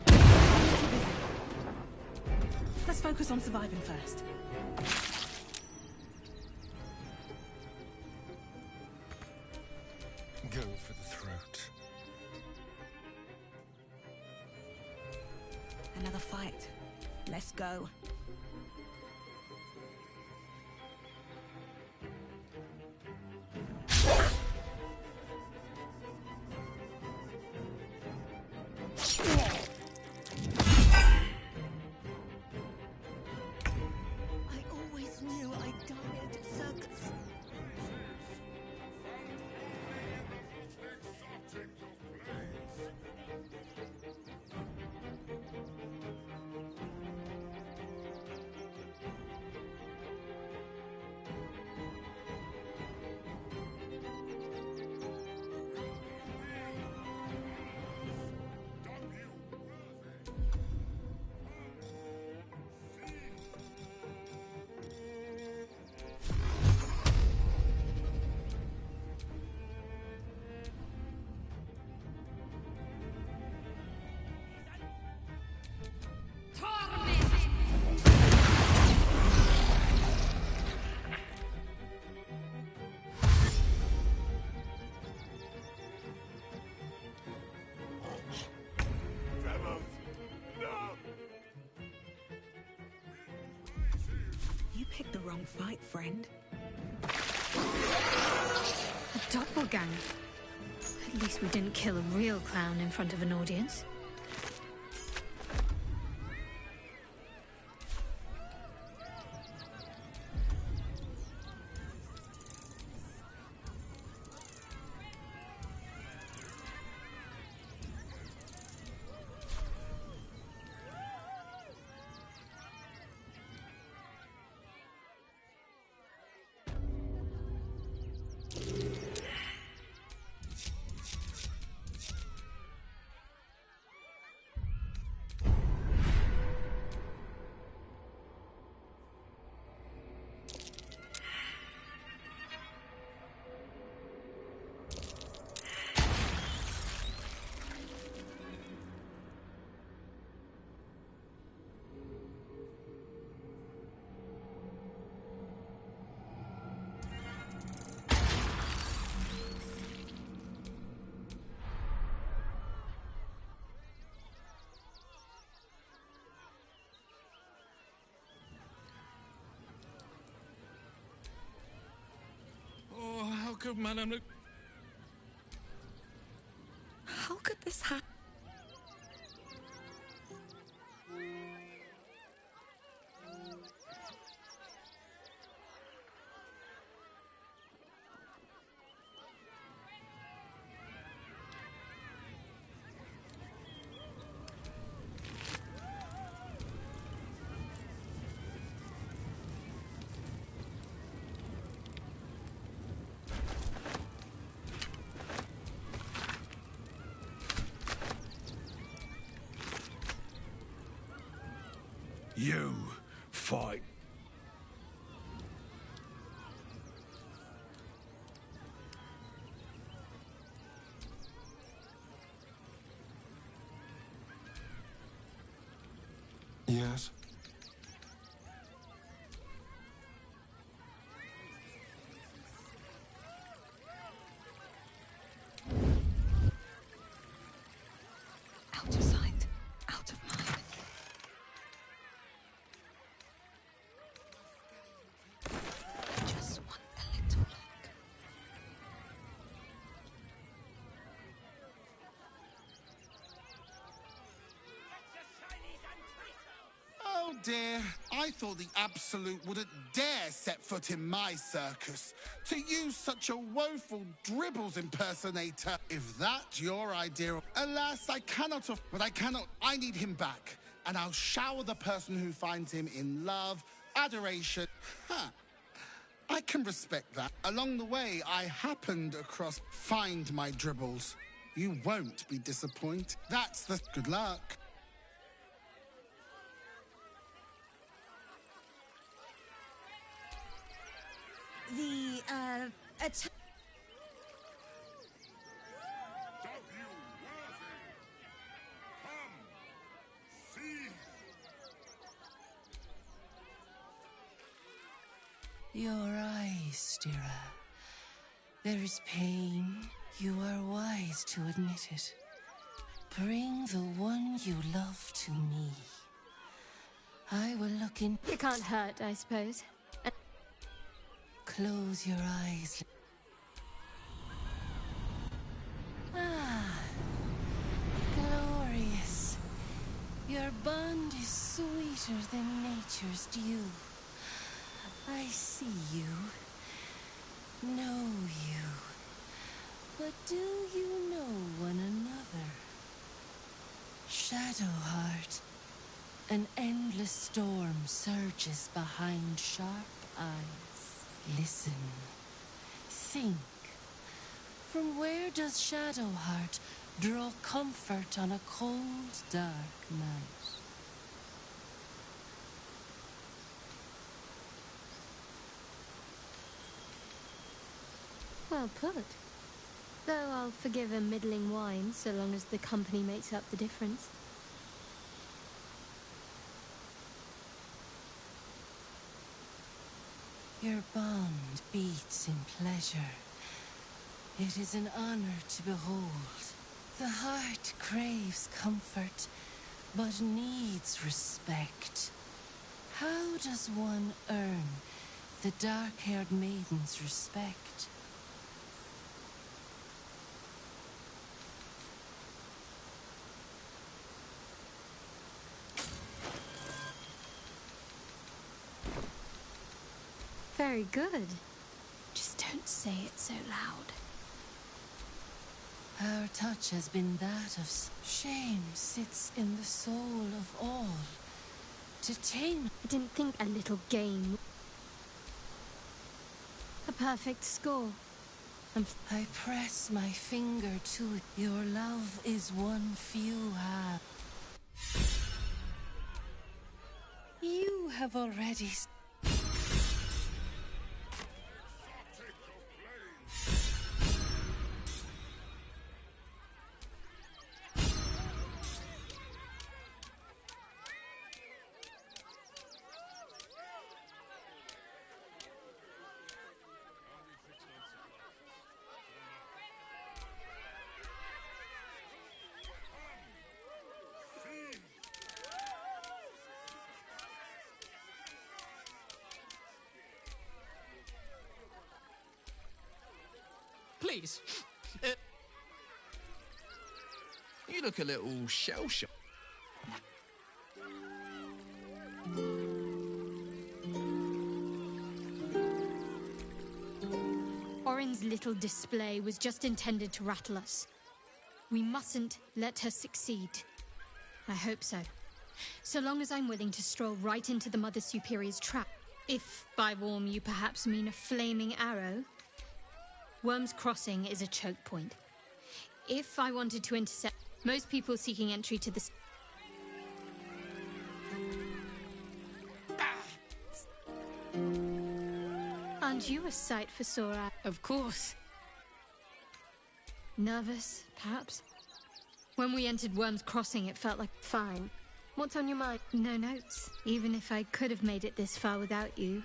Little busy. Let's focus on surviving first. Go for the throat. Another fight. Let's go. I always knew I'd die at a circus. You picked the wrong fight, friend. A doppelganger. At least we didn't kill a real clown in front of an audience. Oh, how could Madame look? How could this happen? You fight. Yes? Out of sight, out of mind. I just want a little longer. dear. I thought the Absolute wouldn't dare set foot in my circus. To use such a woeful dribbles impersonator. If that's your idea, alas, I cannot. But I cannot. I need him back, and I'll shower the person who finds him in love, adoration. Huh. I can respect that. Along the way, I happened across Find My Dribbles. You won't be disappointed. That's the good luck. The, Your eyes, Stira. There is pain. You are wise to admit it. Bring the one you love to me. I will look in. It can't hurt, I suppose. Close your eyes. Ah, glorious. Your bond is sweeter than nature's dew. I see you, know you, but do you know one another? Shadowheart, an endless storm surges behind sharp eyes. Listen, think. From where does Shadowheart draw comfort on a cold, dark night? Well put. Though I'll forgive a middling wine so long as the company makes up the difference. Your bond beats in pleasure. It is an honor to behold. The heart craves comfort, but needs respect. How does one earn the dark-haired maiden's respect? Very good. Just don't say it so loud. Our touch has been that of shame sits in the soul of all. To tame... I didn't think a little game... A perfect score. I press my finger to it. Your love is one few have. You have already... Please. You look a little shell-shocked. Orin's little display was just intended to rattle us. We mustn't let her succeed. I hope so. So long as I'm willing to stroll right into the Mother Superior's trap. If by warm you perhaps mean a flaming arrow. Worm's Crossing is a choke point. If I wanted to intercept most people seeking entry to the... Aren't you a sight for sore eyes? Of course. Nervous, perhaps? When we entered Worm's Crossing, it felt like... Fine. What's on your mind? No notes. Even if I could have made it this far without you...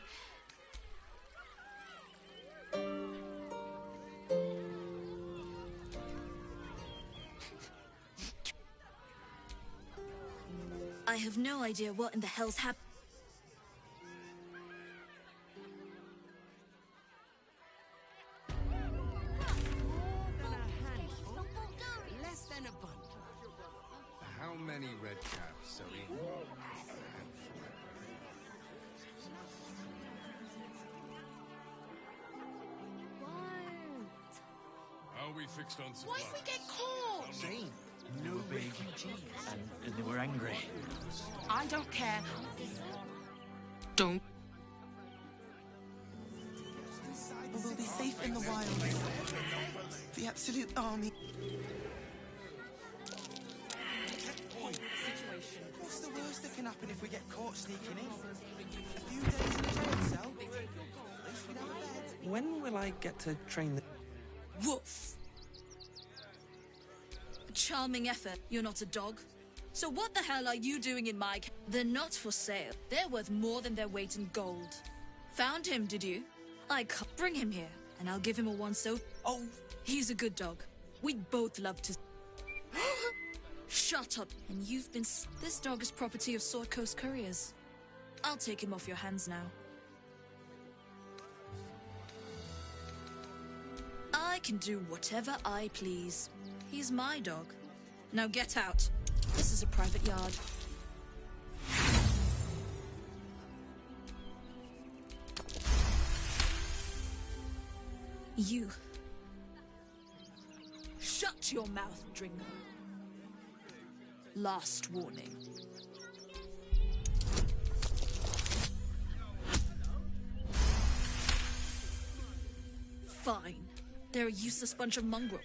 I have no idea what in the hell's happened. Less than a bundle. How many red caps are in? we fixed on supply? What if we get caught? Jane, no big, and they were angry. I don't care. Don't. We'll be safe in the wild. The absolute army. What's the worst that can happen if we get caught sneaking in? A few days in a jail cell? At least we have a bed. When will I get to train the... Woof. A charming effort. You're not a dog. So what the hell are you doing in my... They're not for sale. They're worth more than their weight in gold. Found him, did you? I can't. Bring him here, and I'll give him a once-over. Oh, he's a good dog. We'd both love to... Shut up. And you've been... This dog is property of Sword Coast Couriers. I'll take him off your hands now. I can do whatever I please. He's my dog. Now get out. This is a private yard. You. Shut your mouth, Dringo. Last warning. Fine. They're a useless bunch of mongrels.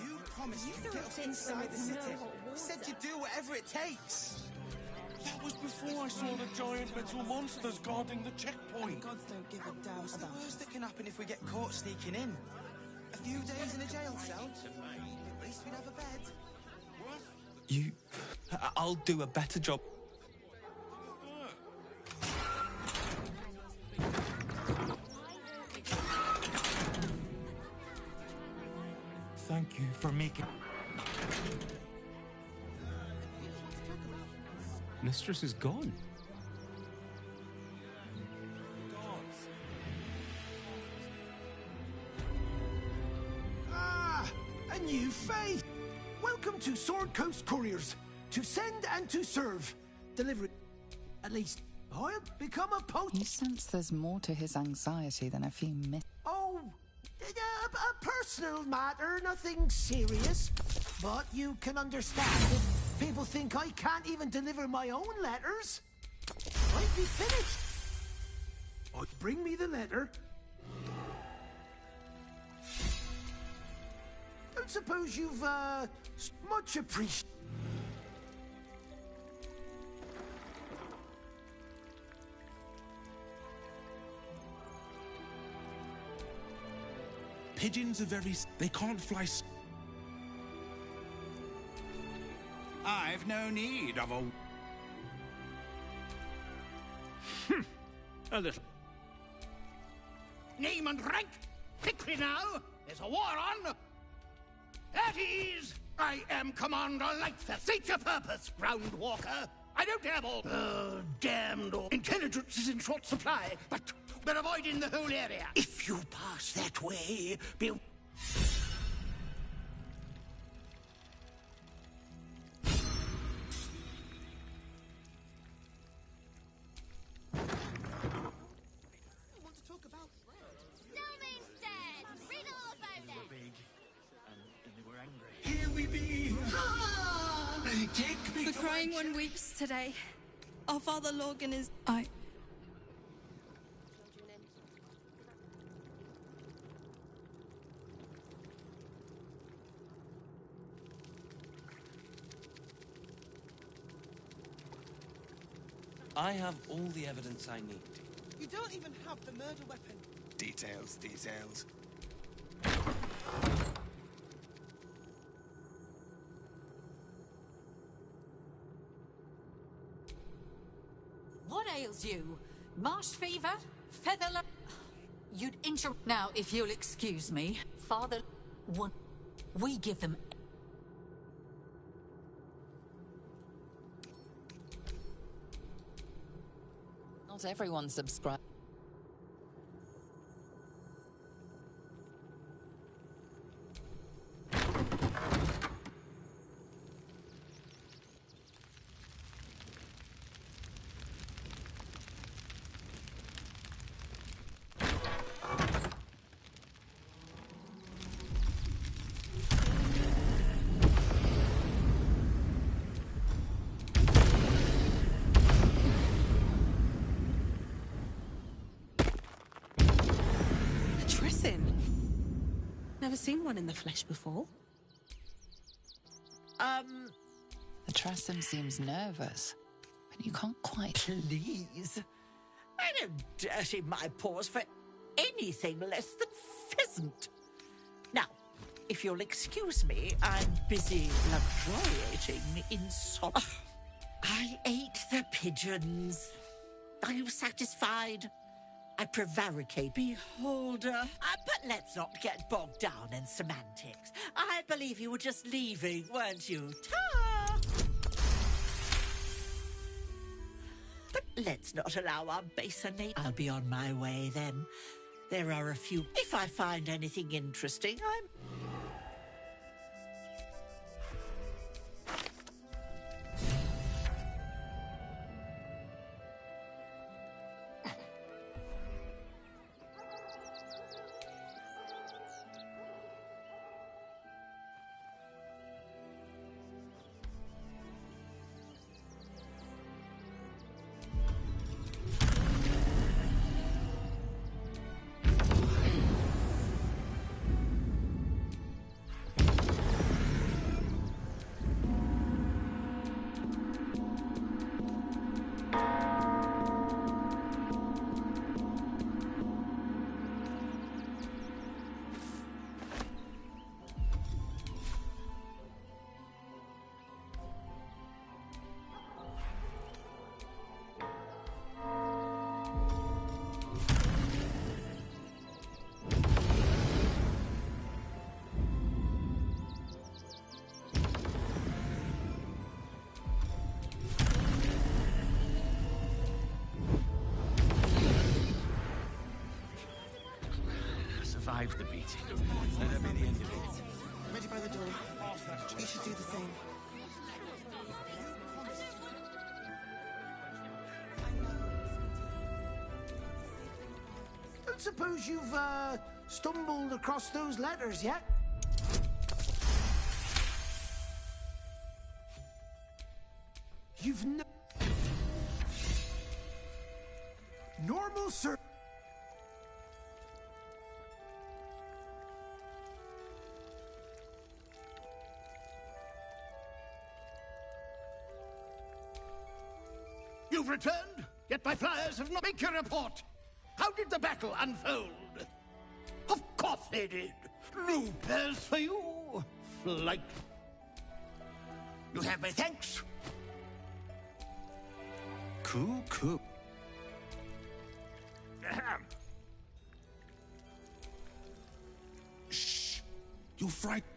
You promised you'd get us inside the city. Said you'd do whatever it takes. That was before I saw the giant metal monsters guarding the checkpoint. Gods don't give a damn. What's the worst that can happen if we get caught sneaking in? A few days in a jail cell? At least we'd have a bed. I'll do a better job. Thank you for making... Mistress is gone. Ah, a new face. Welcome to Sword Coast Couriers. To send and to serve. Delivery. At least, I'll become a post. You sense there's more to his anxiety than a few myths. Oh, a personal matter, nothing serious. But you can understand if people think I can't even deliver my own letters. I'd be finished. Bring me the letter. Don't suppose you've, much appreciated. Pigeons are very... They can't fly... I've no need of a... A little... Name and rank! Quickly now! There's a war on! At ease! I am Commander Lightfoot. State your purpose, Groundwalker. I don't have all... damned or... Intelligence is in short supply, but we're avoiding the whole area. If you pass that way, be... The crying one weeps today. Our father Logan is... I have all the evidence I need. You don't even have the murder weapon. Details, details. What ails you? Marsh fever? Feather... You'd Now, if you'll excuse me, Father... We give them... Not everyone subscribes. citizen. Never seen one in the flesh before. The Trassam seems nervous, but you can't quite... Please. I don't dirty my paws for anything less than pheasant. Now, if you'll excuse me, I'm busy luxuriating in I ate the pigeons. Are you satisfied? I prevaricate, beholder. But let's not get bogged down in semantics. I believe you were just leaving, weren't you? Ta! But let's not allow our baser nature. I'll be on my way then. There are a few. If I find anything interesting, I'm... Survived the beating. Let that be the end of it. Ready by the door. You should do the same. Don't suppose you've, stumbled across those letters yet? You've no... Normal, sir... You've returned, yet my flyers have not... Make your report. How did the battle unfold? Of course they did. No prayers for you. Flight. You have my thanks. Cool. Shh. You frightened.